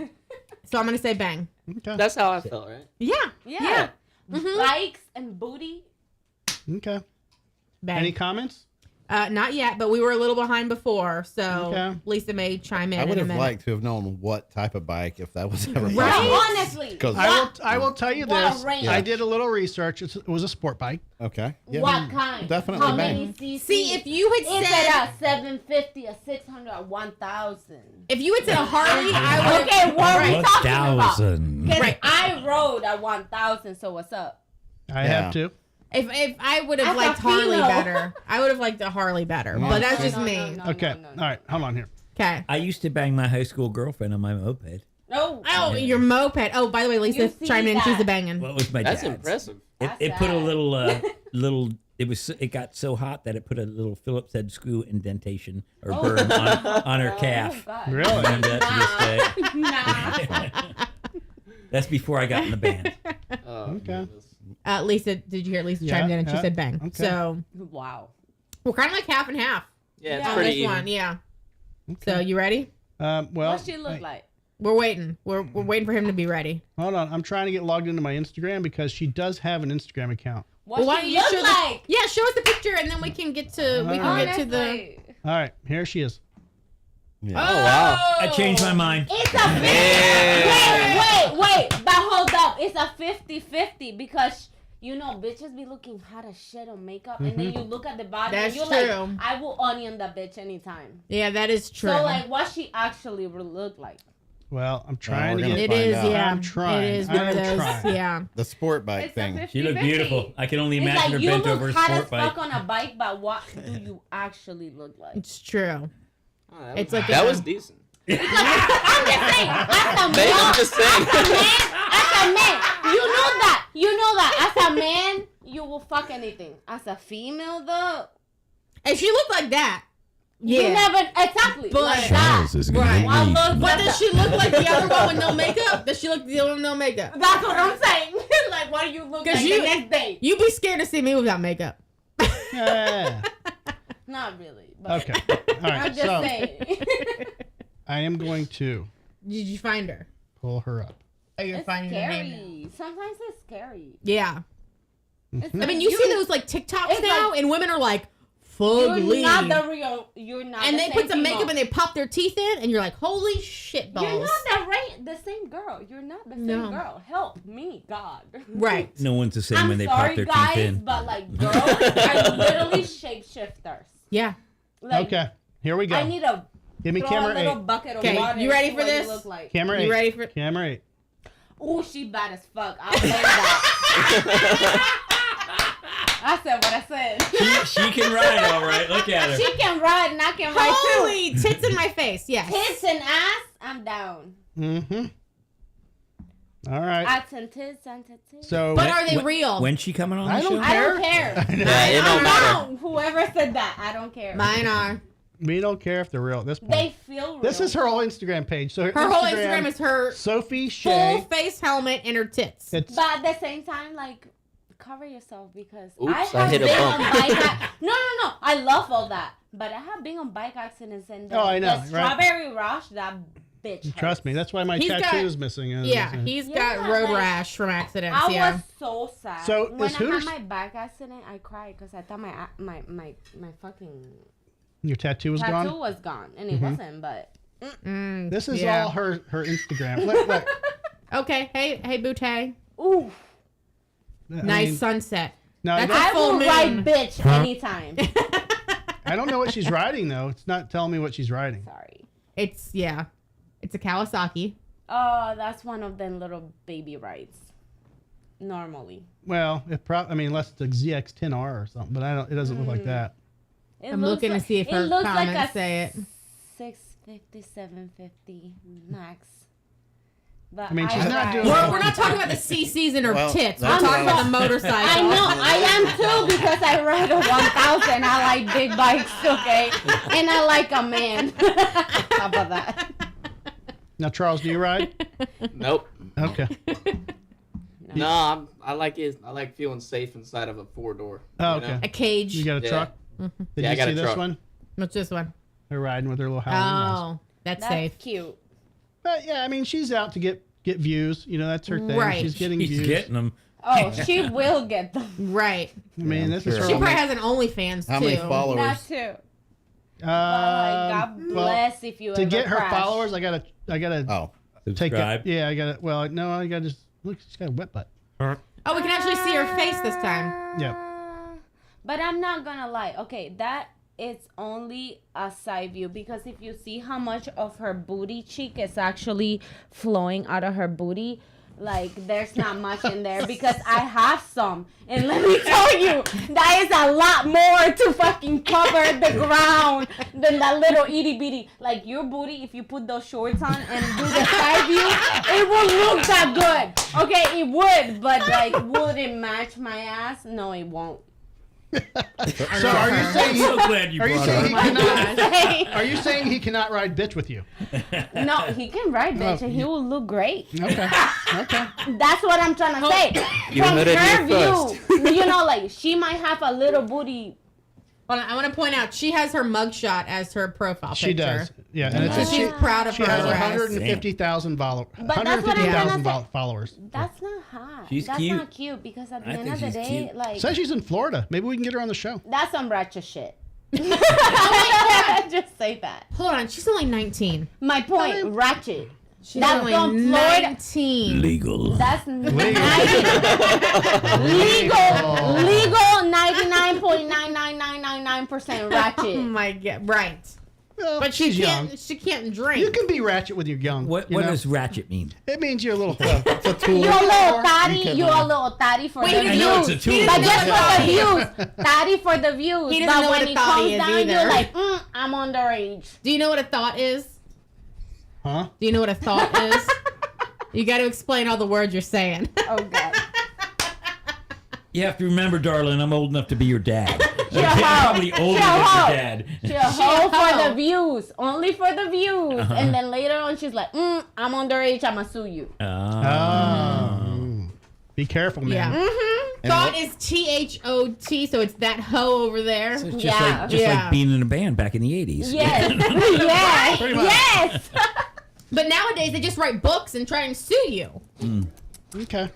So I'm gonna say bang. Okay. That's how I felt, right? Yeah. Yeah. Mhm. Likes and booty. Okay. Bang. Any comments? Not yet, but we were a little behind before, so Okay. Lisa may chime in. I would in a have minute. liked to have known what type of bike if that was ever Right? possible. Honestly. Because I will tell you What a this. range. I did a little research. It was a sport bike. okay, yeah, What kind? definitely How bang. many cc? See, if you had Is said it a 750, a 600, a 1000? if you had said a Harley, I would. Okay, what are we talking about? 1,000. Because Right. I rode a 1000, so what's up? I Yeah. have two. If I would have As a liked Harley female. better, I would have liked the Harley better. But that's just me. Okay. All right. Hold on here. Okay. I used to bang my high school girlfriend on my moped. Oh, your moped. Oh, by the way, Lisa You see chimed in. She's that. a banging. Well, it was my That's dad's. impressive. It put a little it got so hot that it put a little Phillips head screw indentation or burn on her calf. God. Really? And, to this day. Nah. That's before I got in the band. Okay. Lisa, did you hear Lisa Yeah, chimed in and she yeah. said bang. Okay. So Wow. we're kind of like half and half Yeah, it's on pretty this even. one. Yeah. So you ready? Well, What she look like? We're waiting. We're waiting for him to be ready. hold on. I'm trying to get logged into my Instagram because she does have an Instagram account. What Well, why she don't you look show like? Yeah, show us the picture and then we can get to the. Honestly. All right. Here she is. Yeah. Oh, wow. I changed my mind. It's a 50. Wait. But hold up. It's a 50-50 because you know bitches be looking hot as shit on makeup, and then you look at the body That's and you're true. like, I will onion that bitch anytime. Yeah, that is true. So like, what she actually will look like? Well, I'm trying to we're get. gonna it is, find out. yeah. I'm trying. It is one of I'm those, trying. yeah. The sport bike It's thing. a 50-50. She looked beautiful. I can only It's imagine like her you bent look over a hot as sport bike. fuck on a bike, but what do you actually look like? It's true. Oh, that It's was, like that a- was decent. I'm just saying, as a Babe, I'm man, just saying. as a man, you know that, as a man, you will fuck anything. As a female, though, If she looked like that, yeah. you never, exactly, But- like that. is Right. I look But like does she look like the other one with no makeup? Does she look the other one with no makeup? That's what I'm saying. Like, what do you look 'Cause like you- the next day? You'd be scared to see me without makeup. Yeah. Not really. But Okay. All right. I'm just So saying. I am going to Did you find her? pull her up. Oh, you're It's finding her name now. scary. Sometimes it's scary. Yeah. It's I mean, you see those like TikToks It's now, like- and women are like, You're fugly. not the real. You're not. And the they same put some female. makeup and they pop their teeth in, and you're like, holy shit balls. You're not the same girl. You're not the same No. girl. Help me, God. Right. No one's the same I'm when they sorry, pop their guys, teeth in. but like girls are literally shapeshifters. Yeah. Like, Okay. Here we go. I need a Give me throw camera a little 8. bucket of Okay, water. you and ready see for what you this? Look like. Camera 8. You ready for? Camera 8. Oh, she bad as fuck. I blame that. I said what I said. She can ride all right. Look at her. She can ride and I can ride too. Holy tits in my face. Yes. Tits and ass, I'm down. Mm-hmm. All right. Ass and tits and tits. So But are they When- real? When's she coming on I the don't show? I don't care. Yeah, it don't matter. No, whoever said that, I don't care. Mine are. we don't care if they're real at this point. They feel real. This is her whole Instagram page. So Her whole Instagram is her Sophie full Shea. face helmet and her tits. It's But at the same time, like, cover yourself because Oops, I I have hit a been bump. on bike. No. I love all that, but I have been on bike accidents and the, Oh, I know, the right? strawberry rush. That bitch. trust hurts. me. That's why my He's tattoo got- is missing. Yeah, he's got Yeah, road like, rash from accidents. I Yeah. was so sad. So, when is I Hooters- had my bike accident, I cried because I thought my fucking Your tattoo was tattoo gone. was gone, and it wasn't. But This is yeah. all her Instagram. Look. Okay. Hey, Bootay. ooh, Nice sunset. No, That's I full will moon. ride bitch anytime. I don't know what she's riding though. It's not telling me what she's riding. Sorry. It's a Kawasaki. Oh, that's one of them little baby rides. Normally. Well, unless it's a ZX10R or something, but It doesn't look like that. It I'm looks looking to see if it her looks comments like a say it. 650, 750 max. But I mean, she's not ride- doing- We're not talking about the CCs in her Well, tits. We're that's talking what I about the motorcycle. I know, I am too because I ride a 1000. I like big bikes, okay? And I like a man. How about that? Now, Charles, do you ride? Nope. Okay. No, I like it. I like feeling safe inside of a 4-door. Oh, you know? okay. A cage. You got a Yeah. truck? Did Yeah, I you got see a this truck. one? What's this one? They're riding with her little Halloween mask. Oh, that's That's safe. cute. But yeah, I mean, she's out to get views. You know, that's her thing. Right. She's getting He's views. getting them. Oh, she will get them. Right. I mean, this is sure. her. She own- probably has an OnlyFans How too. many followers? Not too. But like, God well, bless if you to ever get her crash. followers, I gotta Oh, take it. Subscribe. Yeah, I gotta. Well, no, I gotta just look. She's got a wet butt. Oh, we can actually see her face this time. Yeah. But I'm not gonna lie. Okay, that is only a side view because if you see how much of her booty cheek is actually flowing out of her booty, Like, there's not much in there because I have some. And let me tell you, that is a lot more to fucking cover the ground than that little itty bitty. Like, your booty, if you put those shorts on and do the side view, it will look that good. Okay, it would, but like, would it match my ass? No, it won't. So are you saying so glad you are you brought saying it he up. cannot, are you saying he cannot ride bitch with you? No, he can ride bitch and he will look great. Okay. Okay. That's what I'm trying to say. You From heard it her here view, you know, like, she might have a little booty. Hold on, I want to point out she has her mugshot as her profile picture. She does. Yeah, and it's She's proud of she her. has ass. 150,000 followers. But that's what I'm trying to say. Followers. That's not hot. She's That's cute. not cute because at the I end think of the she's day, cute. like, Says she's in Florida. Maybe we can get her on the show. that's some ratchet shit. Just say that. Hold on, she's only 19. My point, ratchet. She's That's only from Florida. 19. Legal. That's legal 99.99999% ratchet. Oh my god, right. Well, But she she's young. can't. She can't drink. You can be ratchet when you're young. What you know? does ratchet mean? It means you're a little. It's a tool. You're a little You tatty. can, You're a little tatty for the I know it's a views. tool. But just for the views. Tatty for the views. He doesn't But know what when a it thought comes is down, either. you're like, I'm underage. Do you know what a thought is? Huh? Do you know what a thought is? You got to explain all the words you're saying. Oh, God. You have to remember, darling, I'm old enough to be your dad. She a I'm hoe. probably older She a than your hoe. dad. She a hoe for hoe. the views. Only for the views. Uh-huh. And then later on, she's like, I'm underage. I'm going to sue you. Oh. Be careful, man. Yeah. Thought is THOT, so it's that hoe over there. So it's just Yeah. like like being in a band back in the 80s. Yes. yes. Pretty much. Yes. But nowadays, they just write books and try and sue you. Okay.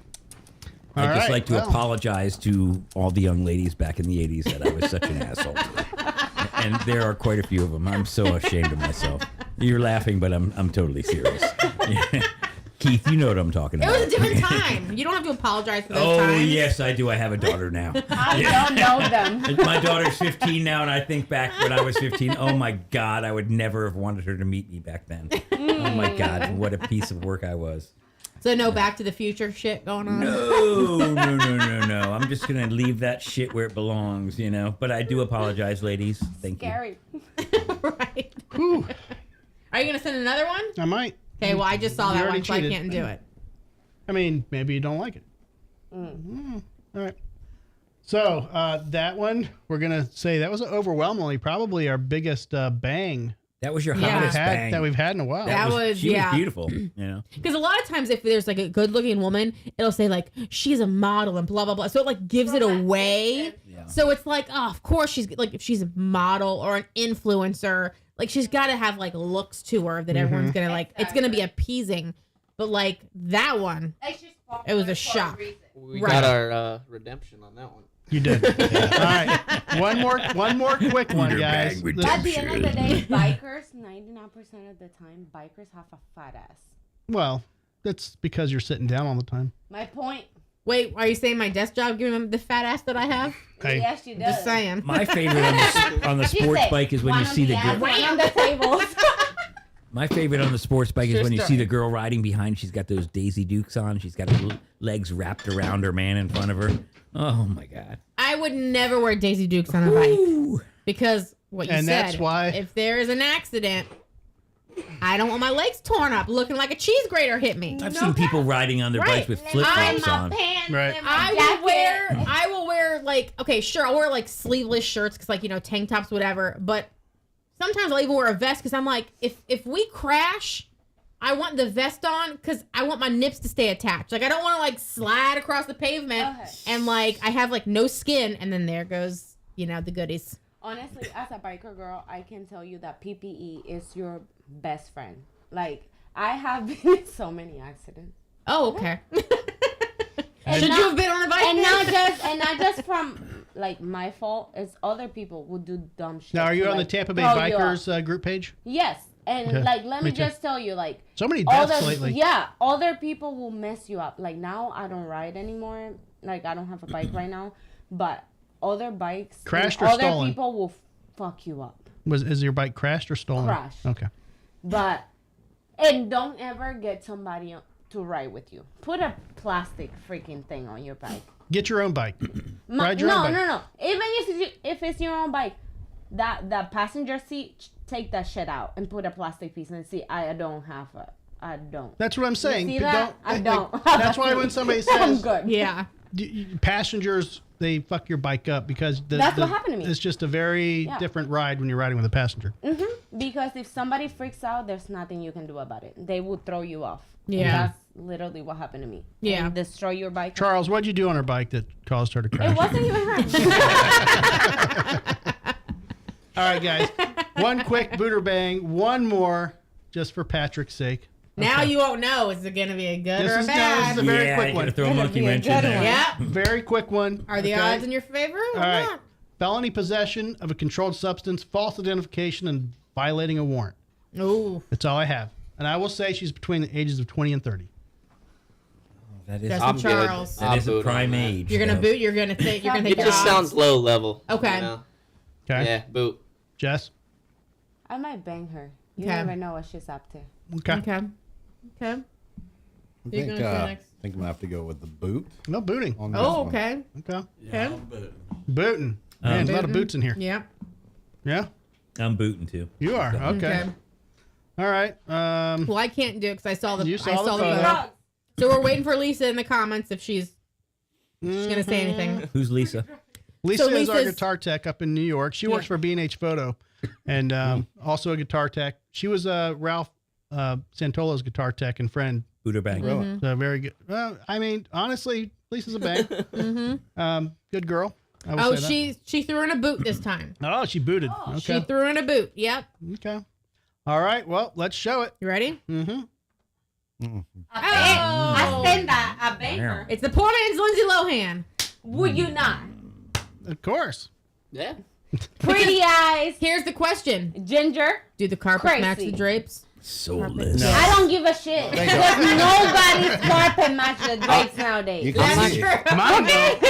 I'd All just right, like to well. apologize to all the young ladies back in the 80s that I was such an asshole. And there are quite a few of them. I'm so ashamed of myself. You're laughing, but I'm totally serious. Keith, you know what I'm talking It about. was a different time. You don't have to apologize for those Oh, times. yes, I do. I have a daughter now. I don't know them. My daughter's 15 now, and I think back when I was 15, oh my God, I would never have wanted her to meet me back then. Oh my God, what a piece of work I was. So no Back to the Future shit going on? No. I'm just going to leave that shit where it belongs, you know. But I do apologize, ladies. Thank you. Scary. Right. Whew. Are you going to send another one? I might. Okay, well, I just saw You that already one, so I cheated. can't do it. I mean, maybe you don't like it. All right. So that one, we're gonna say that was overwhelmingly probably our biggest bang That was your Yeah. hottest bang. that we've had in a while. That was- she yeah. was beautiful, you know. Because a lot of times, if there's like a good-looking woman, it'll say like she's a model and blah blah blah. So it like gives it away. Yeah. So it's like, oh, of course she's like if she's a model or an influencer, like she's got to have like looks to her that everyone's gonna like. It's gonna be appeasing. But like that one, it was a shock. We Right. got our redemption on that one. You did. All right. One more quick one, Booter guys. bang At the end of the day, bikers, 99% of the time, bikers have a fat ass. Well, that's because you're sitting down all the time. My point. Wait, are you saying my desk job giving them the fat ass that I have? Hey. Yes, she does. Just saying. My favorite on the She sports said, bike is when one you on see the the ass, girl. one on the table. My favorite on the sports bike is True when you story. see the girl riding behind. She's got those Daisy Dukes on. She's got her legs wrapped around her man in front of her. Oh my God. I would never wear Daisy Dukes on a bike Ooh. because what you And said. that's why- if there is an accident, I don't want my legs torn up, looking like a cheese grater hit me. I've seen people riding on their Right. bikes with flip flops on. Right. I will wear like, okay, sure, I'll wear like sleeveless shirts because like, you know, tank tops, whatever. But sometimes I'll even wear a vest because I'm like, if we crash, I want the vest on because I want my nips to stay attached. Like I don't want to like slide across the pavement and like I have like no skin and then there goes, you know, the goodies. Honestly, as a biker girl, I can tell you that PPE is your best friend. Like, I have been in so many accidents. Oh, okay. And Should not- you have been on the bike? And not just from like my fault. It's other people who do dumb shit. Now, are you to, on the like, Tampa Bay throw you off. Bikers group page? Yes, and Okay. like let me Me too. just tell you, like So many all deaths the lately. yeah, other people will mess you up. Like now, I don't ride anymore. Like I don't have a bike right now, but other bikes, Crashed and or other stolen? people will fuck you up. Is your bike crashed or stolen? Crashed. Okay. But and don't ever get somebody to ride with you. Put a plastic freaking thing on your bike. Get your own bike. Ride your own bike. No. Even if it's your own bike, that passenger seat, take that shit out and put a plastic piece in the seat. I don't. That's what I'm saying. You see that? I don't. That's why when somebody I'm says good. Yeah. Passengers, they fuck your bike up because That's what happened to me. It's just a very different ride when you're riding with a passenger. Because if somebody freaks out, there's nothing you can do about it. They will throw you off. Yeah. And that's literally what happened to me. Yeah. And destroy your bike. Charles, what'd you do on her bike that caused her to crash? It wasn't even her. All right, guys. One quick booter bang. One more, just for Patrick's sake. Now you won't know. Is it going to be a good or a This bad? is a very quick you one. gotta throw a monkey wrench in there. Yeah. Very quick one. Are the okay? odds in your favor? Or All right. not? Felony possession of a controlled substance, false identification, and violating a warrant. Ooh. That's all I have. And I will say she's between the ages of 20 and 30. That is, That's I'm what good. Charles. that I'll is a boot prime on that. age. You're gonna though. boot. You're gonna think. You're gonna It think. just the odds. sounds low level. Okay. You know? Okay. Yeah, boot. Jess? I might bang her. You Okay. never know what she's up to. Okay. Okay. Okay. I You're think, gonna say next. I'm gonna have to go with the boot. No booting. On this Oh, one. okay. Okay. Yeah, I'm booting. Booting. Man, a lot of Booting. boots in here. Yeah. Yeah? I'm booting too. You are. Okay. All right. Well, I can't do it because I saw the. You saw I saw the the photo. vote. So we're waiting for Lisa in the comments if she's gonna say anything. Who's Lisa? Lisa So is our Lisa's- guitar tech up in New York. She works for B&H Photo and also a guitar tech. She was Ralph Santolo's guitar tech and friend. Booter bang. Mm-hmm. So very good. Well, I mean, honestly, Lisa's a bang. Good girl. I would Oh, say that. she threw in a boot this time. Oh, she booted. She Okay. threw in a boot. Yep. Okay. All right. Well, let's show it. You ready? Mm-hmm. I stand that. I bang her. It's the poor man's Lindsay Lohan. Would you not? Of course. Yeah. Pretty eyes, Here's the question: ginger. do the carpet match Crazy. the drapes? Soulless. No. I don't give a shit because nobody's carpet match the drapes nowadays. You can That's see- true. Mine don't.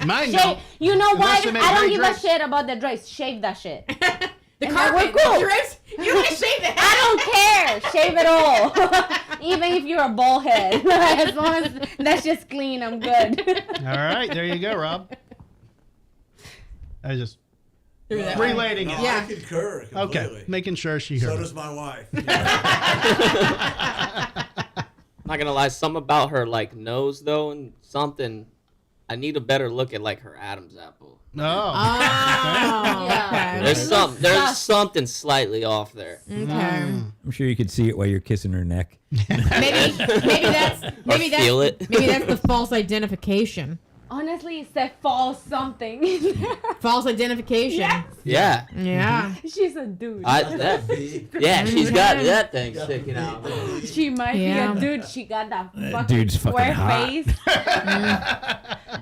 Mine Shave. don't. You know Unless what? they make I don't great give drapes. a shit about the drapes. Shave that shit. The And carpet, we're cool. the drapes. You want to shave it? I don't care. Shave it all. Even if you're a bald head. As long as that's just clean, I'm good. All right. There you go, Rob. I just Through that. relating No, it. Yeah. I concur completely. Okay. Making sure she So heard. does my wife. Not gonna lie, something about her like nose though, and something. I need a better look at like her Adam's apple. No. Oh, Yeah. okay. There's something slightly off there. Okay. I'm sure you could see it while you're kissing her neck. Maybe feel it. Maybe that's the false identification. Honestly, it said false something. False identification. Yes. Yeah. Yeah. She's a dude. Yeah, she's got that thing sticking out. She might Yeah. be a dude. She got that fucking dude's fucking square hot. face.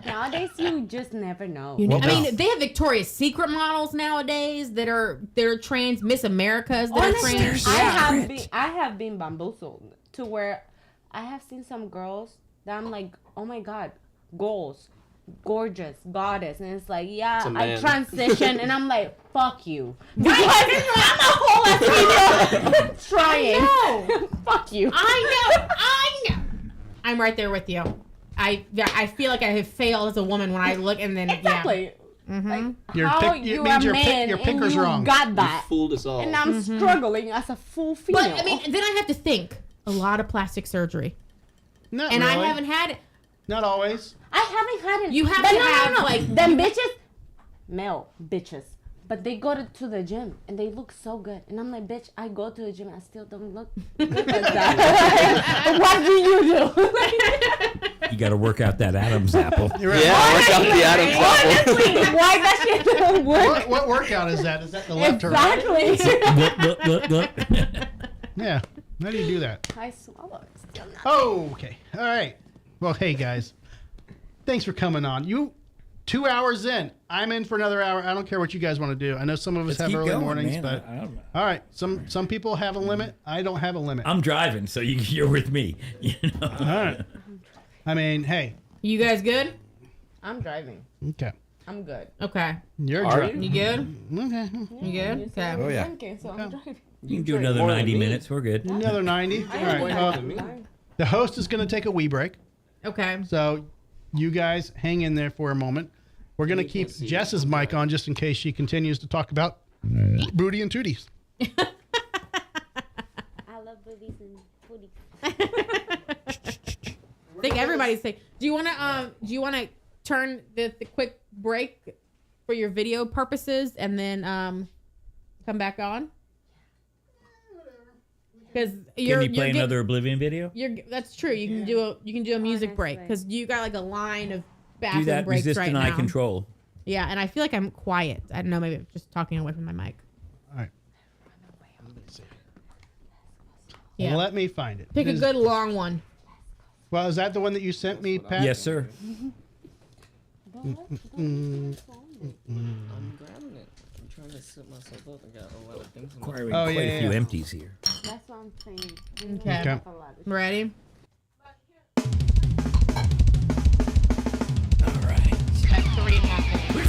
Nowadays, you just never know. I mean, they have Victoria's Secret models nowadays that are trans, Miss Americas that are Honestly, trans. I have been bamboozled to where I have seen some girls that I'm like, oh my god, goals, gorgeous, goddess, and it's like, yeah, It's a I man. transition, and I'm like, fuck you, because I'm a whole Latino trying. Fuck you. I know. I'm right there with you. I feel like I have failed as a woman when I look and then Exactly. Mm-hmm. Like, Your how pick- it you means a your pick- man your and picker's you wrong. got You that, fooled us all. and I'm struggling as a full female. But I mean, then I have to think a lot of plastic surgery, Not and really. I haven't had it. Not always. I haven't had it. You have But to no, have, no. like- them bitches, male bitches, but they go to the gym and they look so good, and I'm like, bitch, I go to the gym and I still don't look good like that. What do you do? You got to work out that Adam's apple. You're right. Yeah, work out the Adam's apple. Honestly, why that shit don't work? What workout is that? Is that the left or right? Exactly. Look, look, look, look. Yeah. How do you do that? I swallow. It's still not. Oh, okay. All right. Well, hey guys, thanks for coming on. 2 hours in. I'm in for another hour. I don't care what you guys want to do. I know some of us Let's have keep early going, mornings, man. but I don't know. all right. Some people have a limit. I don't have a limit. I'm driving, so you're with me. You know? All right. I mean, hey. You guys good? I'm driving. Okay. I'm good. Okay. You're Are driving. You good? Okay. You good? You Okay. said yeah. I'm drinking, so I'm driving. You can do another more than 90 me. minutes. We're good. Another 90. All right. Way more than me. The host is going to take a wee break. Okay. So you guys hang in there for a moment. We're going to keep Jess's mic on just in case she continues to talk about booty and tooties. I love boobies and booties. I think everybody's saying. Do you want to turn the quick break for your video purposes and then come back on? Because Can you play another Oblivion video? That's true. You can do a music break because you got like a line of bathroom Do that. breaks Resist right and now. I control. Yeah, and I feel like I'm quiet. I don't know. Maybe I'm just talking away from my mic. All right. Yeah. Let me find it. Pick a good long one. Well, is that the one that you sent me, Pat? Yes, sir. I'm grabbing it. I'm trying to set myself up. I got a lot of things. Quite a few empties here. That's what I'm saying. Okay. Ready? All right. That's 3.5 minutes.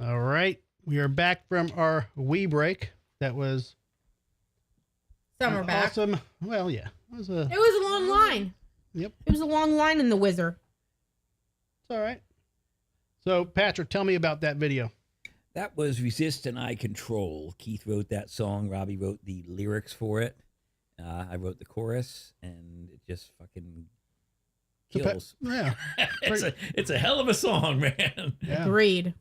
All right. We are back from our wee break. That was Summer back. awesome. Well, yeah. It was It was a long line. Yep. It was a long line in the Wizard. It's all right. So, Patrick, tell me about that video. That was Resist and I Control. Keith wrote that song. Robbie wrote the lyrics for it. I wrote the chorus, and it just fucking kills. Yeah. it's a hell of a song, man. Yeah. Agreed.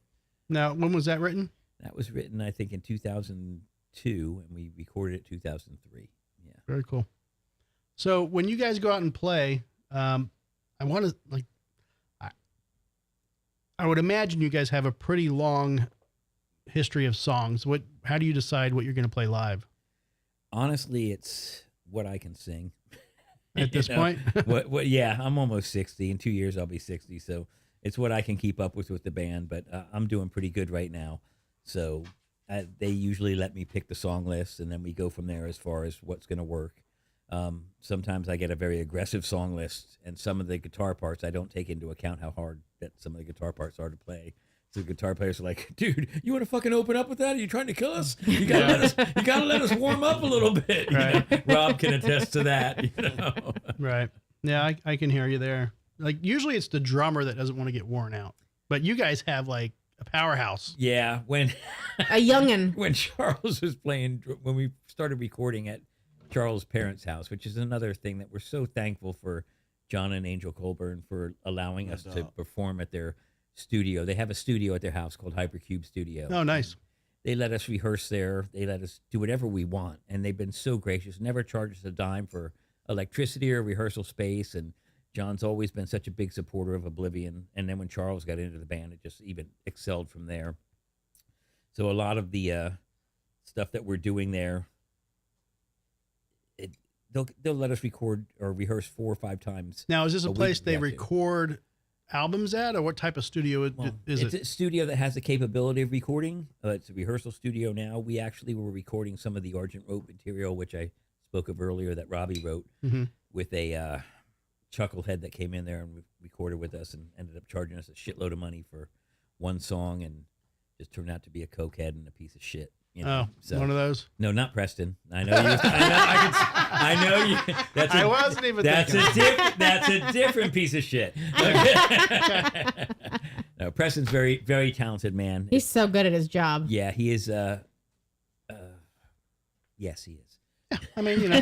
Now, when was that written? That was written, I think, in 2002, and we recorded it 2003. Yeah. Very cool. So when you guys go out and play, I want to like, I would imagine you guys have a pretty long history of songs. How do you decide what you're going to play live? Honestly, it's what I can sing. At this point? What? Yeah, I'm almost 60. In 2 years, I'll be 60. So it's what I can keep up with the band. But I'm doing pretty good right now. So they usually let me pick the song list, and then we go from there as far as what's going to work. Sometimes I get a very aggressive song list, and some of the guitar parts I don't take into account how hard that some of the guitar parts are to play. So the guitar players are like, "Dude, you want to fucking open up with that? Are you trying to kill us? You gotta let us warm up a little bit." Right. You know? Rob can attest to that. Right. Yeah, I can hear you there. Like usually it's the drummer that doesn't want to get worn out, but you guys have like a powerhouse. Yeah, when a youngin. When Charles was playing, when we started recording at Charles' parents' house, which is another thing that we're so thankful for John and Angel Colburn for allowing us to perform at their studio. They have a studio at their house called Hypercube Studio. Oh, nice. They let us rehearse there. They let us do whatever we want, and they've been so gracious. Never charged us a dime for electricity or rehearsal space, and John's always been such a big supporter of Oblivion. And then when Charles got into the band, it just even excelled from there. So a lot of the stuff that we're doing there, they'll let us record or rehearse 4 or 5 times. Now, is this a place week they record albums at, or what type of studio is it? It's a studio that has the capability of recording. It's a rehearsal studio now. We actually were recording some of the Argent Rope material, which I spoke of earlier, that Robbie wrote, with a chucklehead that came in there and recorded with us and ended up charging us a shitload of money for one song, and just turned out to be a cokehead and a piece of shit. You know? So, one of those? No, not Preston. I know you. I know you. I wasn't even thinking. That's a different piece of shit. No, Preston's very, very talented man. He's so good at his job. Yeah, he is. Yes, he is. I mean, you know.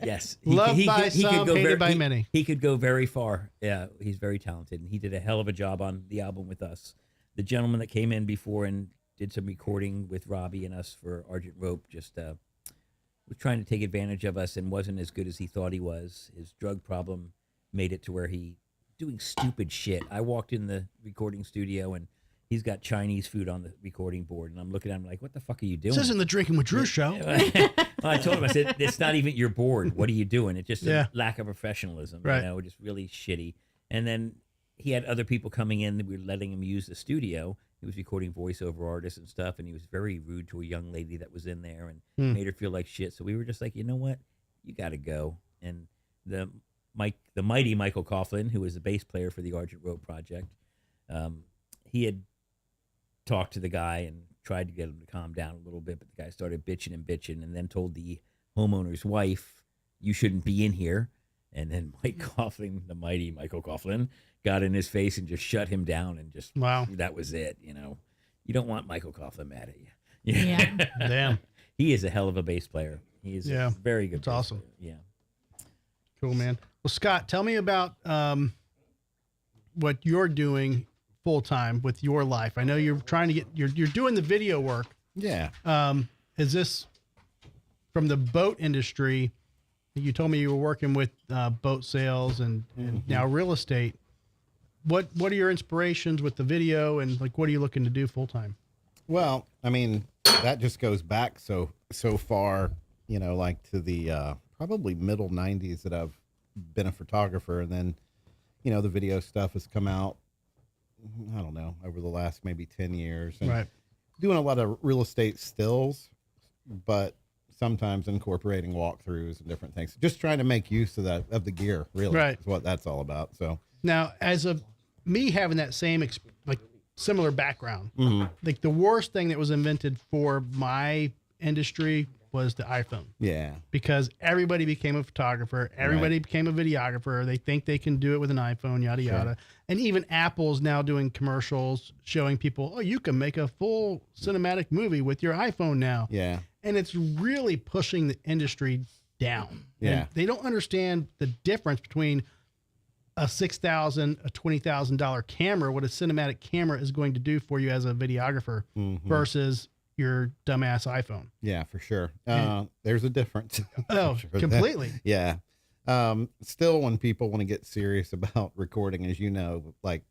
Yes. Loved by some, hated by many. He could go very far. Yeah, he's very talented, and he did a hell of a job on the album with us. The gentleman that came in before and did some recording with Robbie and us for Argent Rope just was trying to take advantage of us and wasn't as good as he thought he was. His drug problem made it to where he doing stupid shit. I walked in the recording studio and he's got Chinese food on the recording board, and I'm looking at him like, "What the fuck are you doing?" This isn't the Drinking with Drew show. Well, I told him, I said, "It's not even your board. What are you doing?" It's just a lack of professionalism, right. You know, just really shitty. And then he had other people coming in that we were letting him use the studio. He was recording voiceover artists and stuff, and he was very rude to a young lady that was in there and made her feel like shit. So we were just like, you know what? You got to go. And the mighty Michael Coughlin, who was the bass player for the Argent Rope project, he had talked to the guy and tried to get him to calm down a little bit, but the guy started bitching and then told the homeowner's wife, "You shouldn't be in here." And then Mike Coughlin, the mighty Michael Coughlin, got in his face and just shut him down, and just that was it. You know, you don't want Michael Coughlin mad at you. Yeah. Damn. He is a hell of a bass player. He is a very good. It's awesome. Player. Yeah. Cool, man. Well, Scott, tell me about what you're doing full time with your life. I know you're trying to you're doing the video work. Yeah. Is this from the boat industry? You told me you were working with boat sales and now real estate. What are your inspirations with the video, and like what are you looking to do full time? Well, I mean, that just goes back so far, you know, like to the probably middle 90s that I've been a photographer, and then, you know, the video stuff has come out, I don't know, over the last maybe 10 years. And right. Doing a lot of real estate stills, but sometimes incorporating walkthroughs and different things. Just trying to make use of the gear, really. Right. Is what that's all about. So now, as of me having that same similar background, like the worst thing that was invented for my industry was the iPhone. Yeah. Because everybody became a photographer, everybody became a videographer. They think they can do it with an iPhone, yada yada. And even Apple's now doing commercials showing people, oh, you can make a full cinematic movie with your iPhone now. Yeah. And it's really pushing the industry down. Yeah. And they don't understand the difference between a $6,000, a $20,000 camera, what a cinematic camera is going to do for you as a videographer versus your dumbass iPhone. Yeah, for sure. There's a difference. Oh, Sure. completely. Yeah. Still, when people want to get serious about recording, as you know, like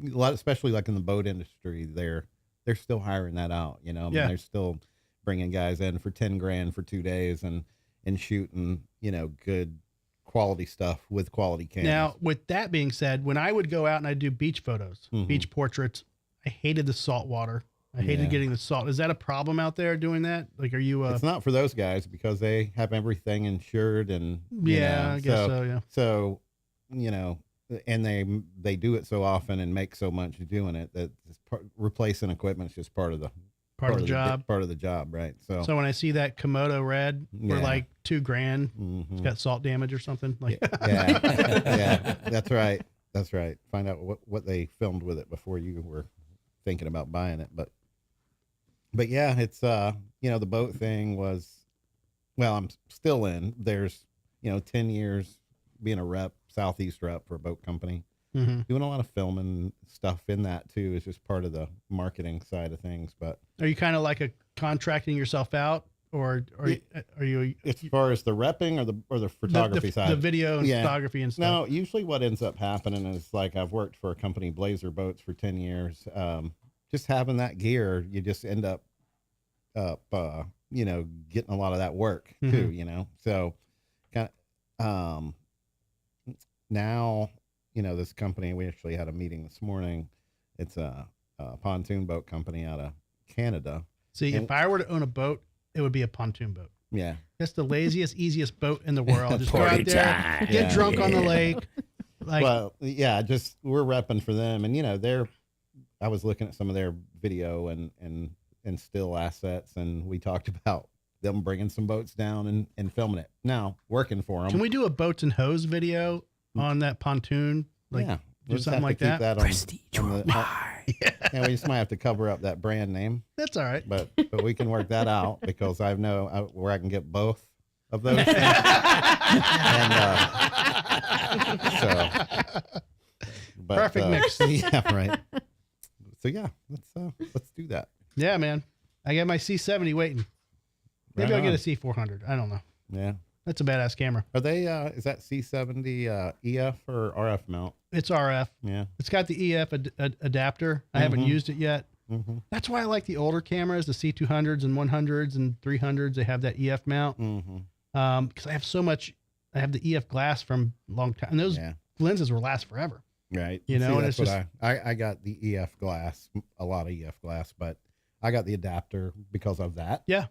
a lot, especially like in the boat industry, they're still hiring that out. You know, I mean, Yeah. they're still bringing guys in for 10 grand for 2 days and shooting, good quality stuff with quality cameras. Now, with that being said, when I would go out and I'd do beach photos, beach portraits, I hated the salt water. I hated getting the salt. Is that a problem out there doing that? Like, are you? It's not for those guys because they have everything insured and I guess so. Yeah. So, and they do it so often and make so much doing it that replacing equipment is just part of the job. Part of the job, right? So when I see that Komodo red for like $2,000, it's got salt damage or something. Like, yeah, that's right. That's right. Find out what they filmed with it before you were thinking about buying it, but yeah, it's the boat thing was, well, I'm still in. There's 10 years being a rep, Southeast rep for a boat company, doing a lot of filming stuff in that too. Is just part of the marketing side of things. But are you kind of like contracting yourself out, or are you as far as the repping or the photography side, the video and photography and stuff? No, usually what ends up happening is like I've worked for a company, Blazer Boats, for 10 years. Just having that gear, you just end up getting a lot of that work too, so kind of, now, this company, we actually had a meeting this morning. It's a pontoon boat company out of Canada. See, if I were to own a boat, it would be a pontoon boat. Yeah. That's the laziest, easiest boat in the world. Just go Party out there, time. get drunk on the lake. Just we're repping for them. And, I was looking at some of their video and still assets, and we talked about them bringing some boats down and filming it. Now, working for them. Can we do a boats and hose video on that pontoon? Like, yeah. do something like that? Prestige we just might have to cover up that brand name. That's all right. But we can work that out because I know where I can get both of those things. Perfect mix. Yeah, right. So yeah, let's do that. Yeah, man. I got my C70 waiting. Maybe Right I'll get on. a C400. I don't know. Yeah. That's a badass camera. Are they, is that C70 EF or RF mount? It's RF. Yeah. It's got the EF adapter. I haven't used it yet. That's why I like the older cameras, the C200s and 100s and 300s. They have that EF mount. Because I have so much. I have the EF glass from a long time. And those lenses will last forever. Right. You know, and that's it's what I got the EF glass, a lot of EF glass, but I got the adapter because of that. Yeah.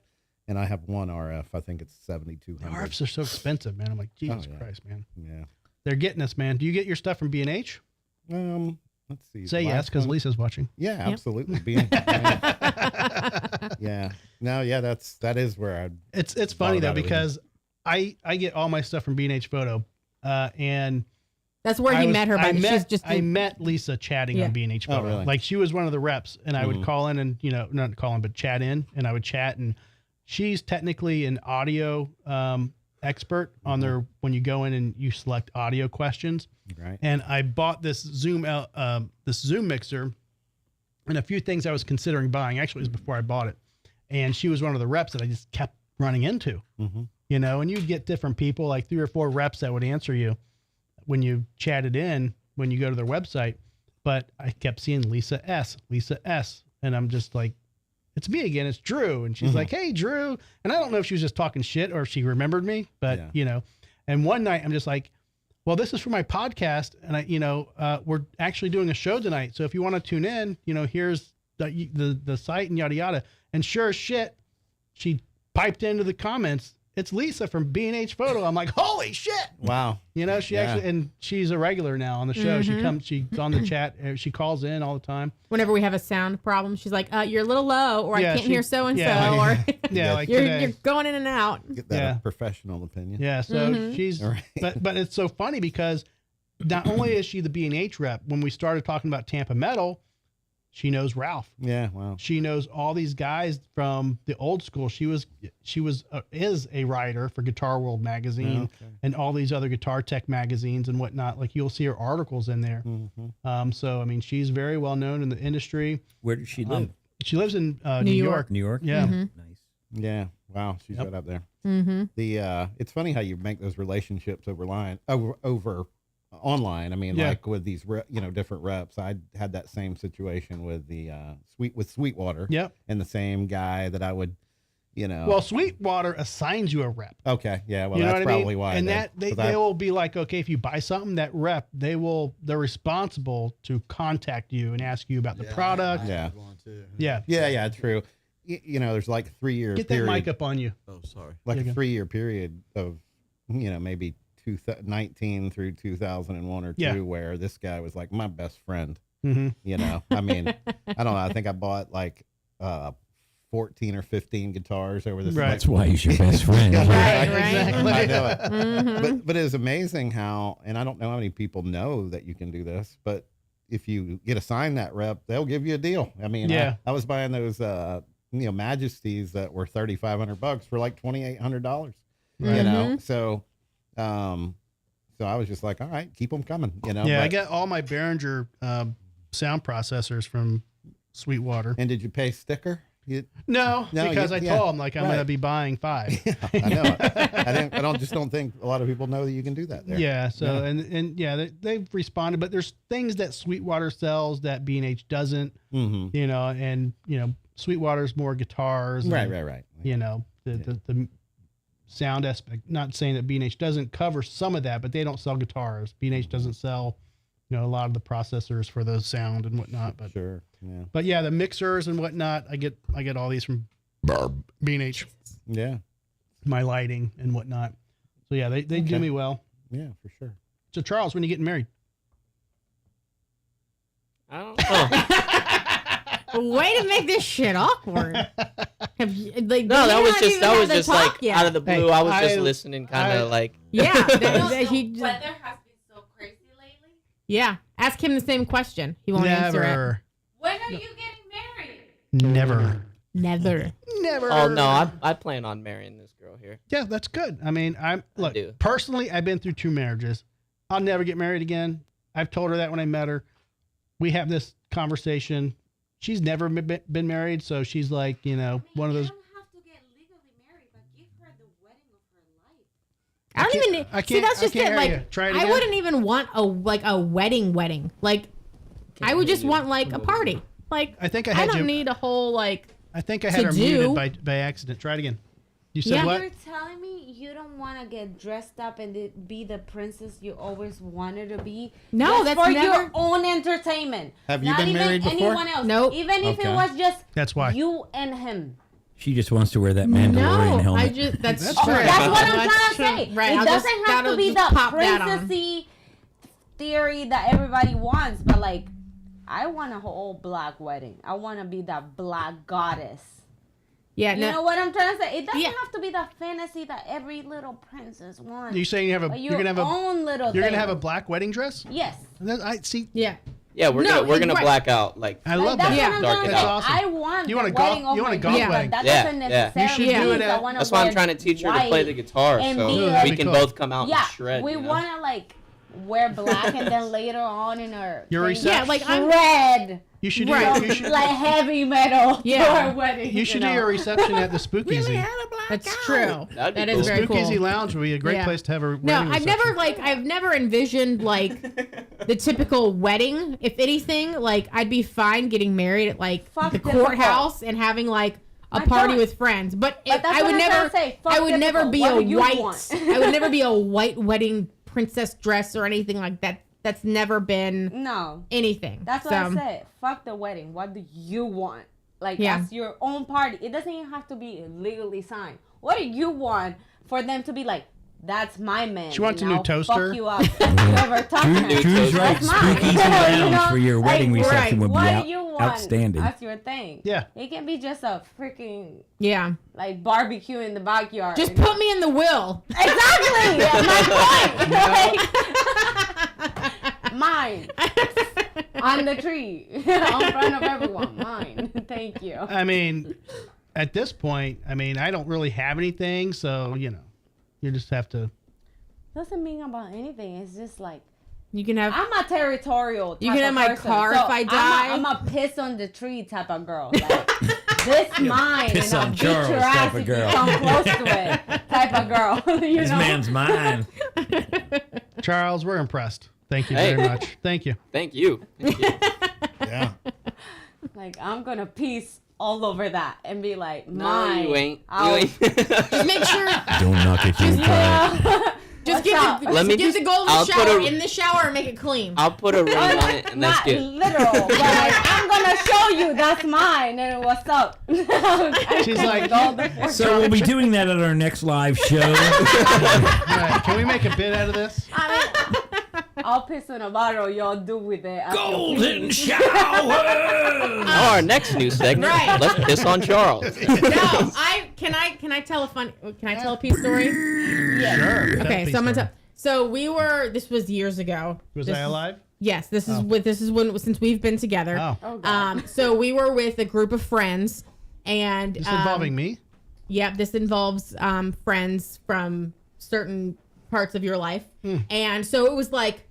And I have one RF. I think it's 7200. RFs are so expensive, man. I'm like, Jesus yeah. Christ, man. Yeah. They're getting us, man. Do you get your stuff from B&H? Let's see. Say yes, because Lisa's watching. Yeah, absolutely. Yeah. No, yeah, that is where It's funny though, because I get all my stuff from B&H Photo, and that's where he met her. I met Lisa chatting on B&H Photo. Oh, really? Like she was one of the reps, and I would call in and not call in, but chat in, and I would chat. And she's technically an audio expert on their when you go in and you select audio questions. Right. And I bought this Zoom mixer, and a few things I was considering buying. Actually, it was before I bought it, and she was one of the reps that I just kept running into. And you'd get different people, like 3 or 4 reps that would answer you when you chatted in, when you go to their website. But I kept seeing Lisa S. And I'm just like, it's me again. It's Drew. And she's like, hey, Drew. And I don't know if she was just talking shit or if she remembered me, but and one night I'm just like, well, this is for my podcast. And we're actually doing a show tonight. So if you want to tune in, here's the site and yada, yada. And sure as shit, she piped into the comments, it's Lisa from B&H Photo. I'm like, holy shit. Wow. She actually, and she's a regular now on the show. She's on the chat. She calls in all the time. Whenever we have a sound problem, she's like, you're a little low, or I can't hear so-and-so, or like you're going in and out. Get that professional opinion. Yeah. So she's, but it's so funny because not only is she the B&H rep, when we started talking about Tampa Metal, she knows Ralph. Yeah, wow. She knows all these guys from the old school. She is a writer for Guitar World magazine and all these other Guitar Tech magazines and whatnot. Like you'll see her articles in there. So I mean, she's very well known in the industry. Where does she live? She lives in New York. New York. Yeah. Nice. Yeah. Wow. She's Yep. right up there. Mm-hmm. It's funny how you make those relationships over online. I mean, Yeah. like with these, different reps. I had that same situation with the Sweetwater. Yep. And the same guy that I would, Well, Sweetwater assigns you a rep. Okay. Yeah. Well, You know that's what I mean? probably why. And then, that 'cause they will be like, okay, if you buy something, that rep, they're responsible to contact you and ask you about the product. Yeah. Yeah. Yeah. True. There's like a 3-year Get period. that mic up on you. Oh, sorry. Like There you a go. 3-year period of, maybe 2019 through 2001 or two, Yeah. where this guy was like my best friend. Mm-hmm. I mean, I don't know. I think I bought like 14 or 15 guitars over this. Right. That's why he's your best friend. Right. Exactly. I know it. Mm-hmm. But it was amazing how, and I don't know how many people know that you can do this, but if you get assigned that rep, they'll give you a deal. I mean, Yeah. I was buying those, Majesties that were $3,500 for like $2,800. Right. So I was just like, all right, keep them coming. Yeah, I but- get all my Behringer sound processors from Sweetwater. And did you pay sticker? No, No, because I yeah, told them like I'm going to right. be buying 5. I know it. I don't think a lot of people know that you can do that there. Yeah. So and yeah, they've responded, but there's things that Sweetwater sells that B&H doesn't. Mm-hmm. And Sweetwater's more guitars. And, Right. The sound aspect. Not saying that B&H doesn't cover some of that, but they don't sell guitars. B&H doesn't sell, a lot of the processors for the sound and whatnot. But Sure. Yeah. But yeah, the mixers and whatnot, I get all these from B&H. Yeah. My lighting and whatnot. So yeah, they do me well. Yeah, for sure. So Charles, when are you getting married? I don't know. Way to make this shit awkward. Have you, like, No, that you was haven't just even that had was the just talk like yet. out of the blue. Hey, I was just I- listening, kind of like. Yeah, No, he the just, weather has been so crazy lately. yeah. Ask him the same question. He won't answer it. Never. When are you getting married? Never. Never. Never. Oh no, I plan on marrying this girl here. Yeah, that's good. I mean, do. personally, I've been through 2 marriages. I'll never get married again. I've told her that when I met her. We have this conversation. She's never been married, so she's like, one of those. You don't have to get legally married, but give her the wedding of her life. I don't even. I See, can't- that's I just can't it. hear Like, you. Try it I again. wouldn't even want a wedding. Like, I would just want like a party. Like, I think I I had don't you. need a whole like. I think I had to her do. muted by accident. Try it again. You said Yeah. what? You're telling me you don't want to get dressed up and be the princess you always wanted to be? No, Just that's for never- your own entertainment. Have you Not been even married before? anyone else. Nope. Even if it Okay. was just That's why. you and him. She just wants to wear that Mandalorian No, helmet. I just that's That's true. fine. That's what I'm That's trying to true. say. Right. It I'll doesn't just- have to that'll be just the pop that on. princessy theory that everybody wants, but like, I want a whole black wedding. I want to be that black goddess. Yeah. You No. know what I'm trying to say? It doesn't Yeah. have to be the fantasy that every little princess wants. You saying But you're gonna have a own little you're thing. gonna have a black wedding dress? Yes. And then I see. Yeah. Yeah, we're No, gonna right. black out like. I Like, love that's that. Yeah. what I'm Dark trying it to say. out. I want You the want a golf- wedding of you want my a golf dreams, wedding. but that Yeah, doesn't yeah. necessarily You should do mean it at- I wanna That's why I'm wear trying to teach her to play the guitar, and so be Ooh, like- that'd we be can cool. both come out Yeah, and shred. we you know? want to like wear black and then later on in our Your thing, reception- Yeah, like I'm. shred You should do. Right. You should. like heavy metal Yeah. for our wedding. You should do know? your reception at the Speakeasy. That's true. That'd be That cool. is The very Speakeasy cool. Lounge would be a great Yeah. place to have a No, wedding I've never envisioned like the typical wedding. If anything, like I'd be fine getting married at like Fuck the difficult. courthouse and having like a I party don't. with friends. But, But that's I what would I'm never. trying to say. Fuck I would never difficult. be What a do you white. want? I would never be a white wedding princess dress or anything like that. That's never been No, anything. that's what So, I said. Fuck the wedding. What do you want? Like Yeah. that's your own party. It doesn't even have to be legally signed. What do you want for them to be like? That's my man. She wants a and new I'll toaster. Fuck you up. If you ever touch him. Choose right That's mine. Speakeasy You Lounge know? for your wedding Like, reception would be what do you want? outstanding. That's your thing. Yeah. It can be just a freaking yeah. like barbecue in the backyard. Just put me in the will. Exactly. My point. Like, mine. On the tree. In front of everyone. Mine. Thank you. I mean, at this point, I don't really have anything, so you just have to. Doesn't mean about anything. It's just like You can have. I'm a territorial. You type can have of my person. car So if I die. I'm a piss on the tree type of girl. Like, this mine, piss and I'll on beat Charles your type ass of if girl. you come close to it. Type of girl. You This know? man's mine. Charles, we're impressed. Thank you Hey. very much. Thank you. Thank you. Thank you. Yeah. Like, I'm gonna piece all over that and be like, No, mine. you ain't. You I'll- ain't. Just make sure. Don't knock it till you try it. Just What's up? give Let me give just- the golden I'll put shower a- in the shower and make it clean. I'll put a ring on it, and that's Not good. literal, but like, I'm gonna show you that's mine and what's up. She's like, So we'll be doing that at our next live show. Right, can we make a bit out of this? I'll piss in a bottle, y'all do with it. as you Golden please. shower. Now our next news segment. Right. Let's piss on Charles. No, can I tell a fun? Can I tell a peace story? Sure. Okay, so I'm gonna tell. So we were. This was years ago. Was This I is- alive? Yes, this is when since we've been together. Oh. Oh, God. So we were with a group of friends, and This involving me? Yep, this involves friends from certain parts of your life, and so it was like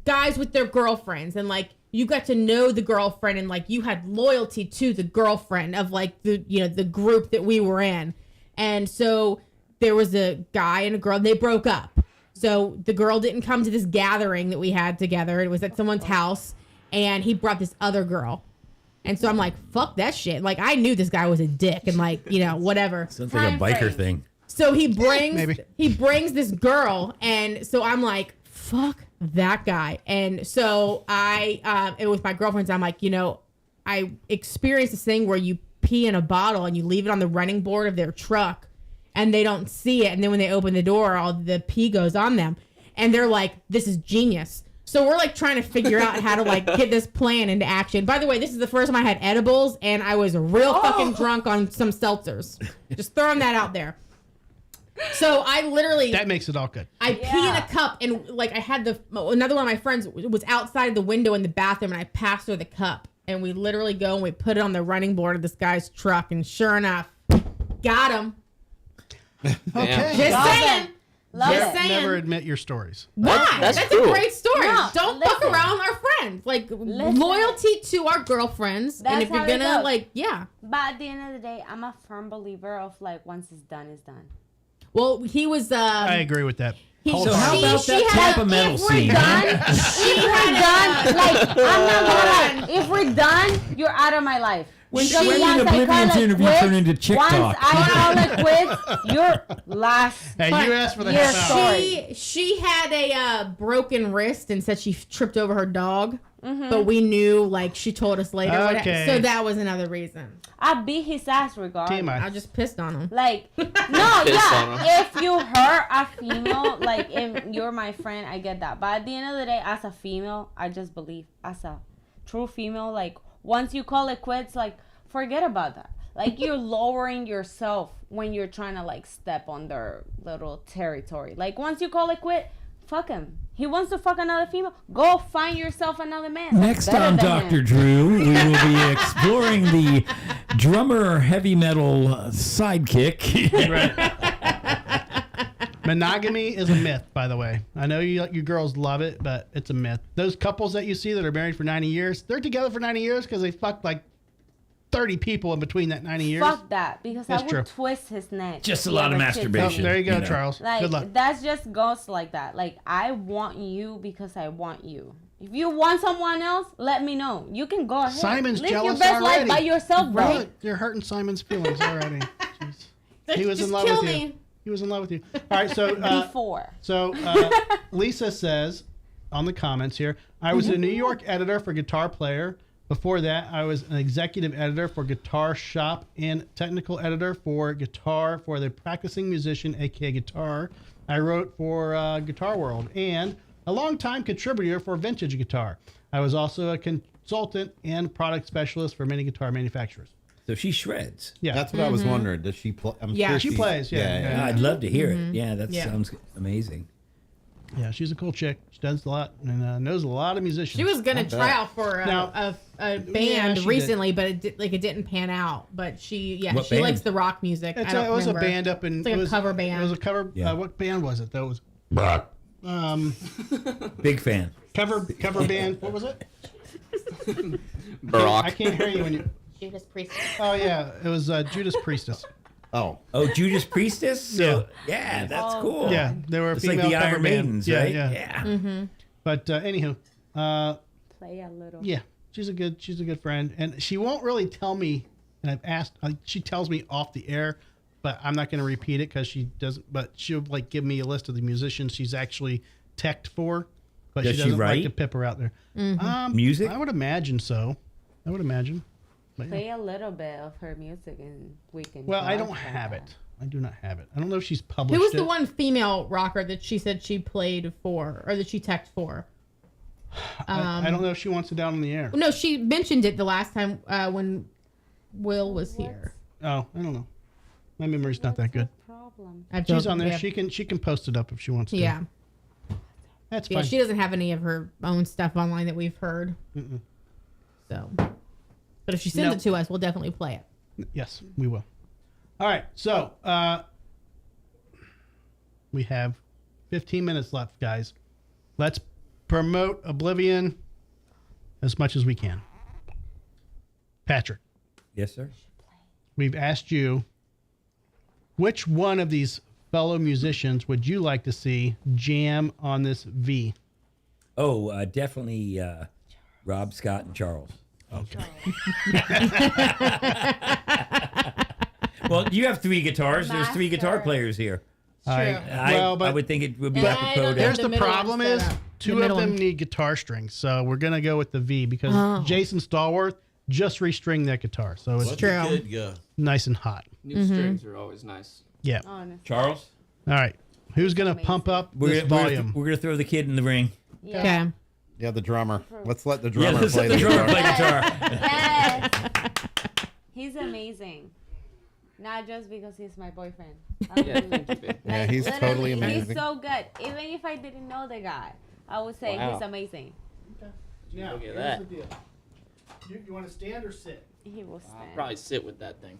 guys with their girlfriends, and like you got to know the girlfriend, and like you had loyalty to the girlfriend of like the the group that we were in, and so there was a guy and a girl. And they broke up. So the girl didn't come to this gathering that we had together. It was at someone's house, and he brought this other girl. And so I'm like, fuck that shit. Like, I knew this guy was a dick and like, whatever. Sounds like a Time biker frame. thing. So he Maybe. brings this girl, and so I'm like, fuck that guy. And so it was my girlfriend's. I'm like, I experienced this thing where you pee in a bottle and you leave it on the running board of their truck, and they don't see it. And then when they open the door, all the pee goes on them. And they're like, this is genius. So we're like trying to figure out how to like get this plan into action. By the way, this is the first time I had edibles, and I was real fucking drunk on some seltzers. Just throwing that out there. So I literally, That makes it all good. I pee in a cup, and like I had another one of my friends was outside the window in the bathroom, and I passed her the cup, and we literally go and we put it on the running board of this guy's truck, and sure enough, got him. Okay. Just Love saying. it. Love Just it. saying. Never admit your stories. Why? That's a cool. great story. No, Don't fuck listen. around with our friends. Like loyalty to our girlfriends, and That's if you're how it gonna goes. like, yeah. But at the end of the day, I'm a firm believer of like, once it's done, it's done. Well, he was. I agree with that. So how about that Tampa metal If we're scene? done, if we're done, like, I'm not gonna lie. If we're done, you're out of my life. When Because did once I Oblivion's call it interview quits, turn into chick once talk? I call it quits, you're last. Hey, you asked for the You're half hour. sorry. She had a broken wrist and said she tripped over her dog, but we knew like she told us later. Okay. So that was another reason. I beat his ass regardless. TMI. I just pissed on him. Like, no, Piss yeah. on 'em. If you hurt a female, like, if you're my friend, I get that. But at the end of the day, as a female, I just believe, as a true female, like, once you call it quits, like, forget about that. Like, you're lowering yourself when you're trying to, like, step on their little territory. Like, once you call it quit, fuck him. He wants to fuck another female. Go find yourself another man. Next Better on than Dr. him. Drew, we will be exploring the drummer heavy metal sidekick. Monogamy is a myth, by the way. I know you girls love it, but it's a myth. Those couples that you see that are married for 90 years, they're together for 90 years because they fucked like 30 people in between that 90 years. Fuck that, because That's I would true. twist his neck. Just a He lot of ever cheated. Oh, masturbation. there you go, you know. Charles. Like, Good luck. that's just goes like that. Like, I want you because I want you. If you want someone else, let me know. You can go ahead. Simon's Live jealous your best already. life by yourself, bro. Look, you're hurting Simon's feelings already. Jeez. He was in Just love kill with you. me. He was in love with you. All right, so Before. Lisa says on the comments here, I was a New York editor for Guitar Player. Before that, I was an executive editor for Guitar Shop and technical editor for Guitar for the Practicing Musician, aka Guitar. I wrote for Guitar World and a longtime contributor for Vintage Guitar. I was also a consultant and product specialist for many guitar manufacturers. So she shreds. Yeah, That's what I was wondering. Does she play? Yeah. She plays, yeah. I'd love to hear it. Yeah, that Yeah. sounds amazing. yeah, she's a cool chick. She does a lot and knows a lot of musicians. She was gonna try out for Now- a band she recently, but it didn't pan out. But she What she band? likes the rock music. It I don't was remember. a band up in. It's like it a was, cover band. It was a cover. Yeah. What band was it? That was. Big fan. Cover band. What was it? Barack. I can't hear you when you. Judas Priest. Oh yeah, it was Judas Priestess. Oh, Judas Priestess. So, yeah, that's cool. Yeah, they were a It's female like the cover Iron band. Maidens, Yeah, right? yeah. Mm-hmm. But anywho, Play a little. yeah, she's a good friend, and she won't really tell me. And I've asked. She tells me off the air, but I'm not going to repeat it because she doesn't. But she'll like give me a list of the musicians she's actually teched for. But Does she she doesn't like write? to pip her out there. Music? I would imagine so. I would imagine. But, yeah. Play a little bit of her music and we can. Well, I don't broadcast have that. it. I do not have it. I don't know if she's published Who was it. the one female rocker that she said she played for, or that she teched for? I don't know if she wants it down in the air. No, she mentioned it the last time when Will was here. Oh, I don't know. My memory's not that good. Problem. She's on there. Yeah. she can post it up if she wants to. Yeah. That's Yeah, fine. she doesn't have any of her own stuff online that we've heard. Mm-mm. So, but if she sends No. it to us, we'll definitely play it. Yes, we will. All right, so we have 15 minutes left, guys. Let's promote Oblivion as much as we can. Patrick, Yes, sir. we've asked you which one of these fellow musicians would you like to see jam on this V? Oh, definitely Rob, Scott, and Charles. Okay. Well, you have 3 guitars. There's 3 guitar Master. players here. I, I but would think it would be And I apropos don't to. know here's the middle problem one's is set up. two The of middle them one. need guitar strings, so we're gonna go with the V because Oh. Jason Stallworth just restringed that guitar, so it's Let true. the kid go. nice and hot. New strings are always nice. Yeah. Honestly. Charles, All right. Who's gonna pump up this volume? we're gonna throw the kid in the ring. Yeah. Okay. yeah, the drummer. Let's let the Yeah, drummer let's play let the drummer guitar. play guitar. Yes. He's amazing. Not just because he's my boyfriend. Yeah, thank you, babe. Yeah, he's literally, totally amazing. He's so good. Even if I didn't know the guy, I would say Wow. he's amazing. Now, Look at here's that. the deal. You want to stand or sit? He will I'll stand. probably sit with that thing.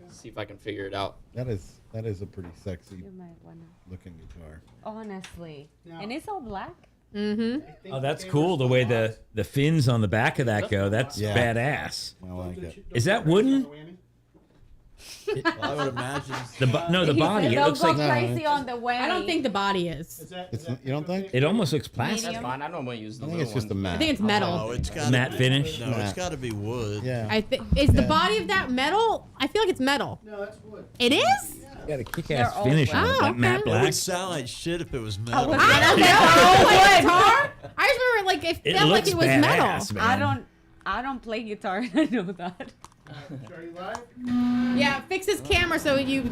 See if I can figure it out. That is a pretty sexy You might wanna. looking guitar. Honestly. Now- And it's all black. Mm-hmm. Oh, that's cool. The way the fins on the back of that go. That's Yeah. badass. I like it. Is that wooden? Well, I would imagine. The He body. said, It don't looks go like crazy on the way. I don't think the body is. It's you don't think? it almost looks plastic. That's fine. I normally use the I think little it's just a ones. mat. I think it's metal. Oh, it's got Matte finish. No, it's Matte. got to be wood. Yeah. I think is the body of that metal. I feel like it's metal. No, that's wood. It is. Got a kick-ass all finish black. on it, Oh, that matte It black. would sound like shit if it was metal. I don't know. Like guitar. I just remember like it It felt like looks it was badass, metal. man. I don't play guitar. I know that. Are you live? Yeah, fix his camera so you.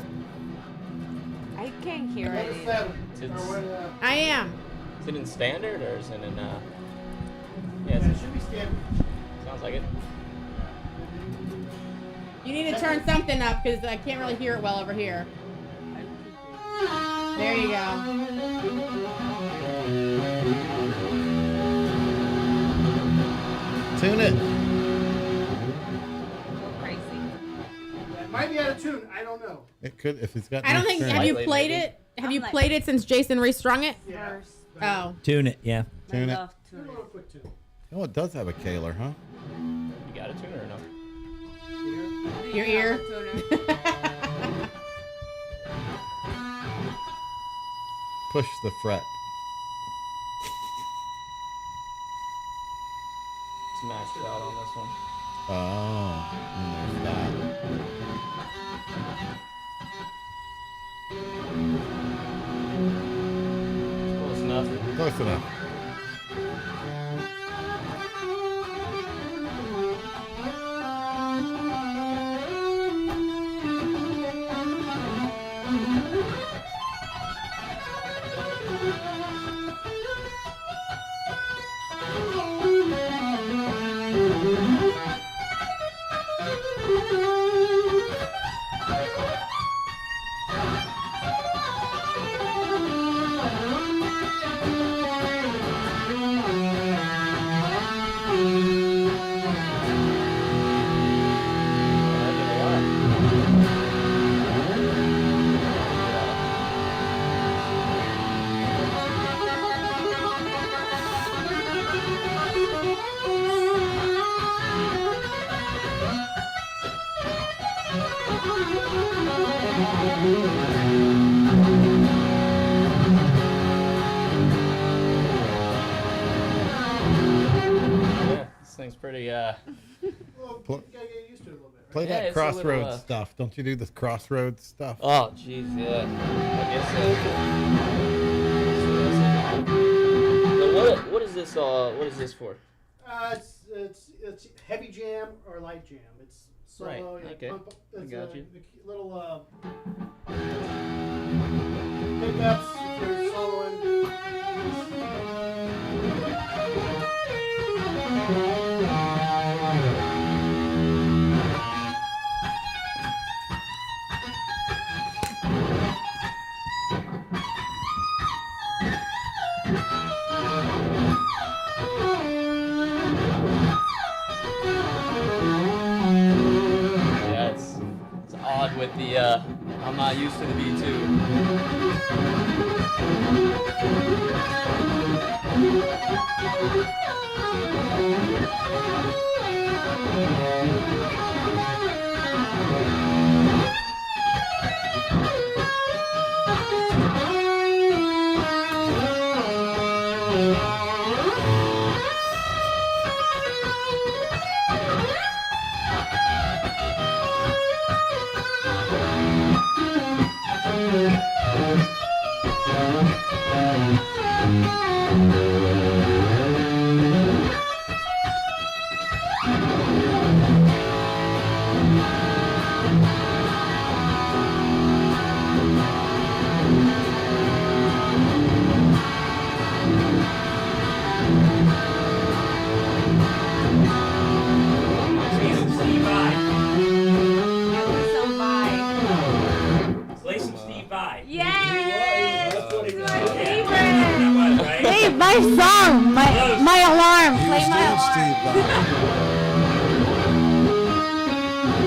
I can't hear it. I am. Is it in standard or is it in? Yeah, It should be standard. sounds like it. You need to turn something up because I can't really hear it well over here. There you go. Tune it. Crazy. It might be out of tune. I don't know. It could if it's got. I don't think. Have you Lightly, played maybe. it? Have I'm you like- played it since Jason restrung it? First. Oh. Tune it, yeah. Tune I it. love tune it. Quick tune. Oh, it does have a Kaler, huh? You got a tuner or no? Your ear. Push the fret. It's maxed out on this one. Oh, and there's that. Close enough. Close enough. Yeah, this thing's pretty. Play Yeah, that it's a little, Crossroads stuff. Don't you do the Crossroads stuff? Oh, jeez, yeah. I guess so. What is this? What is this for? It's heavy jam or light jam. It's solo. Right, you okay. pump- I it's got you. a little pickups if you're soloing. Yeah, it's odd with the. I'm not used to the V2. Play some Steve Vai. Yes! Hey, my song, my alarm. Play my alarm.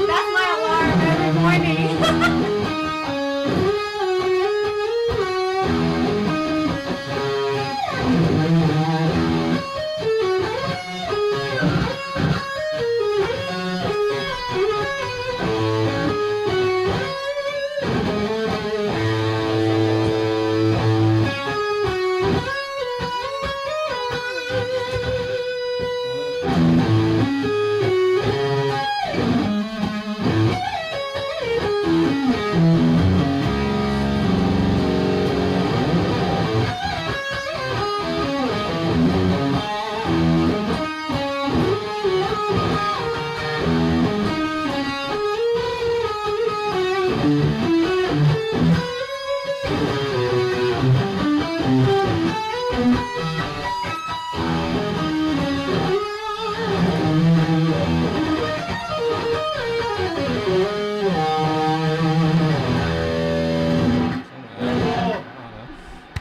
That's my alarm every morning.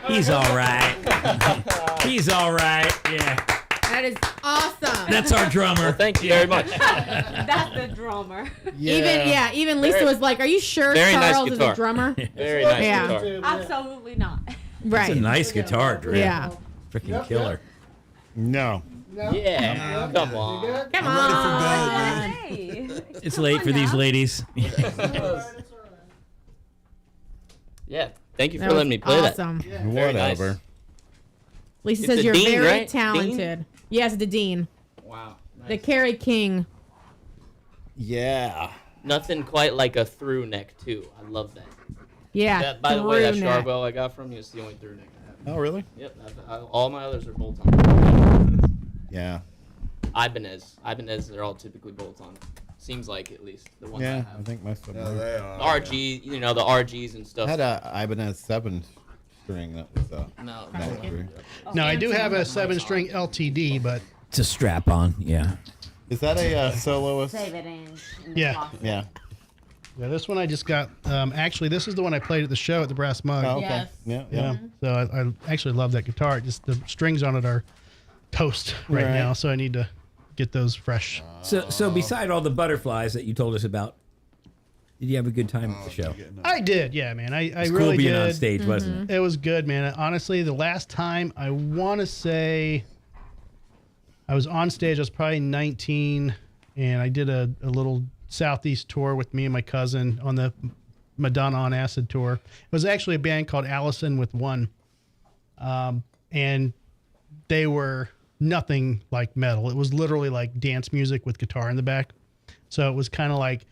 He's all right. He's all right. Yeah. That is awesome. That's our drummer. Well, thank you very much. That's the drummer. Even Lisa Very- was like, "Are you sure very nice Charles is a guitar. drummer?" Very nice Yeah. guitar. Absolutely not. Right. It's a nice guitar, Drew. Yeah. Freaking killer. No. Yeah. Come on. Come I'm ready for on. bed, man. Hey. It's late for these ladies. Yeah. Thank you That for was letting me play awesome. that. Very nice. Whatever. Lisa It's says the you're Dean, very right? talented. Yes, the Dean, Wow. the Carrie King. Yeah. Nothing quite like a through neck too. I love that. Yeah. That, by the way, that through neck. Charvel I got from you is the only through neck I have. Oh, really? Yep. All my others are bolt on. Yeah. Ibanez, they're all typically bolt on. Seems like at least the ones I Yeah, have. I think most of Yeah, them. they are. are. RG, you know, the RGs and I stuff. had a Ibanez 7-string that was No. that was weird. No, I do have a 7-string LTD, but It's a strap on. Yeah. Is that a soloist? Save it in the Yeah. closet. Yeah. yeah, this one I just got. Actually, this is the one I played at the show at the Brass Mug. Oh, okay. Yes. Yeah. Yeah. Yeah. So I actually love that guitar. Just the strings on it are toast right Right. now, so I need to get those fresh. So beside all the butterflies that you told us about, did you have a good time at the show? I did, yeah, man. I It's really cool being did. on stage, wasn't it? It was good, man. Honestly, the last time I want to say I was on stage, I was probably 19, and I did a little Southeast tour with me and my cousin on the Madonna on Acid tour. It was actually a band called Allison with One. And they were nothing like metal. It was literally like dance music with guitar in the back. So it was kind of like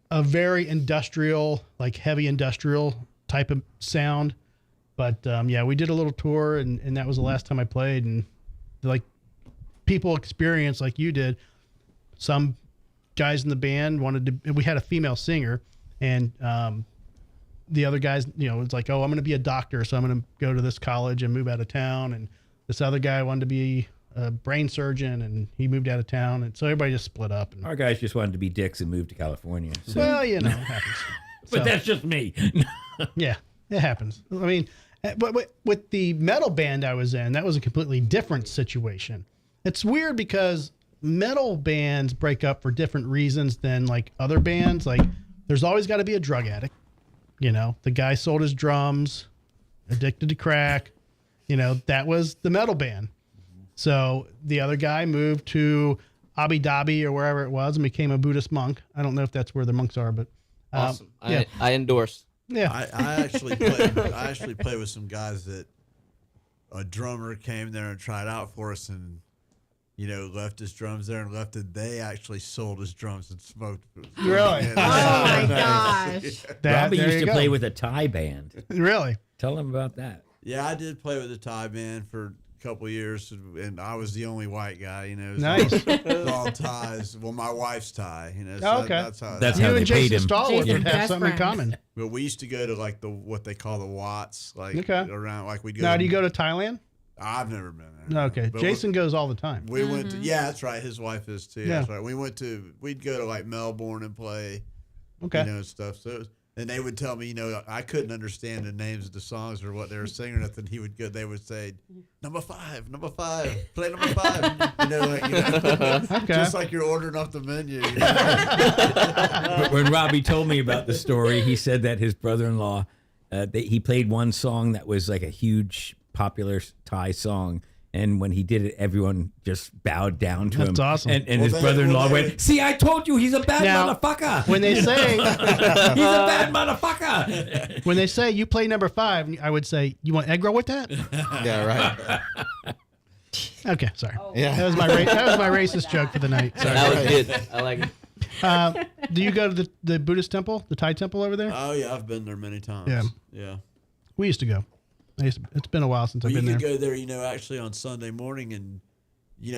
a very industrial, like heavy industrial type of sound. But yeah, we did a little tour, and that was the last time I played. And like people experience like you did, some guys in the band we had a female singer, and the other guys, it's like, oh, I'm going to be a doctor, so I'm going to go to this college and move out of town. And this other guy wanted to be a brain surgeon, and he moved out of town. And so everybody just split up. And, Our guys just wanted to be dicks and moved to California. So. well, it happens. But that's just me. Yeah, it happens. I mean, but with the metal band I was in, that was a completely different situation. It's weird because metal bands break up for different reasons than like other bands. Like there's always got to be a drug addict. The guy sold his drums, addicted to crack. That was the metal band. So the other guy moved to Abu Dhabi or wherever it was and became a Buddhist monk. I don't know if that's where the monks are, but Awesome. yeah. I endorse. Yeah. I actually played with some guys that a drummer came there and tried out for us and left his drums there and left it. They actually sold his drums and smoked. Really? Yeah. Oh my gosh. Robbie there used you to go. play with a Thai band. Really? Tell him about that. Yeah, I did play with a Thai band for a couple of years, and I was the only white guy. It was Nice. It was all Thais. Well, my wife's Thai. So Oh, okay. That's You how they and paid Jason him. Stallworth Jason's would have best something in friends. common. But we used to go to like what they call the Watts, like Okay. around like we'd go. Now, do you go to Thailand? I've never been there. Okay. But Jason goes all the time. We went to that's right. His wife is too. Yeah. That's right. We'd go to like Melbourne and play. Okay. And stuff. So and they would tell me, I couldn't understand the names of the songs or what they were singing or nothing. They would say, number 5, play number 5. Okay. Just like you're ordering off the menu. But when Robbie told me about the story, he said that his brother-in-law, he played one song that was like a huge popular Thai song. And when he did it, everyone just bowed down to him. That's awesome. And his brother-in-law went, see, I told you he's a bad Now, motherfucker. When they say he's a bad motherfucker. when they say you play number 5, I would say, you want egg roll with that? Yeah, right. Okay, sorry. Yeah. That was my racist joke for the night. Sorry. That was good. I like it. Do you go to the Buddhist temple, the Thai temple over there? Oh yeah, I've been there many times. Yeah. Yeah. We used to go. It's been a while since I've You been could there. go there, actually on Sunday morning, and you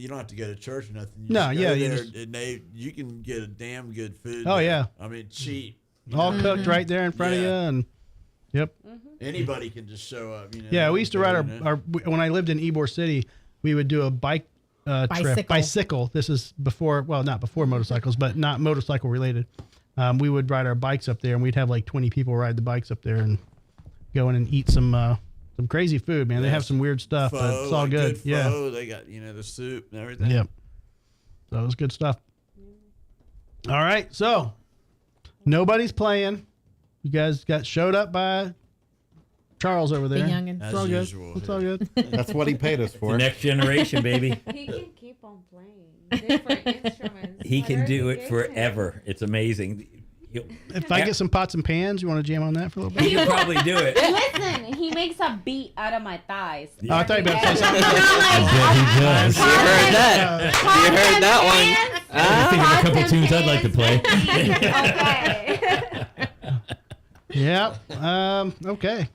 don't have to go to church or nothing. You No, just go yeah, you there just- and you can get a damn good food. Oh, there. yeah. I mean, cheap. All cooked right there in front of you, Yeah. and yep. Anybody can just show up. Yeah, we used to ride when I lived in Ybor City, we would do a bike trip. Bicycle. This is not before motorcycles, but not motorcycle related. We would ride our bikes up there, and we'd have like 20 people ride the bikes up there and go in and eat some crazy food, man. They have some weird stuff, but it's all like good. Yeah. Pho. They got the soup and everything. Yep. So it was good stuff. All right, so nobody's playing. You guys got showed up by Charles over there. youngin'. It's all good. usual, It's all good. That's what he paid us The for. next generation, baby. He can keep on playing different instruments. He can do whatever it you get forever. It's amazing. If I get some pots and pans, you want to jam on that for a little bit? He could probably do it. Listen, he makes a beat out of my thighs. Oh, I thought you were about to say something. You heard that? You heard that one? I think of a couple tunes I'd like to play. Okay. Yeah. Okay.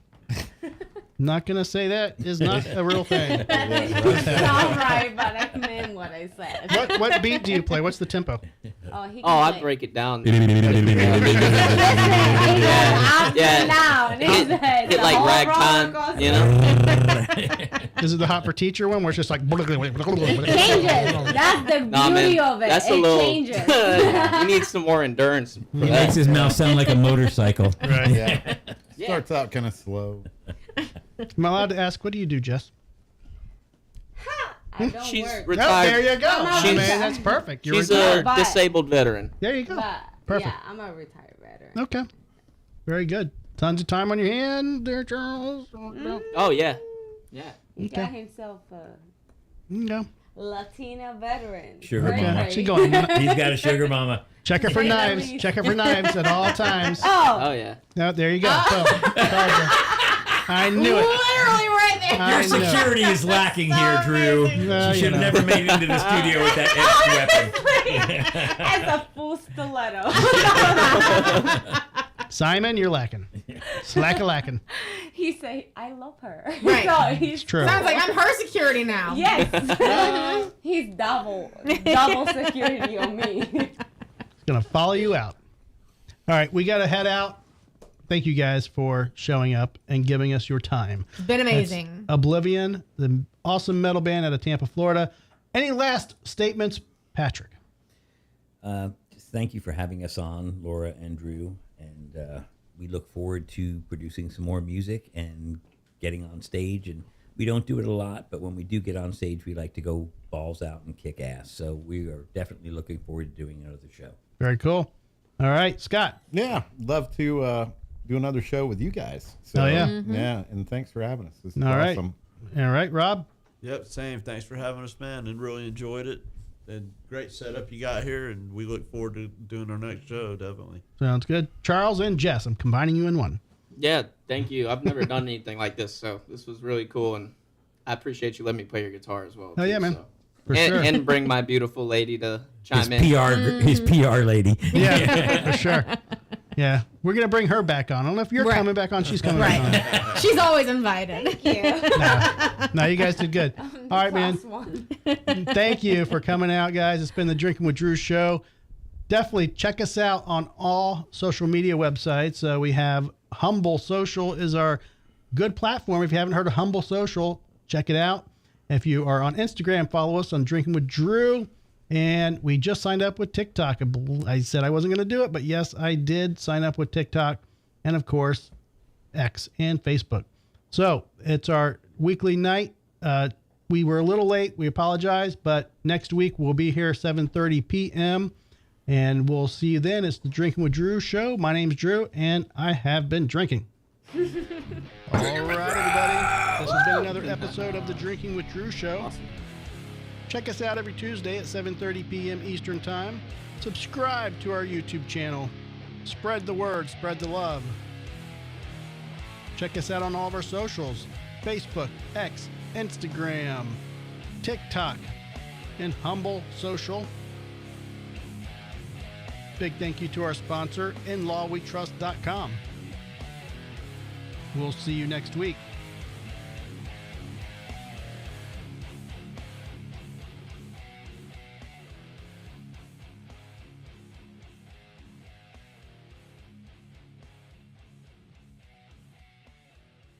Not gonna say that is not a real thing. Sound right, but I meant what I said. What beat do you play? What's the tempo? Oh, he can Oh, I play. break it down. Listen, he goes up and down. He's Get the like whole ragtime, roller you know? Is it the Hot for Teacher one where it's just like? It changes. That's the Nah, beauty man, of it. that's It a little. changes. You need some more endurance. For He that. makes his mouth sound like a motorcycle. Right. Yeah. Yeah. Starts out kind of slow. Am I allowed to ask? What do you do, Jess? I don't She's work. Oh, retired. there you go. I'm not Man, retired. that's perfect. You're She's retired. a But- disabled veteran. There you go. But Perfect. yeah, I'm a retired veteran. Okay. Very good. Tons of time on your hand there, Charles. Oh yeah, yeah. He Okay. got himself. You go. Latina veteran. Sugar Ray mama. Ray. She's going. He's got a sugar mama. Check her for Say that knives. please. Check her for knives at all times. Oh yeah. No, there you go. Boom. I knew it. Literally right there. I Your knew it. security is lacking here, Drew. Well, She should you have know. never made it into the studio with that edged weapon. As a full stiletto. Simon, you're lacking. Slack-a-lacking. He say, I love her. Right. So he's True. Sounds like I'm her security now. Yes. He's double security on me. Gonna follow you out. All right, we gotta head out. Thank you guys for showing up and giving us your time. It's been amazing. That's Oblivion, the awesome metal band out of Tampa, Florida. Any last statements, Patrick? Just thank you for having us on, Laura and Drew. And we look forward to producing some more music and getting on stage. And we don't do it a lot, but when we do get on stage, we like to go balls out and kick ass. So we are definitely looking forward to doing another show. Very cool. All right, Scott. Yeah, love to do another show with you guys. So, Oh, yeah. Yeah, and thanks for having us. This is All right. awesome. All right, Rob. Yep, same. Thanks for having us, man, and really enjoyed it. And great setup you got here, and we look forward to doing our next show, definitely. Sounds good. Charles and Jess, I'm combining you in one. Yeah, thank you. I've never done anything like this, so this was really cool, and I appreciate you letting me play your guitar as well. Oh, yeah, man. So. For and, sure. and bring my beautiful lady to His chime in. his PR lady. Yeah, for sure. Yeah, we're going to bring her back on. I don't know if you're Right. coming back on. She's coming back on. She's always invited. Thank you. No, you guys did good. All right, man. Plus one. Thank you for coming out, guys. It's been the Drinking with Drew show. Definitely check us out on all social media websites. We have Humble Social is our good platform. If you haven't heard of Humble Social, check it out. If you are on Instagram, follow us on Drinking with Drew. And we just signed up with TikTok. I said I wasn't going to do it, but yes, I did sign up with TikTok. And of course, X and Facebook. So it's our weekly night. We were a little late. We apologize, but next week we'll be here 7:30 p.m. and we'll see you then. It's the Drinking with Drew show. My name's Drew, and I have been drinking. All right, everybody. This has been another episode of the Drinking with Drew show. Check us out every Tuesday at 7:30 p.m. Eastern Time. Subscribe to our YouTube channel. Spread the word, spread the love. Check us out on all of our socials: Facebook, X, Instagram, TikTok, and Humble Social. Big thank you to our sponsor, InLawWeTrust.com. We'll see you next week.